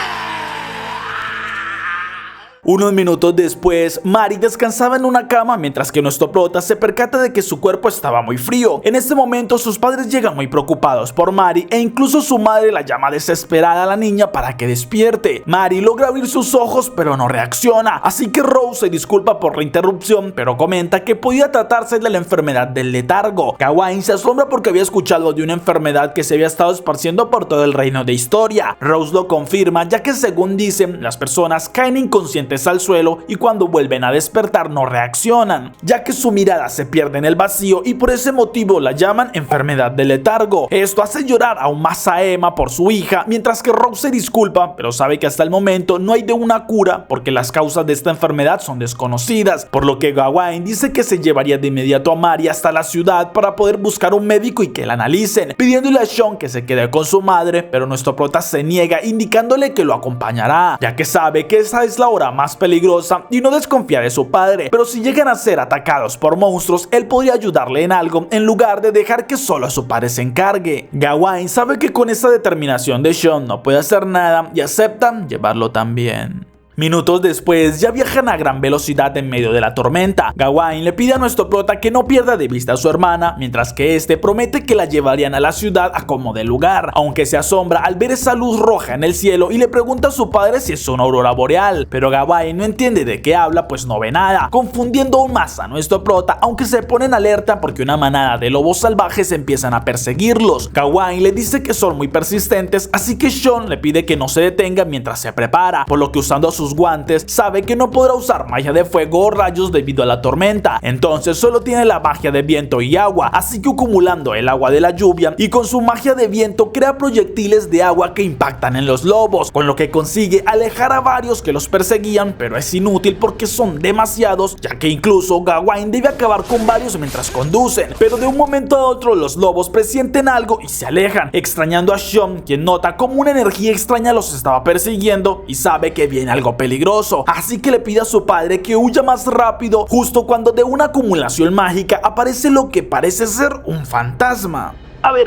Unos minutos después, Mari descansaba en una cama mientras que nuestro prota se percata de que su cuerpo estaba muy frío. En este momento sus padres llegan muy preocupados por Mari e incluso su madre la llama desesperada a la niña para que despierte. Mari logra abrir sus ojos pero no reacciona, así que Rose se disculpa por la interrupción pero comenta que podía tratarse de la enfermedad del letargo. Gawain se asombra porque había escuchado de una enfermedad que se había estado esparciendo por todo el reino de Historia. Rose lo confirma ya que según dicen las personas caen inconscientes al suelo y cuando vuelven a despertar no reaccionan, ya que su mirada se pierde en el vacío y por ese motivo la llaman enfermedad del letargo. Esto hace llorar aún más a Emma por su hija, mientras que Rose se disculpa, pero sabe que hasta el momento no hay de una cura porque las causas de esta enfermedad son desconocidas, por lo que Gawain dice que se llevaría de inmediato a Mari hasta la ciudad para poder buscar un médico y que la analicen, pidiéndole a Xion que se quede con su madre, pero nuestro prota se niega indicándole que lo acompañará, ya que sabe que esa es la hora más peligrosa y no desconfía de su padre, pero si llegan a ser atacados por monstruos, él podría ayudarle en algo en lugar de dejar que solo su padre se encargue. Gawain sabe que con esa determinación de Xion no puede hacer nada y acepta llevarlo también. Minutos después ya viajan a gran velocidad en medio de la tormenta. Gawain le pide a nuestro prota que no pierda de vista a su hermana, mientras que este promete que la llevarían a la ciudad a como dé lugar, aunque se asombra al ver esa luz roja en el cielo y le pregunta a su padre si es una aurora boreal, pero Gawain no entiende de qué habla pues no ve nada, confundiendo aún más a nuestro prota, aunque se pone en alerta porque una manada de lobos salvajes empiezan a perseguirlos. Gawain le dice que son muy persistentes, así que Sean le pide que no se detenga mientras se prepara, por lo que usando sus guantes sabe que no podrá usar magia de fuego o rayos debido a la tormenta, entonces solo tiene la magia de viento y agua, así que acumulando el agua de la lluvia y con su magia de viento crea proyectiles de agua que impactan en los lobos, con lo que consigue alejar a varios que los perseguían, pero es inútil porque son demasiados, ya que incluso Gawain debe acabar con varios mientras conducen, pero de un momento a otro los lobos presienten algo y se alejan, extrañando a Sean, quien nota como una energía extraña los estaba persiguiendo y sabe que viene algo peligroso, así que le pide a su padre que huya más rápido, justo cuando de una acumulación mágica aparece lo que parece ser un fantasma.
A ver,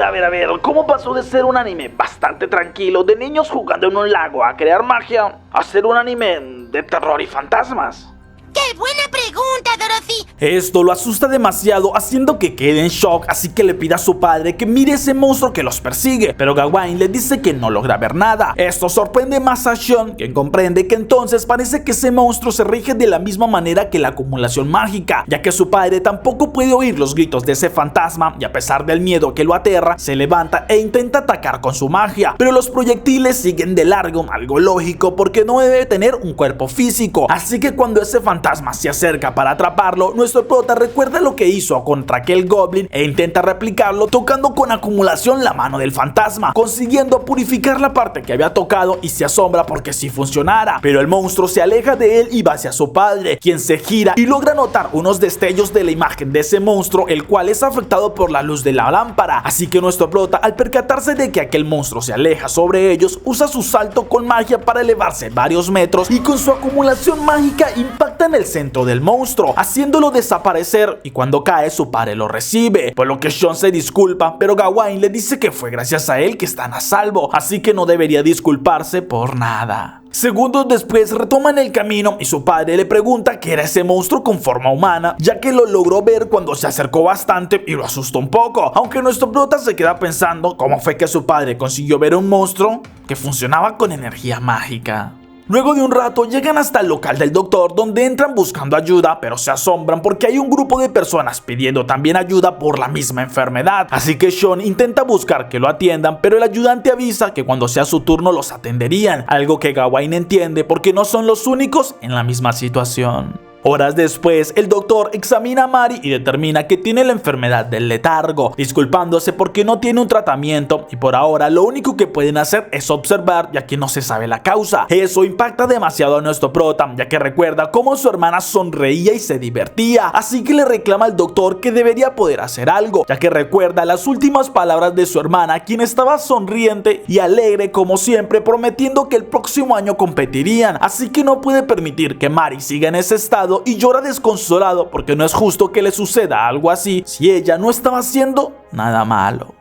¿cómo pasó de ser un anime bastante tranquilo de niños jugando en un lago a crear magia a ser un anime de terror y fantasmas?
¡Qué buena pregunta, Dorothy!
Esto lo asusta demasiado, haciendo que quede en shock, así que le pide a su padre que mire ese monstruo que los persigue, pero Gawain le dice que no logra ver nada. Esto sorprende más a Sean, quien comprende que entonces parece que ese monstruo se rige de la misma manera que la acumulación mágica, ya que su padre tampoco puede oír los gritos de ese fantasma y a pesar del miedo que lo aterra, se levanta e intenta atacar con su magia, pero los proyectiles siguen de largo, algo lógico porque no debe tener un cuerpo físico, así que cuando ese fantasma se acerca para atraparlo, nuestro prota recuerda lo que hizo contra aquel goblin e intenta replicarlo tocando con acumulación la mano del fantasma, consiguiendo purificar la parte que había tocado y se asombra porque sí funcionara, pero el monstruo se aleja de él y va hacia su padre, quien se gira y logra notar unos destellos de la imagen de ese monstruo, el cual es afectado por la luz de la lámpara, así que nuestro prota, al percatarse de que aquel monstruo se aleja sobre ellos, usa su salto con magia para elevarse varios metros y con su acumulación mágica impacta en el centro del monstruo, haciéndolo desaparecer, y cuando cae su padre lo recibe, por lo que Sean se disculpa, pero Gawain le dice que fue gracias a él que están a salvo, así que no debería disculparse por nada. Segundos después retoman el camino y su padre le pregunta qué era ese monstruo con forma humana, ya que lo logró ver cuando se acercó bastante y lo asustó un poco, aunque nuestro prota se queda pensando cómo fue que su padre consiguió ver un monstruo que funcionaba con energía mágica. Luego de un rato llegan hasta el local del doctor, donde entran buscando ayuda, pero se asombran porque hay un grupo de personas pidiendo también ayuda por la misma enfermedad, así que Sean intenta buscar que lo atiendan, pero el ayudante avisa que cuando sea su turno los atenderían, algo que Gawain entiende porque no son los únicos en la misma situación. Horas después, el doctor examina a Mari y determina que tiene la enfermedad del letargo, disculpándose porque no tiene un tratamiento y por ahora lo único que pueden hacer es observar, ya que no se sabe la causa. Eso impacta demasiado a nuestro prota, ya que recuerda cómo su hermana sonreía y se divertía, así que le reclama al doctor que debería poder hacer algo, ya que recuerda las últimas palabras de su hermana, quien estaba sonriente y alegre como siempre, prometiendo que el próximo año competirían, así que no puede permitir que Mari siga en ese estado y llora desconsolado porque no es justo que le suceda algo así si ella no estaba haciendo nada malo.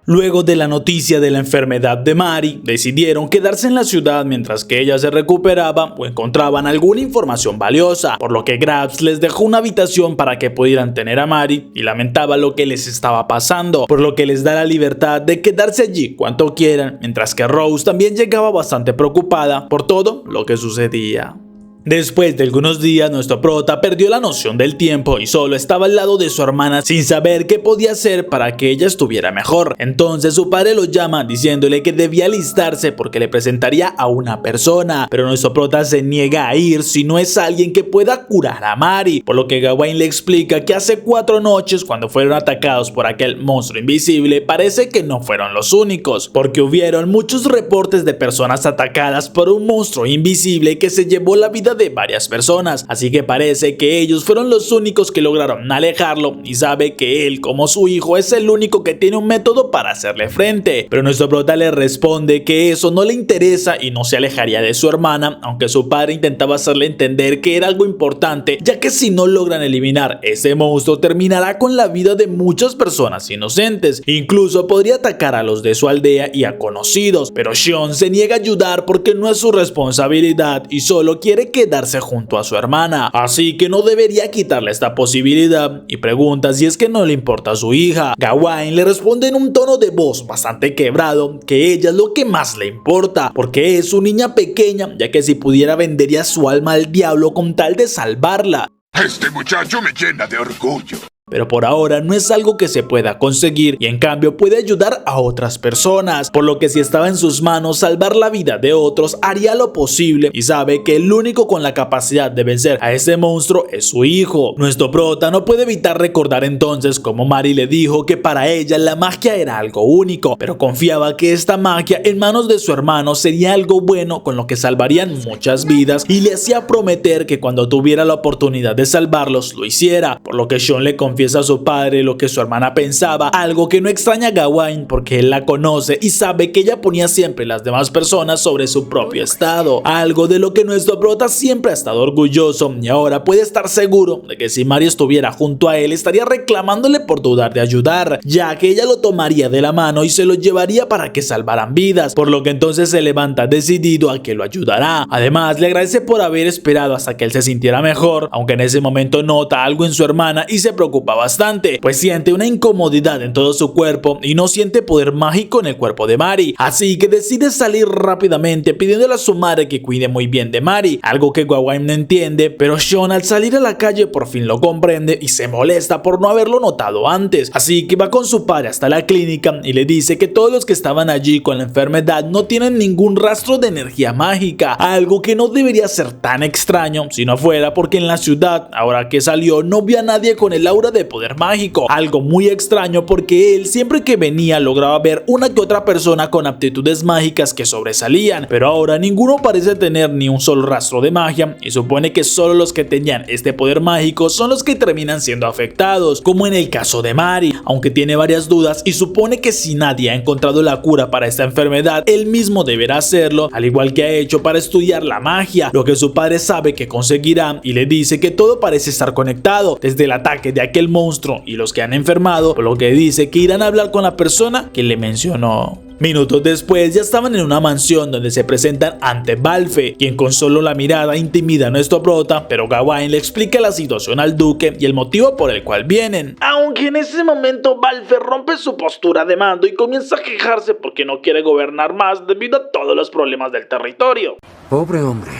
Luego de la noticia de la enfermedad de Mari, decidieron quedarse en la ciudad mientras que ella se recuperaba o encontraban alguna información valiosa, por lo que Grabs les dejó una habitación para que pudieran tener a Mari y lamentaba lo que les estaba pasando, por lo que les da la libertad de quedarse allí cuanto quieran, mientras que Rose también llegaba bastante preocupada por todo lo que sucedía. Después de algunos días, nuestro prota perdió la noción del tiempo y solo estaba al lado de su hermana sin saber qué podía hacer para que ella estuviera mejor. Entonces su padre lo llama diciéndole que debía alistarse porque le presentaría a una persona, pero nuestro prota se niega a ir si no es alguien que pueda curar a Mari, por lo que Gawain le explica que hace 4 noches cuando fueron atacados por aquel monstruo invisible parece que no fueron los únicos, porque hubieron muchos reportes de personas atacadas por un monstruo invisible que se llevó la vida vida de varias personas, así que parece que ellos fueron los únicos que lograron alejarlo y sabe que él, como su hijo, es el único que tiene un método para hacerle frente. Pero nuestro prota le responde que eso no le interesa y no se alejaría de su hermana, aunque su padre intentaba hacerle entender que era algo importante, ya que si no logran eliminar ese monstruo terminará con la vida de muchas personas inocentes, incluso podría atacar a los de su aldea y a conocidos. Pero Sean se niega a ayudar porque no es su responsabilidad y solo quiere quedarse junto a su hermana, así que no debería quitarle esta posibilidad y pregunta si es que no le importa a su hija. Gawain le responde en un tono de voz bastante quebrado que ella es lo que más le importa, porque es su niña pequeña, ya que si pudiera vendería su alma al diablo con tal de salvarla.
Este muchacho me llena de orgullo.
Pero por ahora no es algo que se pueda conseguir y en cambio puede ayudar a otras personas, por lo que si estaba en sus manos salvar la vida de otros haría lo posible y sabe que el único con la capacidad de vencer a ese monstruo es su hijo. Nuestro prota no puede evitar recordar entonces cómo Mari le dijo que para ella la magia era algo único, pero confiaba que esta magia en manos de su hermano sería algo bueno con lo que salvarían muchas vidas y le hacía prometer que cuando tuviera la oportunidad de salvarlos lo hiciera, por lo que Sean le confiesa a su padre lo que su hermana pensaba, algo que no extraña a Gawain porque él la conoce y sabe que ella ponía siempre a las demás personas sobre su propio estado, algo de lo que nuestro prota siempre ha estado orgulloso y ahora puede estar seguro de que si Mari estuviera junto a él estaría reclamándole por dudar de ayudar, ya que ella lo tomaría de la mano y se lo llevaría para que salvaran vidas, por lo que entonces se levanta decidido a que lo ayudará. Además le agradece por haber esperado hasta que él se sintiera mejor, aunque en ese momento nota algo en su hermana y se preocupa bastante, pues siente una incomodidad en todo su cuerpo y no siente poder mágico en el cuerpo de Mari, así que decide salir rápidamente pidiéndole a su madre que cuide muy bien de Mari, algo que Gawain no entiende, pero Sean al salir a la calle por fin lo comprende y se molesta por no haberlo notado antes, así que va con su padre hasta la clínica y le dice que todos los que estaban allí con la enfermedad no tienen ningún rastro de energía mágica, algo que no debería ser tan extraño si no fuera porque en la ciudad, ahora que salió, no vio a nadie con el aura de poder mágico, algo muy extraño porque él siempre que venía lograba ver una que otra persona con aptitudes mágicas que sobresalían, pero ahora ninguno parece tener ni un solo rastro de magia y supone que solo los que tenían este poder mágico son los que terminan siendo afectados, como en el caso de Mari, aunque tiene varias dudas y supone que si nadie ha encontrado la cura para esta enfermedad, él mismo deberá hacerlo, al igual que ha hecho para estudiar la magia, lo que su padre sabe que conseguirá y le dice que todo parece estar conectado, desde el ataque de aquel monstruo y los que han enfermado, por lo que dice que irán a hablar con la persona que le mencionó. Minutos después ya estaban en una mansión donde se presentan ante Balfe, quien con solo la mirada intimida a nuestro prota, pero Gawain le explica la situación al duque y el motivo por el cual vienen.
Aunque en ese momento Balfe rompe su postura de mando y comienza a quejarse porque no quiere gobernar más debido a todos los problemas del territorio.
Pobre hombre.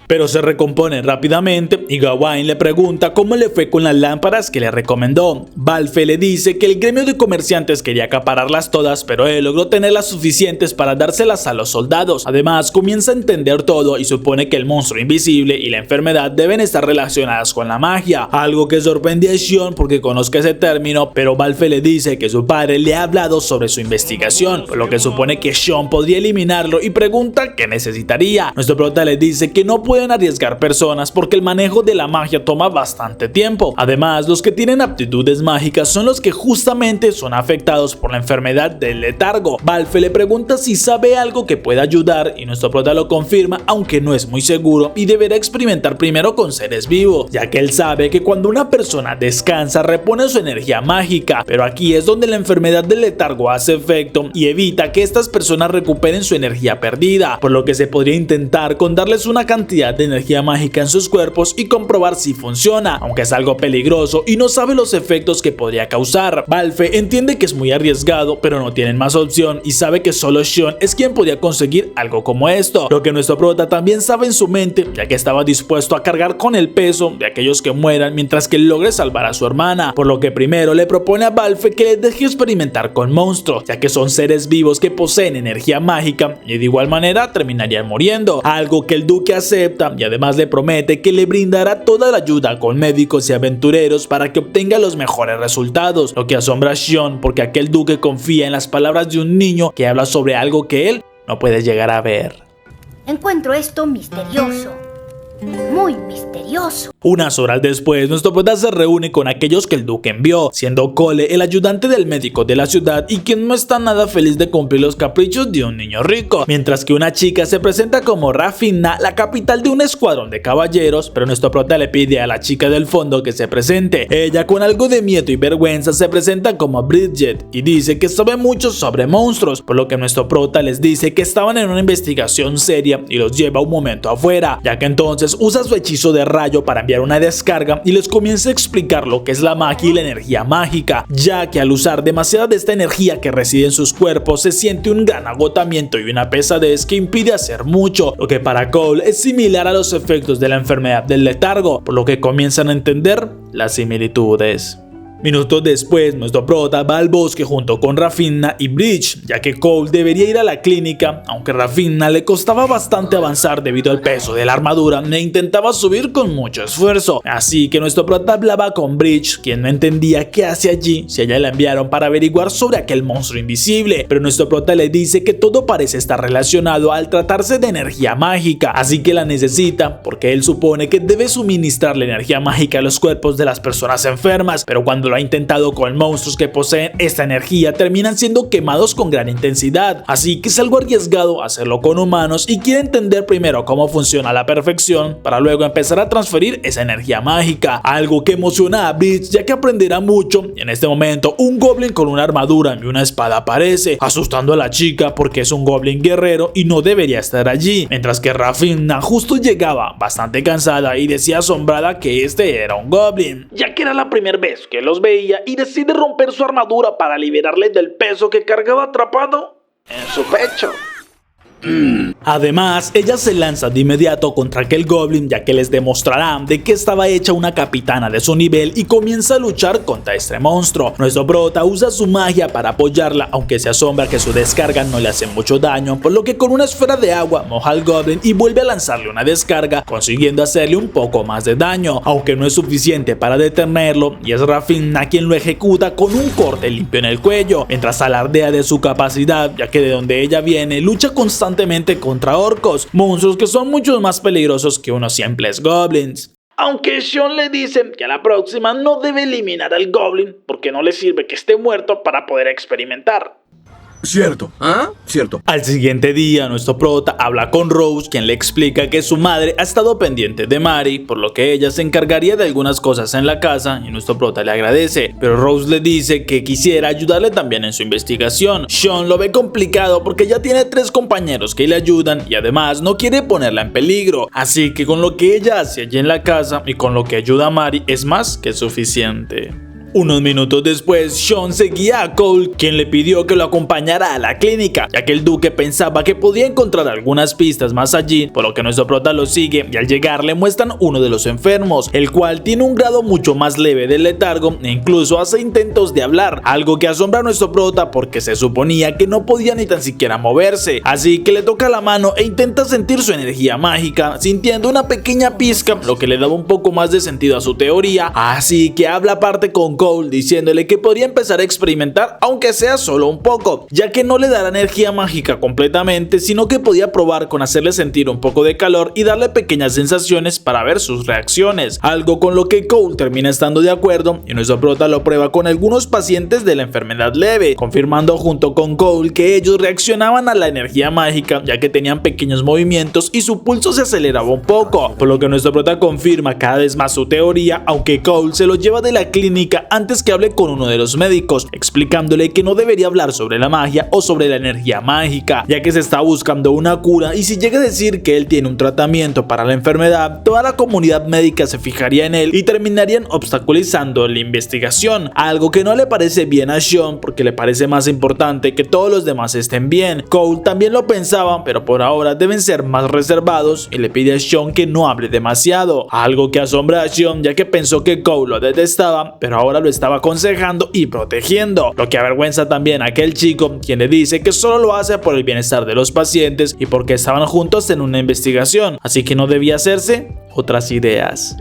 Pero se recompone rápidamente y Gawain le pregunta cómo le fue con las lámparas que le recomendó. Balfe le dice que el gremio de comerciantes quería acapararlas todas, pero él logró tener las suficientes para dárselas a los soldados. Además comienza a entender todo y supone que el monstruo invisible y la enfermedad deben estar relacionadas con la magia, algo que sorprende a Sean porque conozca ese término, pero Balfe le dice que su padre le ha hablado sobre su investigación, por lo que supone que Sean podría eliminarlo y pregunta qué necesitaría. Nuestro prota le dice que no pueden arriesgar personas porque el manejo de la magia toma bastante tiempo. Además, los que tienen aptitudes mágicas son los que justamente son afectados por la enfermedad del letargo. Balfe le pregunta si sabe algo que pueda ayudar y nuestro prota lo confirma, aunque no es muy seguro y deberá experimentar primero con seres vivos, ya que él sabe que cuando una persona descansa repone su energía mágica, pero aquí es donde la enfermedad del letargo hace efecto y evita que estas personas recuperen su energía perdida, por lo que se podría intentar con darles una cantidad de energía mágica en sus cuerpos y comprobar si funciona, aunque es algo peligroso y no sabe los efectos que podría causar. Balfe entiende que es muy arriesgado, pero no tienen más opción y sabe que solo Sean es quien podía conseguir algo como esto, lo que nuestro prota también sabe en su mente, ya que estaba dispuesto a cargar con el peso de aquellos que mueran mientras que logre salvar a su hermana, por lo que primero le propone a Balfe que le deje experimentar con monstruos, ya que son seres vivos que poseen energía mágica y de igual manera terminarían muriendo, algo que el duque acepta y además le promete que le brindará toda la ayuda con médicos y aventureros para que obtenga los mejores resultados, lo que asombra a Sean porque aquel duque confía en las palabras de un niño que habla sobre algo que él no puede llegar a ver.
Encuentro esto misterioso, muy misterioso.
Unas horas después, nuestro prota se reúne con aquellos que el duque envió, siendo Cole el ayudante del médico de la ciudad y quien no está nada feliz de cumplir los caprichos de un niño rico, mientras que una chica se presenta como Rafina, la capital de un escuadrón de caballeros, pero nuestro prota le pide a la chica del fondo que se presente. Ella, con algo de miedo y vergüenza, se presenta como Bridget y dice que sabe mucho sobre monstruos, por lo que nuestro prota les dice que estaban en una investigación seria y los lleva un momento afuera, ya que entonces usa su hechizo de rayo para enviar una descarga y les comienza a explicar lo que es la magia y la energía mágica, ya que al usar demasiada de esta energía que reside en sus cuerpos se siente un gran agotamiento y una pesadez que impide hacer mucho, lo que para Cole es similar a los efectos de la enfermedad del letargo, por lo que comienzan a entender las similitudes. Minutos después, nuestro prota va al bosque junto con Rafina y Bridge, ya que Cole debería ir a la clínica, aunque Rafina le costaba bastante avanzar debido al peso de la armadura e intentaba subir con mucho esfuerzo. Así que nuestro prota hablaba con Bridge, quien no entendía qué hace allí si ella la enviaron para averiguar sobre aquel monstruo invisible, pero nuestro prota le dice que todo parece estar relacionado al tratarse de energía mágica, así que la necesita porque él supone que debe suministrar la energía mágica a los cuerpos de las personas enfermas, pero cuando lo ha intentado con monstruos que poseen esta energía terminan siendo quemados con gran intensidad, así que es algo arriesgado hacerlo con humanos y quiere entender primero cómo funciona a la perfección para luego empezar a transferir esa energía mágica, algo que emociona a Bridge ya que aprenderá mucho. Y en este momento un goblin con una armadura y una espada aparece, asustando a la chica porque es un goblin guerrero y no debería estar allí, mientras que Rafina justo llegaba bastante cansada y decía asombrada que este era un goblin,
ya que era la primera vez que los veía y decide romper su armadura para liberarle del peso que cargaba atrapado en su pecho.
Además, ella se lanza de inmediato contra aquel goblin, ya que les demostrará de que estaba hecha una capitana de su nivel y comienza a luchar contra este monstruo. Nuestro prota usa su magia para apoyarla, aunque se asombra que su descarga no le hace mucho daño, por lo que con una esfera de agua moja al goblin y vuelve a lanzarle una descarga, consiguiendo hacerle un poco más de daño, aunque no es suficiente para detenerlo, y es Rafina quien lo ejecuta con un corte limpio en el cuello, mientras alardea de su capacidad, ya que de donde ella viene lucha constantemente contra orcos, monstruos que son mucho más peligrosos que unos simples goblins.
Aunque Sean le dice que a la próxima no debe eliminar al goblin porque no le sirve que esté muerto para poder experimentar.
Cierto.
¿Ah? Cierto.
Al siguiente día, nuestro prota habla con Rose, quien le explica que su madre ha estado pendiente de Mari, por lo que ella se encargaría de algunas cosas en la casa, y nuestro prota le agradece, pero Rose le dice que quisiera ayudarle también en su investigación. Sean lo ve complicado porque ya tiene 3 compañeros que le ayudan y además no quiere ponerla en peligro, así que con lo que ella hace allí en la casa y con lo que ayuda a Mari es más que suficiente. Unos minutos después, Sean seguía a Cole, quien le pidió que lo acompañara a la clínica, ya que el duque pensaba que podía encontrar algunas pistas más allí, por lo que nuestro prota lo sigue y al llegar le muestran uno de los enfermos, el cual tiene un grado mucho más leve del letargo e incluso hace intentos de hablar, algo que asombra a nuestro prota porque se suponía que no podía ni tan siquiera moverse, así que le toca la mano e intenta sentir su energía mágica, sintiendo una pequeña pizca, lo que le daba un poco más de sentido a su teoría, así que habla aparte con Cole diciéndole que podría empezar a experimentar aunque sea solo un poco, ya que no le dará energía mágica completamente, sino que podía probar con hacerle sentir un poco de calor y darle pequeñas sensaciones para ver sus reacciones, algo con lo que Cole termina estando de acuerdo y nuestro prota lo prueba con algunos pacientes de la enfermedad leve, confirmando junto con Cole que ellos reaccionaban a la energía mágica ya que tenían pequeños movimientos y su pulso se aceleraba un poco, por lo que nuestro prota confirma cada vez más su teoría, aunque Cole se lo lleva de la clínica antes que hable con uno de los médicos, explicándole que no debería hablar sobre la magia o sobre la energía mágica, ya que se está buscando una cura y si llega a decir que él tiene un tratamiento para la enfermedad, toda la comunidad médica se fijaría en él y terminarían obstaculizando la investigación, algo que no le parece bien a Sean porque le parece más importante que todos los demás estén bien. Cole también lo pensaba, pero por ahora deben ser más reservados y le pide a Sean que no hable demasiado, algo que asombra a Sean ya que pensó que Cole lo detestaba, pero ahora lo estaba aconsejando y protegiendo, lo que avergüenza también a aquel chico, quien le dice que solo lo hace por el bienestar de los pacientes y porque estaban juntos en una investigación, así que no debía hacerse otras ideas.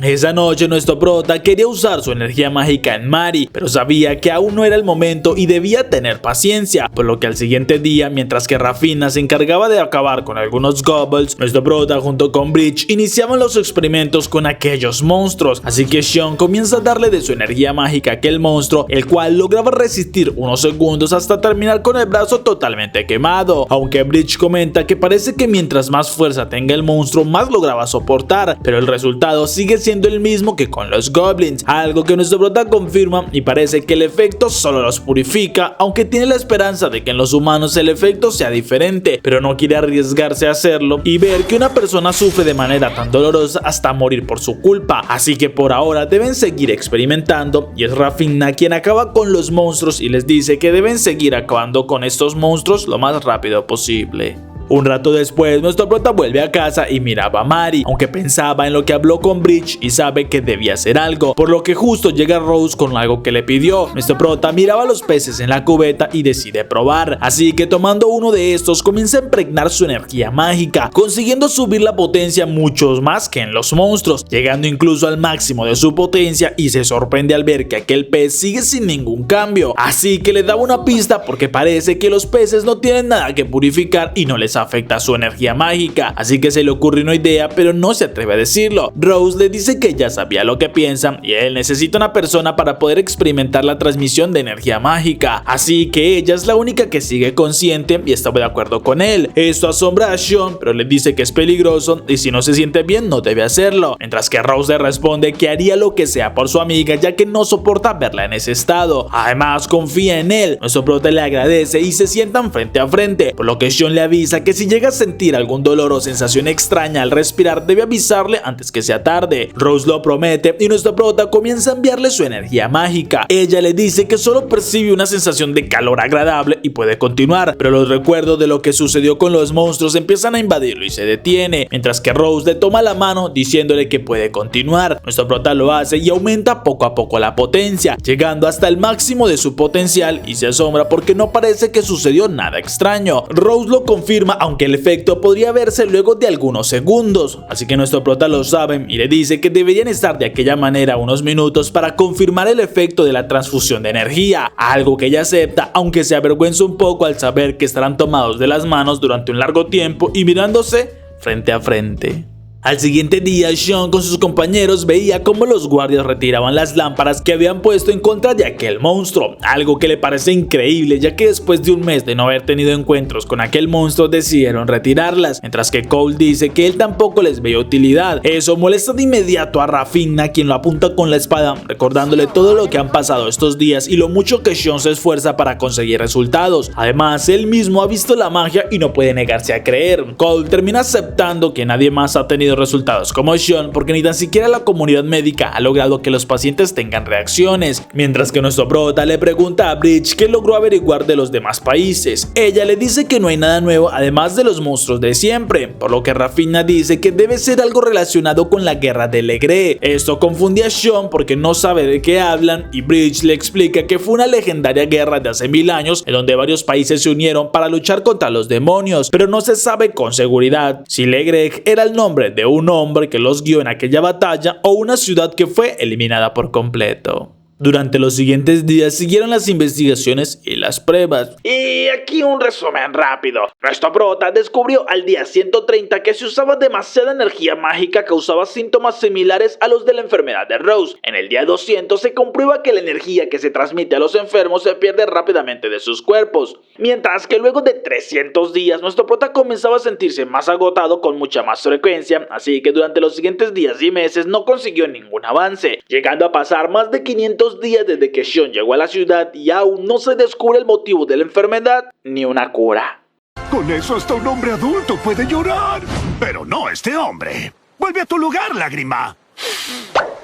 Esa noche nuestro prota quería usar su energía mágica en Mari, pero sabía que aún no era el momento y debía tener paciencia, por lo que al siguiente día, mientras que Rafina se encargaba de acabar con algunos goblins, nuestro prota junto con Bridge iniciaban los experimentos con aquellos monstruos, así que Sean comienza a darle de su energía mágica a aquel monstruo, el cual lograba resistir unos segundos hasta terminar con el brazo totalmente quemado, aunque Bridge comenta que parece que mientras más fuerza tenga el monstruo más lograba soportar, pero el resultado sigue siendo el mismo que con los goblins, algo que nuestro prota confirma y parece que el efecto solo los purifica, aunque tiene la esperanza de que en los humanos el efecto sea diferente, pero no quiere arriesgarse a hacerlo y ver que una persona sufre de manera tan dolorosa hasta morir por su culpa, así que por ahora deben seguir experimentando y es Rafina quien acaba con los monstruos y les dice que deben seguir acabando con estos monstruos lo más rápido posible. Un rato después, nuestro prota vuelve a casa y miraba a Mari, aunque pensaba en lo que habló con Bridge y sabe que debía hacer algo, por lo que justo llega Rose con algo que le pidió. Nuestro prota miraba a los peces en la cubeta y decide probar, así que tomando uno de estos comienza a impregnar su energía mágica, consiguiendo subir la potencia mucho más que en los monstruos, llegando incluso al máximo de su potencia y se sorprende al ver que aquel pez sigue sin ningún cambio, así que le daba una pista porque parece que los peces no tienen nada que purificar y no les afecta su energía mágica, así que se le ocurre una idea pero no se atreve a decirlo. Rose le dice que ya sabía lo que piensa y él necesita una persona para poder experimentar la transmisión de energía mágica, así que ella es la única que sigue consciente y está de acuerdo con él. Esto asombra a Sean, pero le dice que es peligroso y si no se siente bien no debe hacerlo, mientras que Rose le responde que haría lo que sea por su amiga ya que no soporta verla en ese estado. Además confía en él. Nuestro prota le agradece y se sientan frente a frente, por lo que Sean le avisa que si llega a sentir algún dolor o sensación extraña al respirar debe avisarle antes que sea tarde. Rose lo promete y nuestro prota comienza a enviarle su energía mágica. Ella le dice que solo percibe una sensación de calor agradable y puede continuar, pero los recuerdos de lo que sucedió con los monstruos empiezan a invadirlo y se detiene, mientras que Rose le toma la mano diciéndole que puede continuar. Nuestro prota lo hace y aumenta poco a poco la potencia, llegando hasta el máximo de su potencial y se asombra porque no parece que sucedió nada extraño. Rose lo confirma, aunque el efecto podría verse luego de algunos segundos, así que nuestro prota lo sabe y le dice que deberían estar de aquella manera unos minutos para confirmar el efecto de la transfusión de energía, algo que ella acepta, aunque se avergüenza un poco al saber que estarán tomados de las manos durante un largo tiempo y mirándose frente a frente. Al siguiente día, Sean con sus compañeros veía cómo los guardias retiraban las lámparas que habían puesto en contra de aquel monstruo, algo que le parece increíble ya que después de un mes de no haber tenido encuentros con aquel monstruo decidieron retirarlas, mientras que Cole dice que él tampoco les veía utilidad. Eso molesta de inmediato a Rafina, quien lo apunta con la espada, recordándole todo lo que han pasado estos días y lo mucho que Sean se esfuerza para conseguir resultados. Además, él mismo ha visto la magia y no puede negarse a creer. Cole termina aceptando que nadie más ha tenido resultados como Sean porque ni tan siquiera la comunidad médica ha logrado que los pacientes tengan reacciones, mientras que nuestro prota le pregunta a Bridge qué logró averiguar de los demás países. Ella le dice que no hay nada nuevo además de los monstruos de siempre, por lo que Rafina dice que debe ser algo relacionado con la guerra de Legree. Esto confunde a Sean porque no sabe de qué hablan y Bridge le explica que fue una legendaria guerra de hace 1000 años en donde varios países se unieron para luchar contra los demonios, pero no se sabe con seguridad si Legree era el nombre de un hombre que los guió en aquella batalla o una ciudad que fue eliminada por completo. Durante los siguientes días siguieron las investigaciones y las pruebas.
Y aquí un resumen rápido. Nuestro prota descubrió al día 130 que se usaba demasiada energía mágica que causaba síntomas similares a los de la enfermedad de Rose. En el día 200 se comprueba que la energía que se transmite a los enfermos se pierde rápidamente de sus cuerpos. Mientras que luego de 300 días nuestro prota comenzaba a sentirse más agotado con mucha más frecuencia, así que durante los siguientes días y meses no consiguió ningún avance, llegando a pasar más de 500 días desde que Sean llegó a la ciudad y aún no se descubre el motivo de la enfermedad ni una cura.
Con eso hasta un hombre adulto puede llorar. Pero no este hombre. Vuelve a tu lugar, lágrima.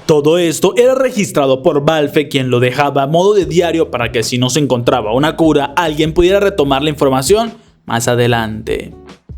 Todo esto era registrado por Balfe, quien lo dejaba a modo de diario para que si no se encontraba una cura, alguien pudiera retomar la información más adelante.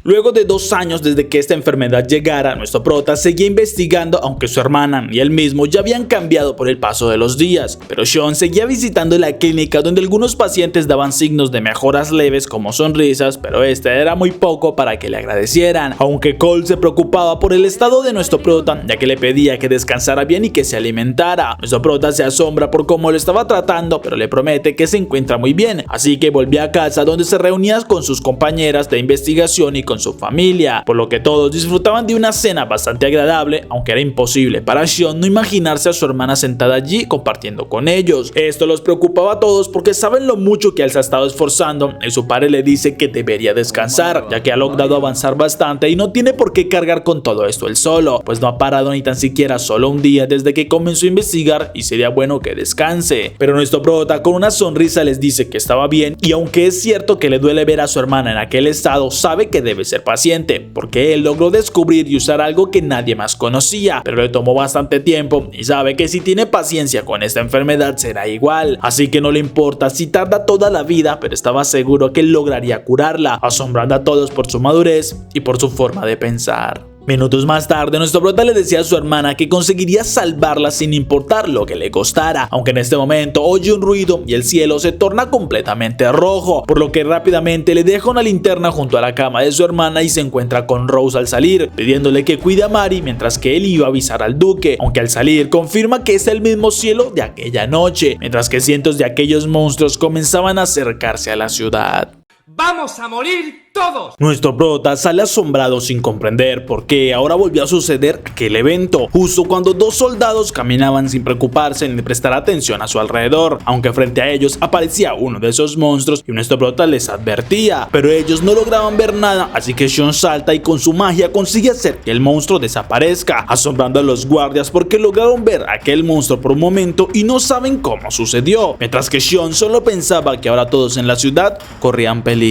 Luego de 2 años desde que esta enfermedad llegara, nuestro prota seguía investigando, aunque su hermana y él mismo ya habían cambiado por el paso de los días. Pero Sean seguía visitando la clínica, donde algunos pacientes daban signos de mejoras leves como sonrisas, pero este era muy poco para que le agradecieran. Aunque Cole se preocupaba por el estado de nuestro prota, ya que le pedía que descansara bien y que se alimentara. Nuestro prota se asombra por cómo lo estaba tratando, pero le promete que se encuentra muy bien, así que volvió a casa, donde se reunía con sus compañeras de investigación y con su familia, por lo que todos disfrutaban de una cena bastante agradable, aunque era imposible para Sean no imaginarse a su hermana sentada allí compartiendo con ellos. Esto los preocupaba a todos porque saben lo mucho que él se ha estado esforzando y su padre le dice que debería descansar, ya que ha logrado avanzar bastante y no tiene por qué cargar con todo esto él solo, pues no ha parado ni tan siquiera solo un día desde que comenzó a investigar y sería bueno que descanse. Pero nuestro prota con una sonrisa les dice que estaba bien, y aunque es cierto que le duele ver a su hermana en aquel estado, sabe que debe ser paciente, porque él logró descubrir y usar algo que nadie más conocía, pero le tomó bastante tiempo y sabe que si tiene paciencia con esta enfermedad será igual, así que no le importa si tarda toda la vida, pero estaba seguro que lograría curarla, asombrando a todos por su madurez y por su forma de pensar. Minutos más tarde, nuestro prota le decía a su hermana que conseguiría salvarla sin importar lo que le costara, aunque en este momento oye un ruido y el cielo se torna completamente rojo, por lo que rápidamente le deja una linterna junto a la cama de su hermana y se encuentra con Rose al salir, pidiéndole que cuide a Mary mientras que él iba a avisar al duque, aunque al salir confirma que es el mismo cielo de aquella noche, mientras que cientos de aquellos monstruos comenzaban a acercarse a la ciudad.
¡Vamos a morir todos!
Nuestro prota sale asombrado sin comprender por qué ahora volvió a suceder aquel evento, justo cuando 2 soldados caminaban sin preocuparse ni prestar atención a su alrededor, aunque frente a ellos aparecía uno de esos monstruos y nuestro prota les advertía, pero ellos no lograban ver nada, así que Sean salta y con su magia consigue hacer que el monstruo desaparezca, asombrando a los guardias porque lograron ver a aquel monstruo por un momento y no saben cómo sucedió, mientras que Sean solo pensaba que ahora todos en la ciudad corrían peligro.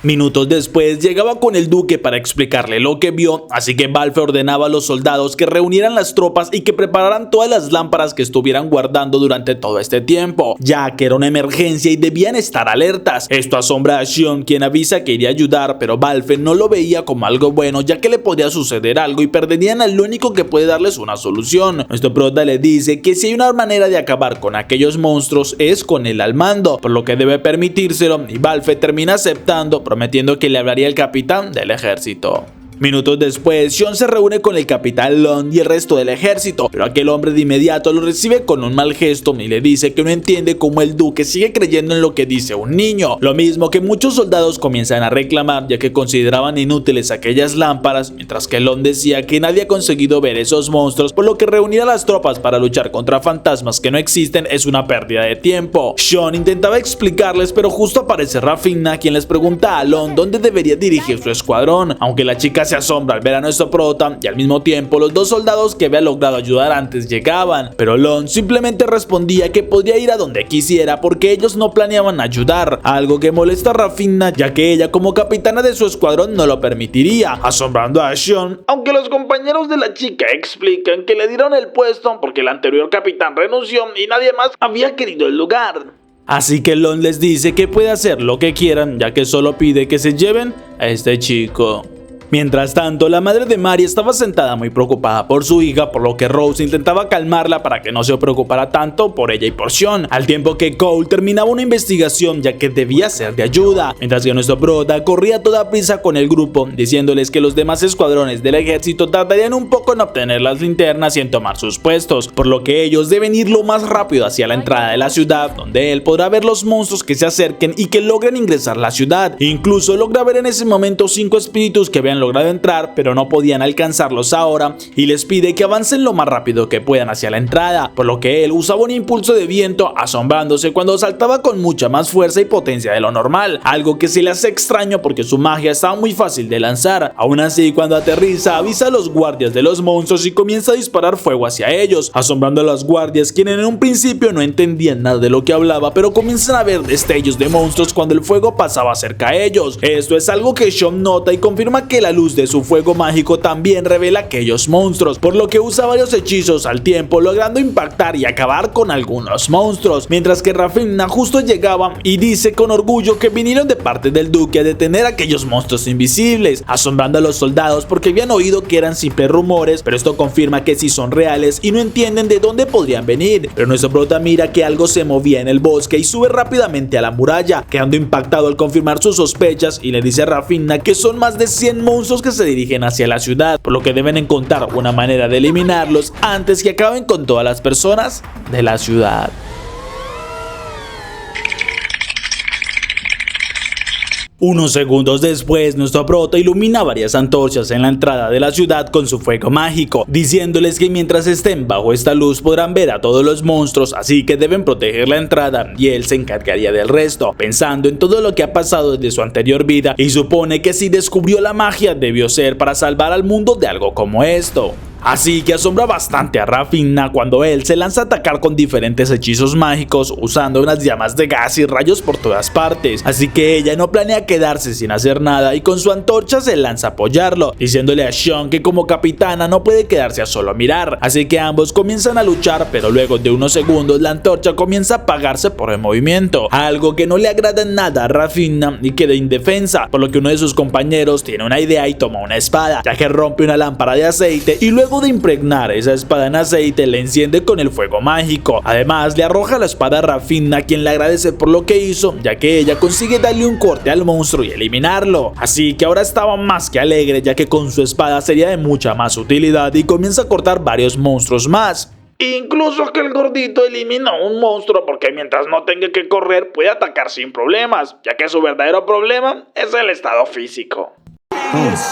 Minutos después llegaba con el duque para explicarle lo que vio, así que Balfe ordenaba a los soldados que reunieran las tropas y que prepararan todas las lámparas que estuvieran guardando durante todo este tiempo, ya que era una emergencia y debían estar alertas. Esto asombra a Sean, quien avisa que iría a ayudar, pero Balfe no lo veía como algo bueno, ya que le podía suceder algo y perderían al único que puede darles una solución. Nuestro prota le dice que si hay una manera de acabar con aquellos monstruos es con él al mando, por lo que debe permitírselo, y Balfe termina aceptando, prometiendo que le hablaría el capitán del ejército. Minutos después, Sean se reúne con el capitán Lund y el resto del ejército, pero aquel hombre de inmediato lo recibe con un mal gesto y le dice que no entiende cómo el duque sigue creyendo en lo que dice un niño, lo mismo que muchos soldados comienzan a reclamar, ya que consideraban inútiles aquellas lámparas, mientras que Lund decía que nadie ha conseguido ver esos monstruos, por lo que reunir a las tropas para luchar contra fantasmas que no existen es una pérdida de tiempo. Sean intentaba explicarles, pero justo aparece Rafina, quien les pregunta a Lund dónde debería dirigir su escuadrón, aunque la chica se asombra al ver a nuestro prota y al mismo tiempo los 2 soldados que había logrado ayudar antes llegaban, pero Lund simplemente respondía que podría ir a donde quisiera porque ellos no planeaban ayudar, algo que molesta a Rafina, ya que ella como capitana de su escuadrón no lo permitiría, asombrando a Sean,
aunque los compañeros de la chica explican que le dieron el puesto porque el anterior capitán renunció y nadie más había querido el lugar.
Así que Lund les dice que puede hacer lo que quieran, ya que solo pide que se lleven a este chico. Mientras tanto, la madre de Mary estaba sentada muy preocupada por su hija, por lo que Rose intentaba calmarla para que no se preocupara tanto por ella y por Sean, al tiempo que Cole terminaba una investigación ya que debía ser de ayuda, mientras que nuestro prota corría a toda prisa con el grupo, diciéndoles que los demás escuadrones del ejército tardarían un poco en obtener las linternas y en tomar sus puestos, por lo que ellos deben ir lo más rápido hacia la entrada de la ciudad, donde él podrá ver los monstruos que se acerquen y que logren ingresar a la ciudad. Incluso logra ver en ese momento 5 espíritus que habían logrado entrar, pero no podían alcanzarlos ahora, y les pide que avancen lo más rápido que puedan hacia la entrada, por lo que él usaba un impulso de viento, asombrándose cuando saltaba con mucha más fuerza y potencia de lo normal, algo que se le hace extraño porque su magia estaba muy fácil de lanzar. Aún así, cuando aterriza, avisa a los guardias de los monstruos y comienza a disparar fuego hacia ellos, asombrando a los guardias, quienes en un principio no entendían nada de lo que hablaba, pero comienzan a ver destellos de monstruos cuando el fuego pasaba cerca a ellos. Esto es algo que Sean nota y confirma que la la luz de su fuego mágico también revela aquellos monstruos, por lo que usa varios hechizos al tiempo, logrando impactar y acabar con algunos monstruos, mientras que Rafinha justo llegaba y dice con orgullo que vinieron de parte del duque a detener a aquellos monstruos invisibles, asombrando a los soldados porque habían oído que eran simples rumores, pero esto confirma que sí son reales y no entienden de dónde podrían venir. Pero nuestro prota mira que algo se movía en el bosque y sube rápidamente a la muralla, quedando impactado al confirmar sus sospechas, y le dice a Rafinha que son más de 100 monstruos que se dirigen hacia la ciudad, por lo que deben encontrar una manera de eliminarlos antes que acaben con todas las personas de la ciudad. Unos segundos después, nuestro prota ilumina varias antorchas en la entrada de la ciudad con su fuego mágico, diciéndoles que mientras estén bajo esta luz podrán ver a todos los monstruos, así que deben proteger la entrada y él se encargaría del resto, pensando en todo lo que ha pasado desde su anterior vida, y supone que si descubrió la magia debió ser para salvar al mundo de algo como esto. Así que asombra bastante a Rafinha cuando él se lanza a atacar con diferentes hechizos mágicos, usando unas llamas de gas y rayos por todas partes. Así que ella no planea quedarse sin hacer nada y con su antorcha se lanza a apoyarlo, diciéndole a Sean que como capitana no puede quedarse a solo mirar. Así que ambos comienzan a luchar, pero luego de unos segundos la antorcha comienza a apagarse por el movimiento, algo que no le agrada nada a Rafinha y queda indefensa, por lo que uno de sus compañeros tiene una idea y toma una espada, ya que rompe una lámpara de aceite y luego de impregnar esa espada en aceite la enciende con el fuego mágico. Además le arroja la espada a Rafinha, quien le agradece por lo que hizo, ya que ella consigue darle un corte al monstruo y eliminarlo. Así que ahora estaba más que alegre, ya que con su espada sería de mucha más utilidad, y comienza a cortar varios monstruos más.
Incluso que el gordito elimina un monstruo porque mientras no tenga que correr puede atacar sin problemas, ya que su verdadero problema es el estado físico.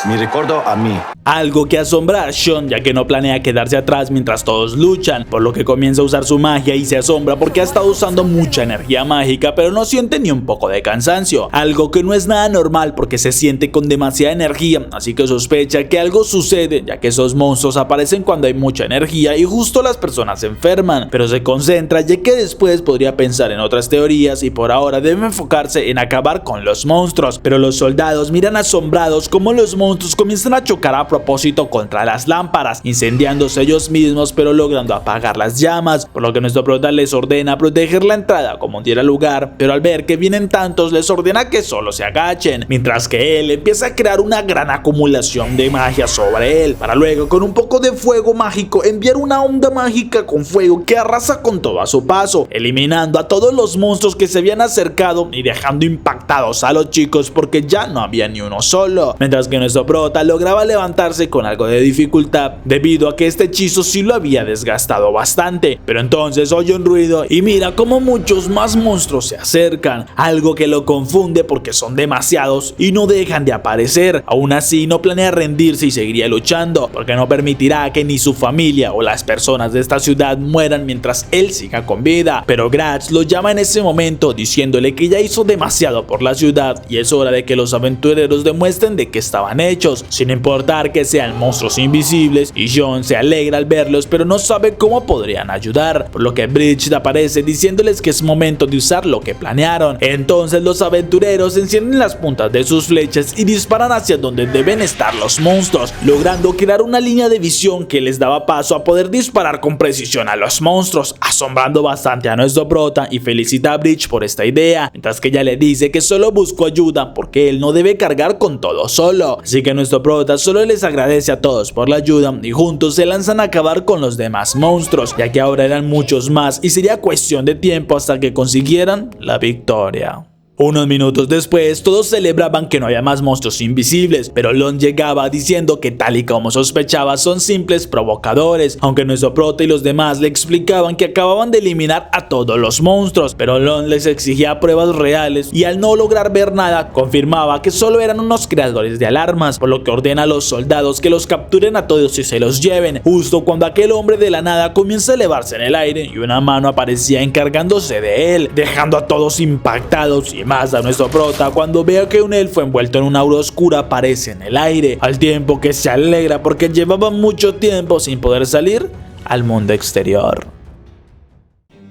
Me recuerdo a mí.
Algo que asombra a Sean, ya que no planea quedarse atrás mientras todos luchan, por lo que comienza a usar su magia y se asombra porque ha estado usando mucha energía mágica, pero no siente ni un poco de cansancio, algo que no es nada normal porque se siente con demasiada energía, así que sospecha que algo sucede, ya que esos monstruos aparecen cuando hay mucha energía y justo las personas se enferman, pero se concentra ya que después podría pensar en otras teorías y por ahora debe enfocarse en acabar con los monstruos. Pero los soldados miran asombrados como los monstruos comienzan a chocar a propósito contra las lámparas, incendiándose ellos mismos pero logrando apagar las llamas, por lo que nuestro prota les ordena proteger la entrada como diera lugar, pero al ver que vienen tantos les ordena que solo se agachen, mientras que él empieza a crear una gran acumulación de magia sobre él, para luego con un poco de fuego mágico enviar una onda mágica con fuego que arrasa con todo a su paso, eliminando a todos los monstruos que se habían acercado y dejando impactados a los chicos porque ya no había ni uno solo, mientras que nuestro prota lograba levantarse con algo de dificultad debido a que este hechizo sí lo había desgastado bastante. Pero entonces oye un ruido y mira como muchos más monstruos se acercan, algo que lo confunde porque son demasiados y no dejan de aparecer. Aún así no planea rendirse y seguiría luchando porque no permitirá que ni su familia o las personas de esta ciudad mueran mientras él siga con vida. Pero Gratz lo llama en ese momento diciéndole que ya hizo demasiado por la ciudad y es hora de que los aventureros demuestren de qué estaban hechos, sin importar que sean monstruos invisibles, y John se alegra al verlos pero no sabe cómo podrían ayudar, por lo que Bridge aparece diciéndoles que es momento de usar lo que planearon. Entonces los aventureros encienden las puntas de sus flechas y disparan hacia donde deben estar los monstruos, logrando crear una línea de visión que les daba paso a poder disparar con precisión a los monstruos, asombrando bastante a nuestro prota y felicita a Bridge por esta idea, mientras que ella le dice que solo buscó ayuda porque él no debe cargar con todo solo. Así que nuestro prota solo les agradece a todos por la ayuda y juntos se lanzan a acabar con los demás monstruos, ya que ahora eran muchos más y sería cuestión de tiempo hasta que consiguieran la victoria. Unos minutos después, todos celebraban que no había más monstruos invisibles, pero Lon llegaba diciendo que tal y como sospechaba son simples provocadores, aunque nuestro prota y los demás le explicaban que acababan de eliminar a todos los monstruos, pero Lon les exigía pruebas reales y al no lograr ver nada, confirmaba que solo eran unos creadores de alarmas, por lo que ordena a los soldados que los capturen a todos y se los lleven, justo cuando aquel hombre de la nada comienza a elevarse en el aire y una mano aparecía encargándose de él, dejando a todos impactados y más a nuestro prota cuando vea que un elfo envuelto en una aura oscura aparece en el aire, al tiempo que se alegra porque llevaba mucho tiempo sin poder salir al mundo exterior.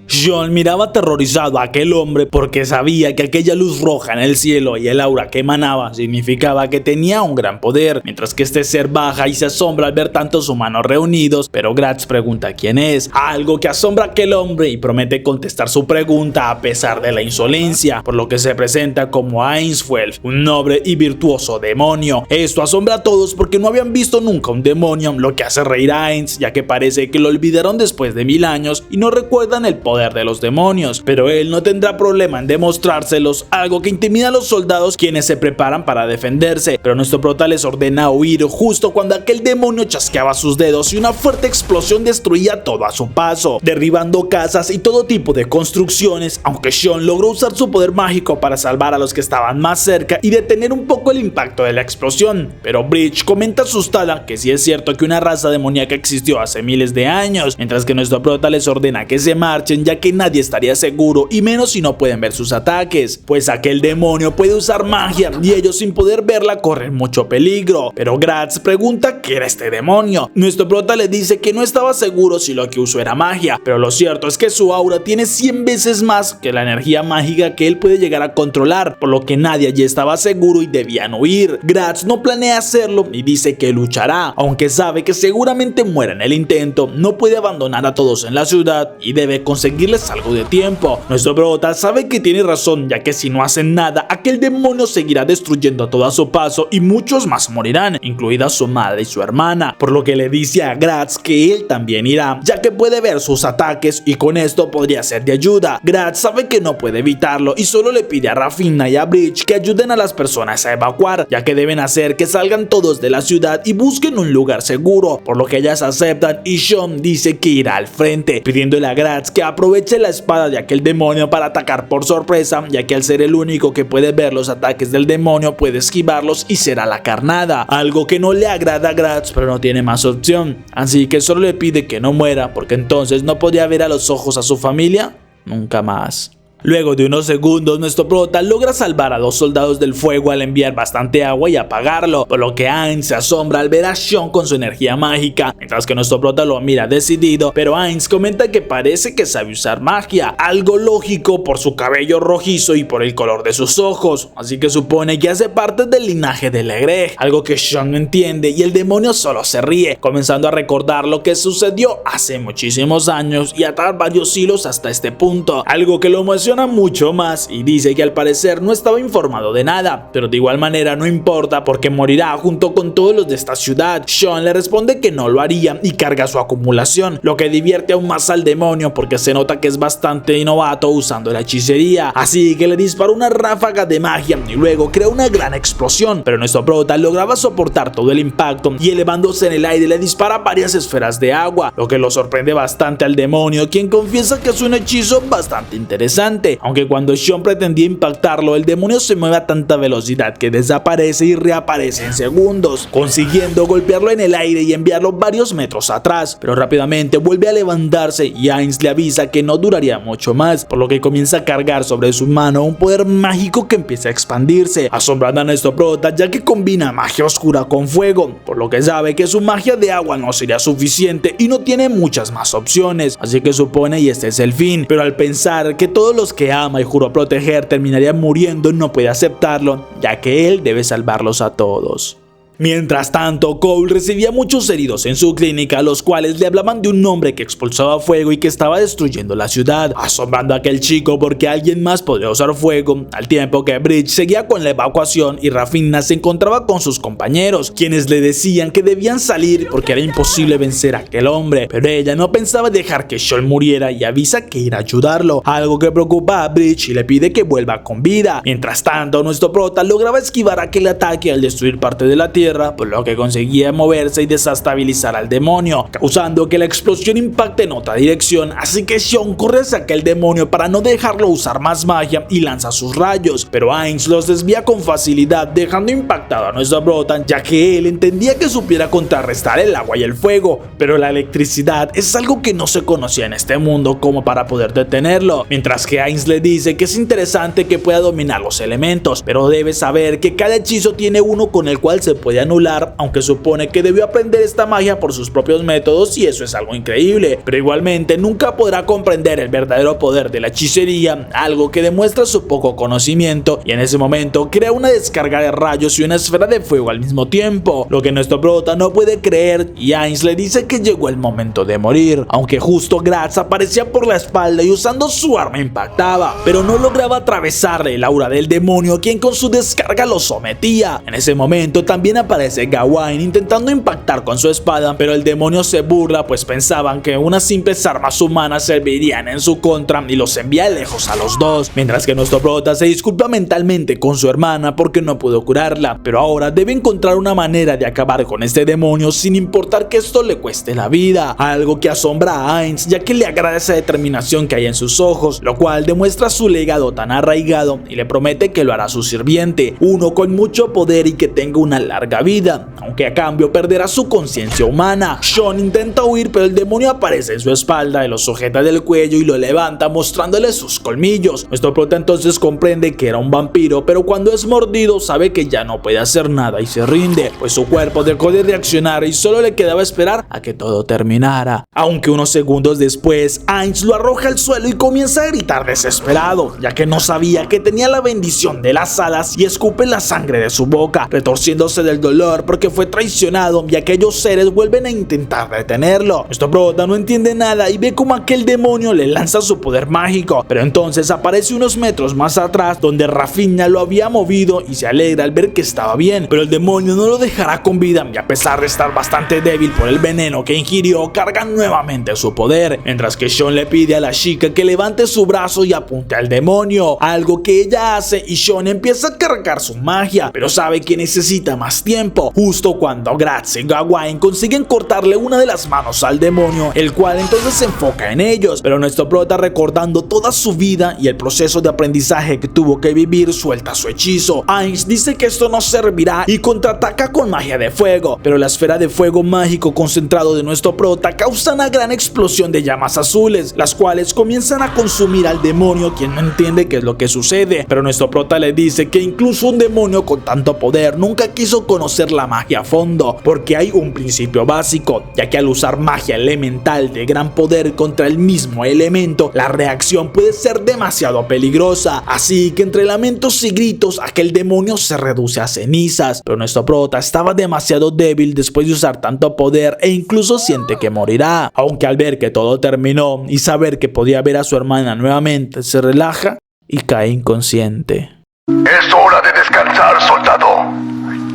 Sean miraba aterrorizado a aquel hombre porque sabía que aquella luz roja en el cielo y el aura que emanaba significaba que tenía un gran poder, mientras que este ser baja y se asombra al ver tantos humanos reunidos, pero Gratz pregunta quién es, algo que asombra a aquel hombre y promete contestar su pregunta a pesar de la insolencia, por lo que se presenta como Ainsfeld, un noble y virtuoso demonio. Esto asombra a todos porque no habían visto nunca un demonio, lo que hace reír a Ainz, ya que parece que lo olvidaron después de 1000 años y no recuerdan el poder de los demonios, pero él no tendrá problema en demostrárselos, algo que intimida a los soldados quienes se preparan para defenderse, pero nuestro prota les ordena huir justo cuando aquel demonio chasqueaba sus dedos y una fuerte explosión destruía todo a su paso, derribando casas y todo tipo de construcciones, aunque Sean logró usar su poder mágico para salvar a los que estaban más cerca y detener un poco el impacto de la explosión, pero Bridge comenta asustada que sí es cierto que una raza demoníaca existió hace miles de años, mientras que nuestro prota les ordena que se marchen ya que nadie estaría seguro y menos si no pueden ver sus ataques, pues aquel demonio puede usar magia y ellos sin poder verla corren mucho peligro, pero Gratz pregunta qué era este demonio. Nuestro prota le dice que no estaba seguro si lo que usó era magia, pero lo cierto es que su aura tiene 100 veces más que la energía mágica que él puede llegar a controlar, por lo que nadie allí estaba seguro y debían huir. Gratz no planea hacerlo y dice que luchará, aunque sabe que seguramente muera en el intento, no puede abandonar a todos en la ciudad y debe conseguirles algo de tiempo. Nuestro prota sabe que tiene razón, ya que si no hacen nada, aquel demonio seguirá destruyendo a todo a su paso y muchos más morirán, incluida su madre y su hermana, por lo que le dice a Gratz que él también irá, ya que puede ver sus ataques y con esto podría ser de ayuda. Gratz sabe que no puede evitarlo y solo le pide a Rafinha y a Bridge que ayuden a las personas a evacuar, ya que deben hacer que salgan todos de la ciudad y busquen un lugar seguro, por lo que ellas aceptan y Sean dice que irá al frente, pidiéndole a Gratz que aproveche la espada de aquel demonio para atacar por sorpresa, ya que al ser el único que puede ver los ataques del demonio puede esquivarlos y será la carnada, algo que no le agrada a Gratz, pero no tiene más opción, así que solo le pide que no muera porque entonces no podría ver a los ojos a su familia nunca más. Luego de unos segundos, nuestro prota logra salvar a 2 soldados del fuego al enviar bastante agua y apagarlo, por lo que Ainz se asombra al ver a Sean con su energía mágica, mientras que nuestro prota lo mira decidido, pero Ainz comenta que parece que sabe usar magia, algo lógico por su cabello rojizo y por el color de sus ojos, así que supone que hace parte del linaje de Legreg, algo que Sean no entiende y el demonio solo se ríe, comenzando a recordar lo que sucedió hace muchísimos años y atar varios hilos hasta este punto, algo que lo emociona mucho más y dice que al parecer no estaba informado de nada, pero de igual manera no importa porque morirá junto con todos los de esta ciudad. Sean le responde que no lo haría y carga su acumulación, lo que divierte aún más al demonio porque se nota que es bastante novato usando la hechicería, así que le dispara una ráfaga de magia y luego crea una gran explosión, pero nuestro prota lograba soportar todo el impacto y elevándose en el aire le dispara varias esferas de agua, lo que lo sorprende bastante al demonio, quien confiesa que es un hechizo bastante interesante, aunque cuando Sean pretendía impactarlo, el demonio se mueve a tanta velocidad que desaparece y reaparece en segundos, consiguiendo golpearlo en el aire y enviarlo varios metros atrás, pero rápidamente vuelve a levantarse y Ainz le avisa que no duraría mucho más, por lo que comienza a cargar sobre su mano un poder mágico que empieza a expandirse, asombrando a nuestro prota ya que combina magia oscura con fuego, por lo que sabe que su magia de agua no sería suficiente y no tiene muchas más opciones, así que supone y este es el fin, pero al pensar que todos los que ama y juró proteger terminarían muriendo, no puede aceptarlo, ya que él debe salvarlos a todos. Mientras tanto, Cole recibía muchos heridos en su clínica, los cuales le hablaban de un hombre que expulsaba fuego y que estaba destruyendo la ciudad, asombrando a aquel chico porque alguien más podría usar fuego, al tiempo que Bridge seguía con la evacuación y Rafinha se encontraba con sus compañeros, quienes le decían que debían salir porque era imposible vencer a aquel hombre, pero ella no pensaba dejar que Sean muriera y avisa que irá a ayudarlo, algo que preocupa a Bridge y le pide que vuelva con vida. Mientras tanto, nuestro prota lograba esquivar aquel ataque al destruir parte de la tierra, por lo que conseguía moverse y desestabilizar al demonio, causando que la explosión impacte en otra dirección, así que Sean corre hacia aquel demonio para no dejarlo usar más magia y lanza sus rayos, pero Ainz los desvía con facilidad, dejando impactado a nuestro prota, ya que él entendía que supiera contrarrestar el agua y el fuego, pero la electricidad es algo que no se conocía en este mundo como para poder detenerlo, mientras que Ainz le dice que es interesante que pueda dominar los elementos, pero debe saber que cada hechizo tiene uno con el cual se puede
puede anular, aunque supone que debió aprender esta magia por sus propios métodos y eso es algo increíble, pero igualmente nunca podrá comprender el verdadero poder de la hechicería, algo que demuestra su poco conocimiento, y en ese momento crea una descarga de rayos y una esfera de fuego al mismo tiempo, lo que nuestro prota no puede creer, y Ainz le dice que llegó el momento de morir, aunque justo Graz aparecía por la espalda y usando su arma impactaba, pero no lograba atravesarle el aura del demonio, quien con su descarga lo sometía. En ese momento también aparece Gawain intentando impactar con su espada, pero el demonio se burla, pues pensaban que unas simples armas humanas servirían en su contra y los envía lejos a los dos, mientras que nuestro prota se disculpa mentalmente con su hermana porque no pudo curarla, pero ahora debe encontrar una manera de acabar con este demonio sin importar que esto le cueste la vida, algo que asombra a Ainz, ya que le agrada esa determinación que hay en sus ojos, lo cual demuestra su legado tan arraigado y le promete que lo hará su sirviente, uno con mucho poder y que tenga una larga vida, aunque a cambio perderá su conciencia humana. Sean intenta huir, pero el demonio aparece en su espalda y lo sujeta del cuello y lo levanta mostrándole sus colmillos. Nuestro prota entonces comprende que era un vampiro, pero cuando es mordido sabe que ya no puede hacer nada y se rinde, pues su cuerpo dejó de reaccionar y solo le quedaba esperar a que todo terminara. Aunque unos segundos después, Ainz lo arroja al suelo y comienza a gritar desesperado, ya que no sabía que tenía la bendición de las hadas y escupe la sangre de su boca, retorciéndose del dolor porque fue traicionado y aquellos seres vuelven a intentar detenerlo. Nuestro prota no entiende nada y ve como aquel demonio le lanza su poder mágico, pero entonces aparece unos metros más atrás donde Rafinha lo había movido y se alegra al ver que estaba bien, pero el demonio no lo dejará con vida y a pesar de estar bastante débil por el veneno que ingirió, carga nuevamente su poder, mientras que Sean le pide a la chica que levante su brazo y apunte al demonio, algo que ella hace y Sean empieza a cargar su magia, pero sabe que necesita más tiempo, justo cuando Graz y Gawain consiguen cortarle una de las manos al demonio, el cual entonces se enfoca en ellos, pero nuestro prota, recordando toda su vida y el proceso de aprendizaje que tuvo que vivir, suelta su hechizo. Ainz dice que esto no servirá y contraataca con magia de fuego, pero la esfera de fuego mágico concentrado de nuestro prota causa una gran explosión de llamas azules, las cuales comienzan a consumir al demonio, quien no entiende qué es lo que sucede, pero nuestro prota le dice que incluso un demonio con tanto poder nunca quiso conocer la magia a fondo, porque hay un principio básico, ya que al usar magia elemental de gran poder contra el mismo elemento, la reacción puede ser demasiado peligrosa, así que entre lamentos y gritos aquel demonio se reduce a cenizas, pero nuestro prota estaba demasiado débil después de usar tanto poder e incluso siente que morirá, aunque al ver que todo terminó y saber que podía ver a su hermana nuevamente, se relaja y cae inconsciente.
Es hora de descansar, soldado.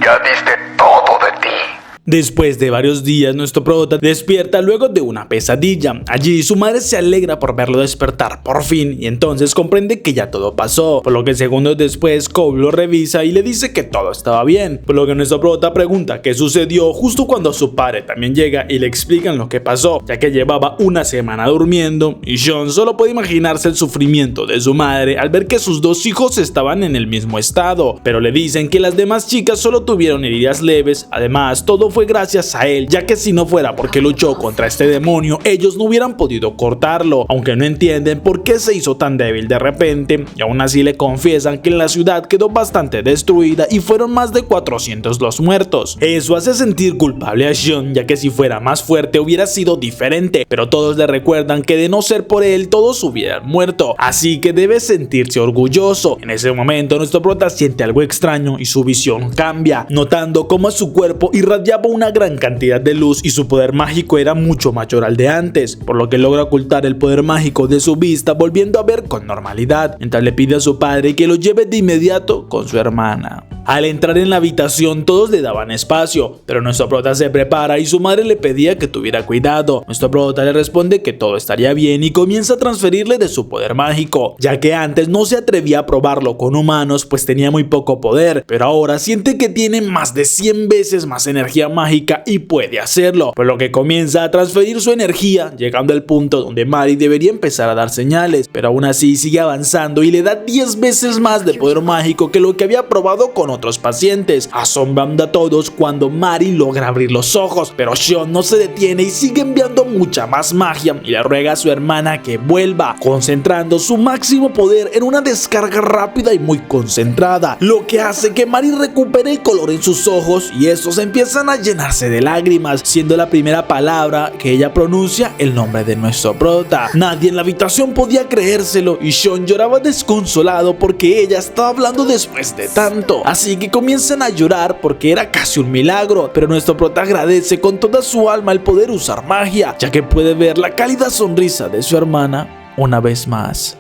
Ya diste todo de ti.
Después de varios días, nuestro prota despierta luego de una pesadilla. Allí su madre se alegra por verlo despertar por fin y entonces comprende que ya todo pasó, por lo que segundos después Cole lo revisa y le dice que todo estaba bien, por lo que nuestro prota pregunta qué sucedió justo cuando su padre también llega y le explican lo que pasó, ya que llevaba una semana durmiendo y Sean solo puede imaginarse el sufrimiento de su madre al ver que sus dos hijos estaban en el mismo estado, pero le dicen que las demás chicas solo tuvieron heridas leves. Además, todo fue gracias a él, ya que si no fuera porque luchó contra este demonio, ellos no hubieran podido cortarlo, aunque no entienden por qué se hizo tan débil de repente, y aún así le confiesan que la ciudad quedó bastante destruida y fueron más de 400 los muertos. Eso hace sentir culpable a Sean, ya que si fuera más fuerte hubiera sido diferente, pero todos le recuerdan que de no ser por él todos hubieran muerto, así que debe sentirse orgulloso. En ese momento nuestro prota siente algo extraño y su visión cambia, notando cómo su cuerpo irradiaba una gran cantidad de luz y su poder mágico era mucho mayor al de antes, por lo que logra ocultar el poder mágico de su vista, volviendo a ver con normalidad, mientras le pide a su padre que lo lleve de inmediato con su hermana. Al entrar en la habitación todos le daban espacio, pero nuestro prota se prepara y su madre le pedía que tuviera cuidado. Nuestro prota le responde que todo estaría bien y comienza a transferirle de su poder mágico, ya que antes no se atrevía a probarlo con humanos pues tenía muy poco poder, pero ahora siente que tiene más de 100 veces más energía mágica y puede hacerlo, por lo que comienza a transferir su energía, llegando al punto donde Mari debería empezar a dar señales, pero aún así sigue avanzando y le da 10 veces más de poder mágico que lo que había probado con otros pacientes, asombrando a todos cuando Mari logra abrir los ojos, pero Sean no se detiene y sigue enviando mucha más magia y le ruega a su hermana que vuelva, concentrando su máximo poder en una descarga rápida y muy concentrada, lo que hace que Mari recupere el color en sus ojos y estos empiezan a llenarse de lágrimas, siendo la primera palabra que ella pronuncia el nombre de nuestro prota. Nadie en la habitación podía creérselo y Sean lloraba desconsolado porque ella estaba hablando después de tanto, así que comienzan a llorar porque era casi un milagro, pero nuestro prota agradece con toda su alma el poder usar magia, ya que puede ver la cálida sonrisa de su hermana una vez más.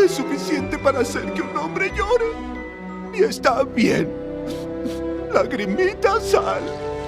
Es suficiente para hacer que un hombre llore. Y está bien. Lagrimita, sal.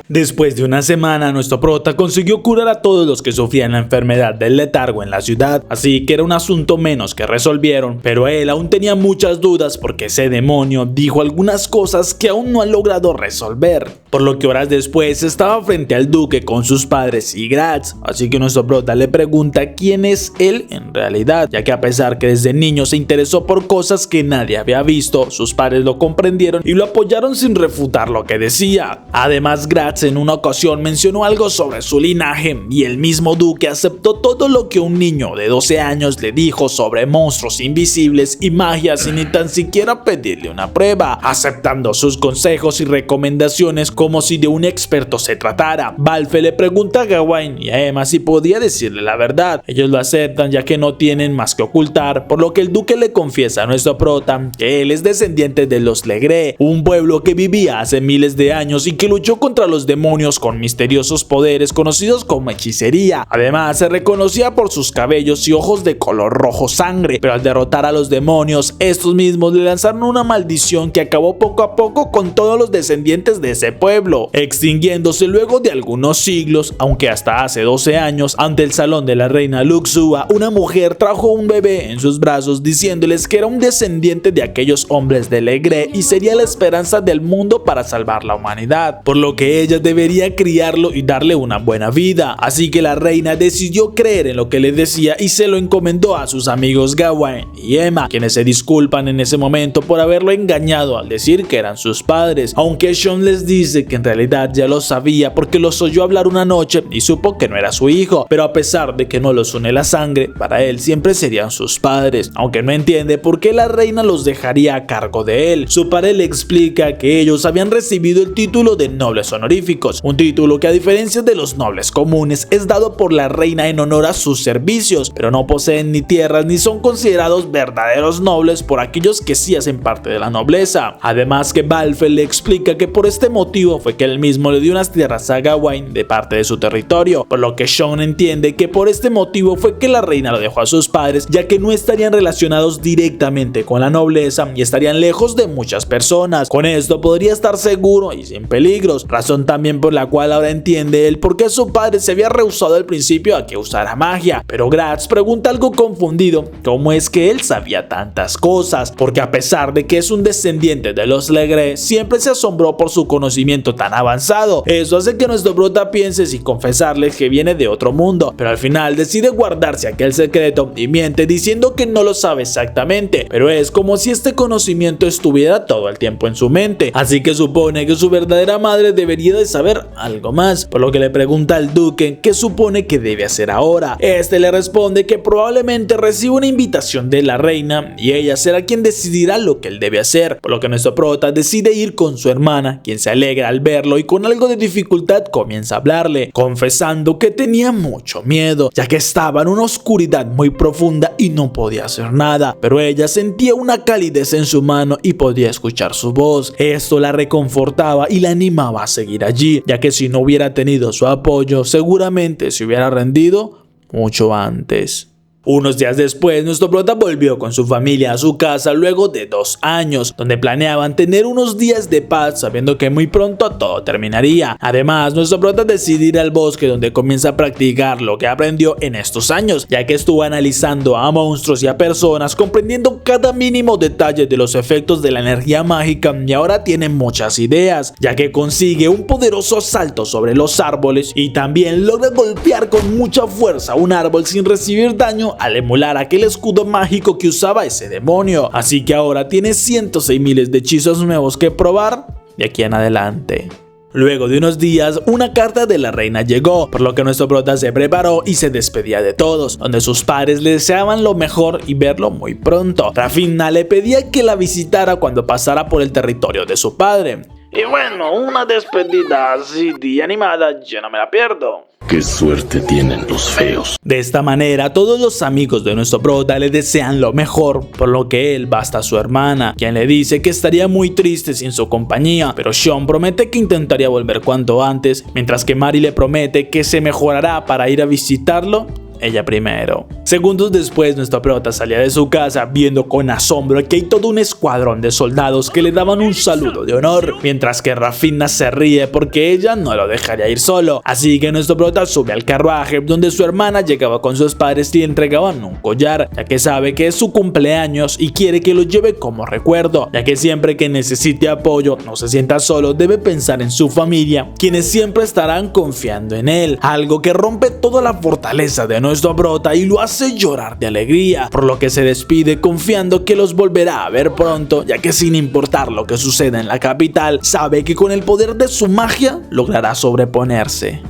Después de una semana, nuestro prota consiguió curar a todos los que sufrían la enfermedad del letargo en la ciudad, así que era un asunto menos que resolvieron, pero él aún tenía muchas dudas porque ese demonio dijo algunas cosas que aún no ha logrado resolver, por lo que horas después estaba frente al duque con sus padres y Graz, así que nuestro prota le pregunta quién es él en realidad, ya que a pesar que desde niño se interesó por cosas que nadie había visto, sus padres lo comprendieron y lo apoyaron sin refutar lo que decía. Además, Graz en una ocasión mencionó algo sobre su linaje y el mismo duque aceptó todo lo que un niño de 12 años le dijo sobre monstruos invisibles y magia sin ni tan siquiera pedirle una prueba, aceptando sus consejos y recomendaciones como si de un experto se tratara. Balfe le pregunta a Gawain y a Emma si podía decirle la verdad. Ellos lo aceptan ya que no tienen más que ocultar, por lo que el duque le confiesa a nuestro prota que él es descendiente de los Legree, un pueblo que vivía hace miles de años y que luchó contra los demonios con misteriosos poderes conocidos como hechicería. Además, se reconocía por sus cabellos y ojos de color rojo sangre, pero al derrotar a los demonios, estos mismos le lanzaron una maldición que acabó poco a poco con todos los descendientes de ese pueblo, extinguiéndose luego de algunos siglos, aunque hasta hace 12 años, ante el salón de la reina Luxua, una mujer trajo un bebé en sus brazos diciéndoles que era un descendiente de aquellos hombres de Legree y sería la esperanza del mundo para salvar la humanidad, por lo que ella debería criarlo y darle una buena vida. Así que la reina decidió creer en lo que le decía y se lo encomendó a sus amigos Gawain y Emma, quienes se disculpan en ese momento por haberlo engañado al decir que eran sus padres, aunque Sean les dice que en realidad ya lo sabía porque los oyó hablar una noche y supo que no era su hijo, pero a pesar de que no los une la sangre, para él siempre serían sus padres, aunque no entiende por qué la reina los dejaría a cargo de él. Su padre le explica que ellos habían recibido el título de nobles honoríficos, un título que a diferencia de los nobles comunes es dado por la reina en honor a sus servicios, pero no poseen ni tierras ni son considerados verdaderos nobles por aquellos que sí hacen parte de la nobleza. Además que Balfe le explica que por este motivo fue que él mismo le dio unas tierras a Gawain de parte de su territorio, por lo que Sean entiende que por este motivo fue que la reina lo dejó a sus padres, ya que no estarían relacionados directamente con la nobleza y estarían lejos de muchas personas. Con esto podría estar seguro y sin peligros, razón también por la cual ahora entiende él por qué su padre se había rehusado al principio a que usara magia. Pero Graz pregunta algo confundido, cómo es que él sabía tantas cosas, porque a pesar de que es un descendiente de los Legree, siempre se asombró por su conocimiento tan avanzado. Eso hace que nuestro prota piense si confesarle que viene de otro mundo, pero al final decide guardarse aquel secreto y miente diciendo que no lo sabe exactamente, pero es como si este conocimiento estuviera todo el tiempo en su mente, así que supone que su verdadera madre debería de saber algo más, por lo que le pregunta al duque qué supone que debe hacer ahora. Este le responde que probablemente reciba una invitación de la reina y ella será quien decidirá lo que él debe hacer, por lo que nuestro prota decide ir con su hermana, quien se alegra al verlo y con algo de dificultad comienza a hablarle, confesando que tenía mucho miedo, ya que estaba en una oscuridad muy profunda y no podía hacer nada, pero ella sentía una calidez en su mano y podía escuchar su voz. Esto la reconfortaba y la animaba a seguir allí, ya que si no hubiera tenido su apoyo, seguramente se hubiera rendido mucho antes. Unos días después, nuestro prota volvió con su familia a su casa luego de 2 años, donde planeaban tener unos días de paz sabiendo que muy pronto todo terminaría. Además, nuestro prota decide ir al bosque donde comienza a practicar lo que aprendió en estos años, ya que estuvo analizando a monstruos y a personas, comprendiendo cada mínimo detalle de los efectos de la energía mágica y ahora tiene muchas ideas, ya que consigue un poderoso salto sobre los árboles y también logra golpear con mucha fuerza un árbol sin recibir daño daño al emular aquel escudo mágico que usaba ese demonio, así que ahora tiene 106 miles de hechizos nuevos que probar de aquí en adelante. Luego de unos días, una carta de la reina llegó, por lo que nuestro prota se preparó y se despedía de todos, donde sus padres le deseaban lo mejor y verlo muy pronto. Rafina le pedía que la visitara cuando pasara por el territorio de su padre.
Y bueno, una despedida así de animada, yo no me la pierdo.
Qué suerte tienen los feos.
De esta manera, todos los amigos de nuestro prota le desean lo mejor, por lo que él va hasta su hermana, quien le dice que estaría muy triste sin su compañía, pero Sean promete que intentaría volver cuanto antes, mientras que Mari le promete que se mejorará para ir a visitarlo ella primero. Segundos después, nuestro prota salía de su casa viendo con asombro que hay todo un escuadrón de soldados que le daban un saludo de honor, mientras que Rafina se ríe porque ella no lo dejaría ir solo. Así que nuestro prota sube al carruaje donde su hermana llegaba con sus padres y le entregaban un collar, ya que sabe que es su cumpleaños y quiere que lo lleve como recuerdo, ya que siempre que necesite apoyo, no se sienta solo, debe pensar en su familia, quienes siempre estarán confiando en él, algo que rompe toda la fortaleza de nuestro prota y lo hace llorar de alegría, por lo que se despide confiando que los volverá a ver pronto, ya que sin importar lo que suceda en la capital, sabe que con el poder de su magia logrará sobreponerse.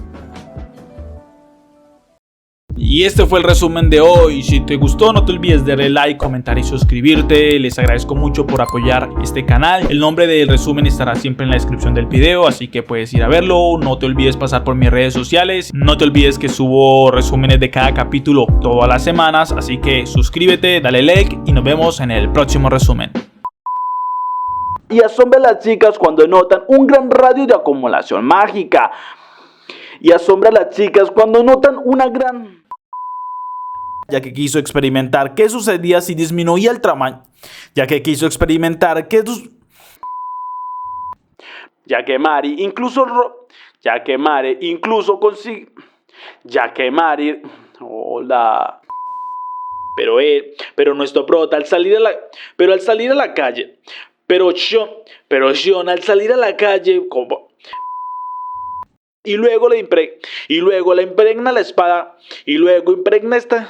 Y este fue el resumen de hoy. Si te gustó, no te olvides de darle like, comentar y suscribirte. Les agradezco mucho por apoyar este canal. El nombre del resumen estará siempre en la descripción del video, así que puedes ir a verlo. No te olvides pasar por mis redes sociales. No te olvides que subo resúmenes de cada capítulo todas las semanas, así que suscríbete, dale like y nos vemos en el próximo resumen.
Y asombra a las chicas cuando notan un gran radio de acumulación mágica. Y asombra a las chicas cuando notan una gran...
Ya que quiso experimentar qué sucedía si disminuía el tamaño. Ya que Mari incluso consigue... Hola... Pero nuestro prota al salir a la calle... Pero Sean al salir a la calle... Y luego le impregna la espada... Y luego impregna esta...